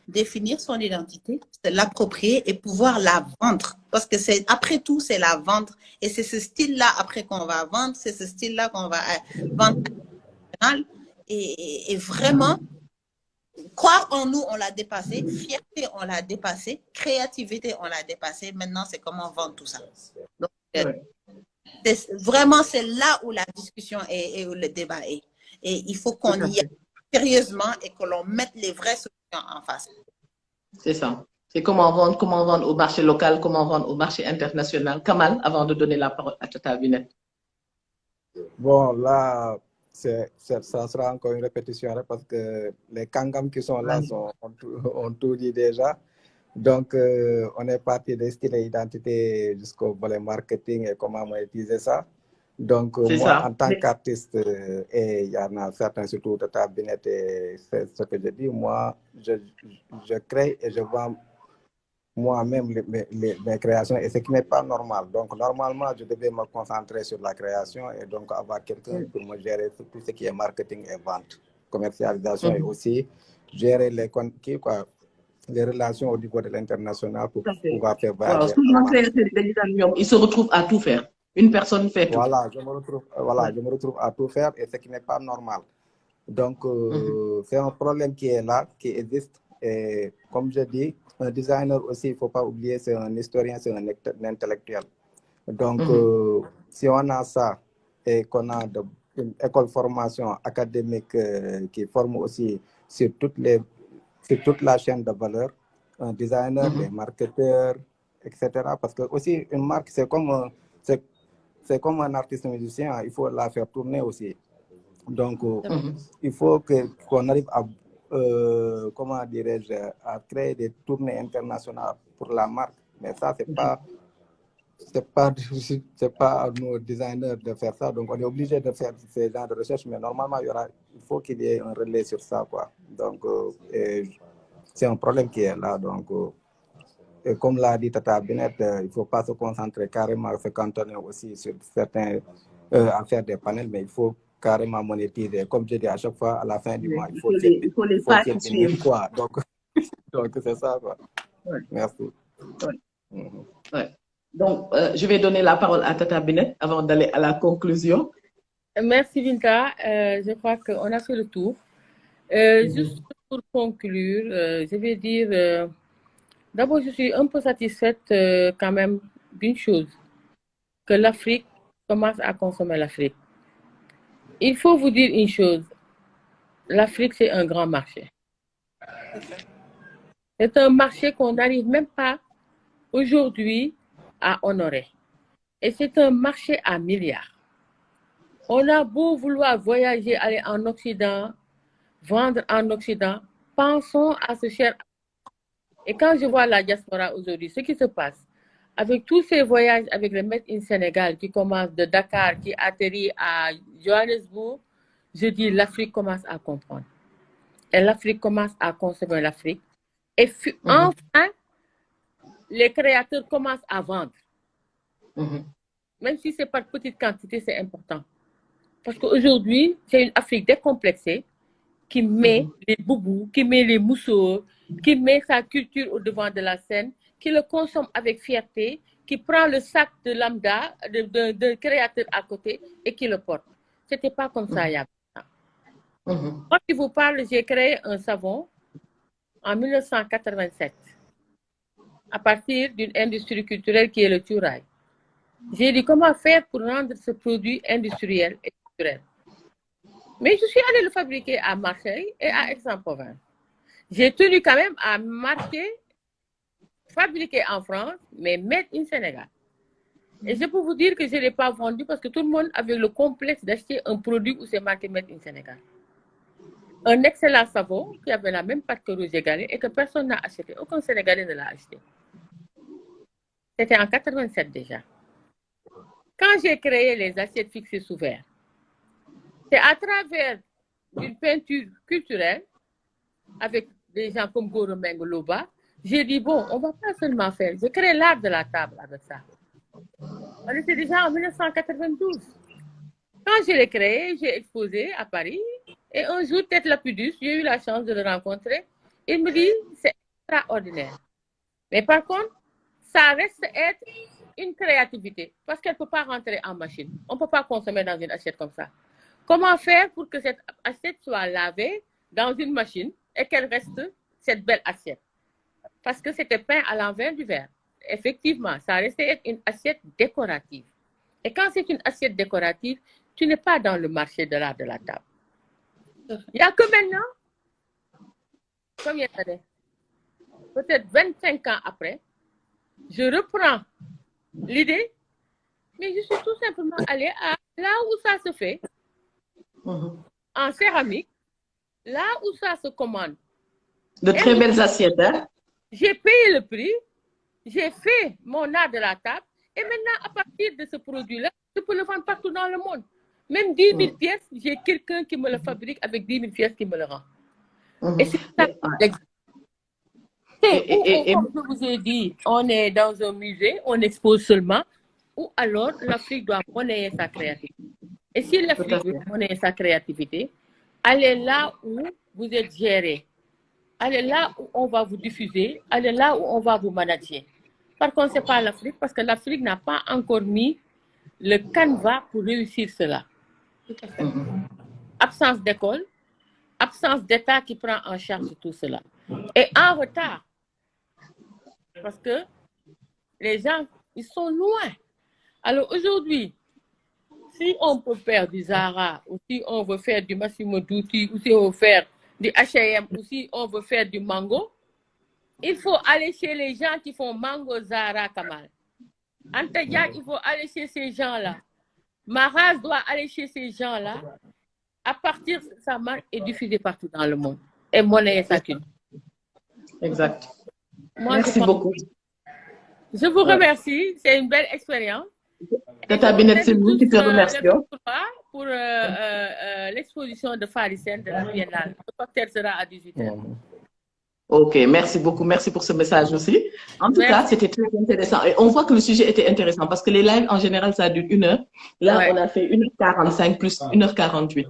définir son identité, l'approprier et pouvoir la vendre. Parce que après tout, c'est la vendre. Et c'est ce style-là après qu'on va vendre, c'est ce style-là qu'on va vendre. Et vraiment, croire en nous, on l'a dépassé. Fierté, on l'a dépassé. Créativité, on l'a dépassé. Maintenant, c'est comment vendre tout ça. Donc, vraiment, c'est là où la discussion et où le débat est. Et il faut qu'on y aille sérieusement et que l'on mette les vraies solutions en face. C'est ça. C'est comment vendre au marché local, comment vendre au marché international. Kamal, avant de donner la parole à Tata Binette. Bon, là, ça sera encore une répétition parce que les kangams qui sont là ont tout dit déjà. Donc, on est parti des styles et identités jusqu'au volet marketing et comment monétiser ça. Donc, moi, en tant qu'artiste, et il y en a certains, surtout Tata Binette, c'est ce que je dis, moi, je crée et je vends moi-même mes créations et ce qui n'est pas normal. Donc, normalement, je devais me concentrer sur la création et donc avoir quelqu'un pour me gérer tout ce qui est marketing et vente, commercialisation et aussi gérer les relations au niveau de l'international pour pouvoir faire voyager. Il se retrouve à tout faire. Une personne fait tout. Voilà, je me retrouve à tout faire et ce qui n'est pas normal. Donc, c'est un problème qui est là, qui existe. Et comme je dis, un designer aussi, il ne faut pas oublier, c'est un historien, c'est un intellectuel. Donc, si on a ça et qu'on a une école de formation académique qui forme aussi sur toute la chaîne de valeur, un designer, des marketeurs, etc. Parce que aussi, une marque, c'est comme un artiste musicien, il faut la faire tourner aussi. Donc, il faut qu'on arrive à, comment dirais-je, à créer des tournées internationales pour la marque. Mais ça, c'est pas à nos designers de faire ça. Donc, on est obligé de faire ces genres de recherche. Mais normalement, il faut qu'il y ait un relais sur ça, quoi. Donc, c'est un problème qui est là. Donc, et comme l'a dit Tata Binette, il ne faut pas se concentrer carrément, se cantonner aussi sur certains, à faire des panels, mais il faut carrément monétiser. Comme je dis à chaque fois, à la fin du mois, il faut les faire quoi. Donc c'est ça, quoi. Ouais. Merci. Ouais. Ouais. Donc, je vais donner la parole à Tata Binet avant d'aller à la conclusion. Merci, Binta. Je crois qu'on a fait le tour. Juste pour conclure, je vais dire, d'abord, je suis un peu satisfaite quand même d'une chose, que l'Afrique commence à consommer l'Afrique. Il faut vous dire une chose, l'Afrique, c'est un grand marché. C'est un marché qu'on n'arrive même pas aujourd'hui à honorer. Et c'est un marché à milliards. On a beau vouloir voyager, aller en Occident, vendre en Occident, pensons à ce cher. Et quand je vois la diaspora aujourd'hui, ce qui se passe, avec tous ces voyages avec le Made in Sénégal qui commence de Dakar, qui atterrit à Johannesburg, je dis l'Afrique commence à comprendre. Et l'Afrique commence à consommer l'Afrique. Et enfin, les créateurs commencent à vendre. Même si c'est par petite quantité, c'est important. Parce qu'aujourd'hui, c'est une Afrique décomplexée qui met les boubous, qui met les mousseaux, qui met sa culture au devant de la scène, qui le consomme avec fierté, qui prend le sac de lambda, de créateur à côté et qui le porte. Ce n'était pas comme ça il y a longtemps. Quand je vous parle, j'ai créé un savon en 1987 à partir d'une industrie culturelle qui est le Turaï. J'ai dit comment faire pour rendre ce produit industriel et culturel. Mais je suis allée le fabriquer à Marseille et à Aix-en-Provence. J'ai tenu quand même à marquer, fabriqué en France, mais made in Sénégal. Et je peux vous dire que je ne l'ai pas vendu parce que tout le monde avait le complexe d'acheter un produit où c'est marqué made in Sénégal. Un excellent savon qui avait la même pâte que Roger Gallet et que personne n'a acheté. Aucun Sénégalais ne l'a acheté. C'était en 87 déjà. Quand j'ai créé les assiettes fixées sous verre, c'est à travers une peinture culturelle avec des gens comme Goro Mengoloba, j'ai dit, bon, on ne va pas seulement faire, je crée l'art de la table avec ça. On était déjà en 1992. Quand je l'ai créé, j'ai exposé à Paris et un jour, Tête Lapidus, j'ai eu la chance de le rencontrer. Il me dit, c'est extraordinaire. Mais par contre, ça reste être une créativité parce qu'elle ne peut pas rentrer en machine. On ne peut pas consommer dans une assiette comme ça. Comment faire pour que cette assiette soit lavée dans une machine et qu'elle reste cette belle assiette? Parce que c'était peint à l'envers du verre. Effectivement, ça restait être une assiette décorative. Et quand c'est une assiette décorative, tu n'es pas dans le marché de l'art de la table. Il n'y a que maintenant, combien d'années? Peut-être 25 ans après, je reprends l'idée, mais je suis tout simplement allée à là où ça se fait, en céramique, là où ça se commande. De très belles assiettes, hein? J'ai payé le prix, j'ai fait mon art de la table, et maintenant, à partir de ce produit-là, je peux le vendre partout dans le monde. Même 10 000 pièces, j'ai quelqu'un qui me le fabrique avec 10 000 pièces qui me le rend. Et c'est ça l'exemple. Comme je vous ai dit, on est dans un musée, on expose seulement, ou alors l'Afrique doit monnayer sa créativité. Et si l'Afrique doit monnayer sa créativité, allez là où vous êtes géré. Allez là où on va vous diffuser, allez là où on va vous manager. Par contre, ce n'est pas l'Afrique, parce que l'Afrique n'a pas encore mis le canevas pour réussir cela. Absence d'école, absence d'État qui prend en charge tout cela. Et en retard, parce que les gens, ils sont loin. Alors aujourd'hui, si on peut faire du Zara, ou si on veut faire du Massimo Dutti, ou si on veut faire du H&M, ou si on veut faire du Mango, il faut aller chez les gens qui font Mango, Zara, Kamal. Anta Diack, il faut aller chez ces gens-là. Maraz doit aller chez ces gens-là. À partir de sa marque est diffusée partout dans le monde. Et monnaie sa culture. Exact. Moi, merci beaucoup. Je vous remercie. C'est une belle expérience. Tata Binet, c'est vous qui te remercions. Pour l'exposition de Farisen de la Biennale. Le cocktail sera à 18h. Ok, merci beaucoup. Merci pour ce message aussi. En tout cas, c'était très intéressant. Et on voit que le sujet était intéressant parce que les lives, en général, ça dure 1 heure. Là, on a fait 1h45 plus 1h48.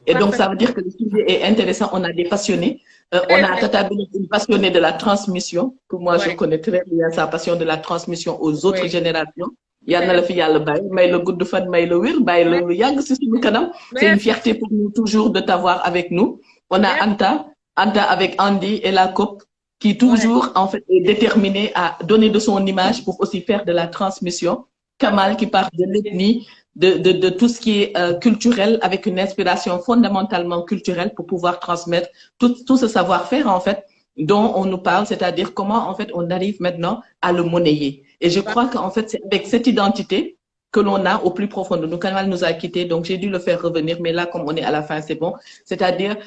Et donc, ça veut dire que le sujet est intéressant. On a des passionnés. On a Tata Binette, une passionnée de la transmission, que moi je connais très bien sa passion de la transmission aux autres générations. Yal na la fi Yàlla bàyyi may la gudd fan may la wér bàyyi la lu yàgg ci suñu kanam. C'est une fierté pour nous toujours de t'avoir avec nous. On a Anta avec Andy et la COP qui toujours en fait est déterminée à donner de son image pour aussi faire de la transmission. Kamal qui parle de l'ethnie, de tout ce qui est culturel avec une inspiration fondamentalement culturelle pour pouvoir transmettre tout ce savoir-faire en fait dont on nous parle, c'est-à-dire comment en fait on arrive maintenant à le monnayer. Et je crois qu'en fait c'est avec cette identité que l'on a au plus profond de nous. Kamal nous a quittés, donc j'ai dû le faire revenir, mais là comme on est à la fin c'est bon. C'est-à-dire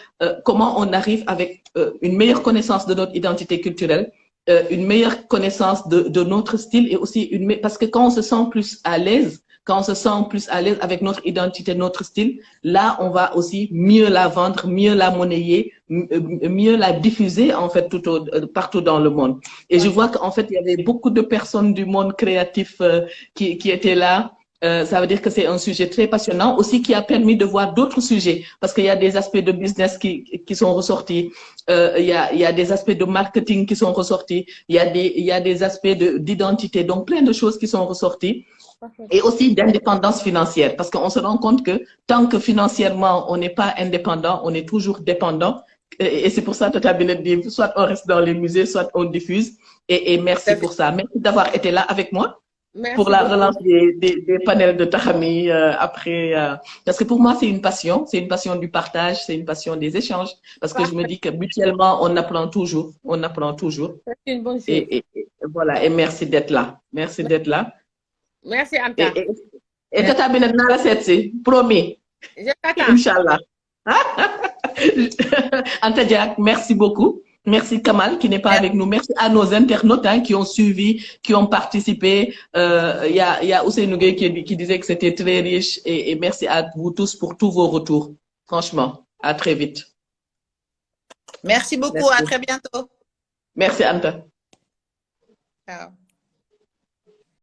comment on arrive avec une meilleure connaissance de notre identité culturelle, une meilleure connaissance de notre style et aussi parce que quand on se sent plus à l'aise, quand on se sent plus à l'aise avec notre identité, notre style, là, on va aussi mieux la vendre, mieux la monnayer, mieux la diffuser, en fait, partout dans le monde. Et je vois qu'en fait, il y avait beaucoup de personnes du monde créatif qui étaient là. Ça veut dire que c'est un sujet très passionnant, aussi qui a permis de voir d'autres sujets, parce qu'il y a des aspects de business qui sont ressortis, il y a des aspects de marketing qui sont ressortis, il y a des aspects d'identité, donc plein de choses qui sont ressorties. Et aussi d'indépendance financière, parce qu'on se rend compte que tant que financièrement on n'est pas indépendant, on est toujours dépendant. Et c'est pour ça que Tata Binette dit, soit on reste dans les musées, soit on diffuse. Et merci pour ça. Merci d'avoir été là avec moi pour la relance des panels de Tahami après. Parce que pour moi, c'est une passion du partage, c'est une passion des échanges. Parce que je me dis que mutuellement, on apprend toujours. C'est une bonne chose. Et voilà, et merci d'être là. Merci d'être là. Merci Anta. Et Tata Binette naa la seet si, promis. Je t'attends. Inch'Allah. Anta Diak, merci beaucoup. Merci Kamal qui n'est pas avec nous. Merci à nos internautes qui ont suivi, qui ont participé. Il y a Ousseynou Gueye qui disait que c'était très riche. Et merci à vous tous pour tous vos retours. Franchement, à très vite. Merci beaucoup. Merci. À très bientôt. Merci Anta. Ciao.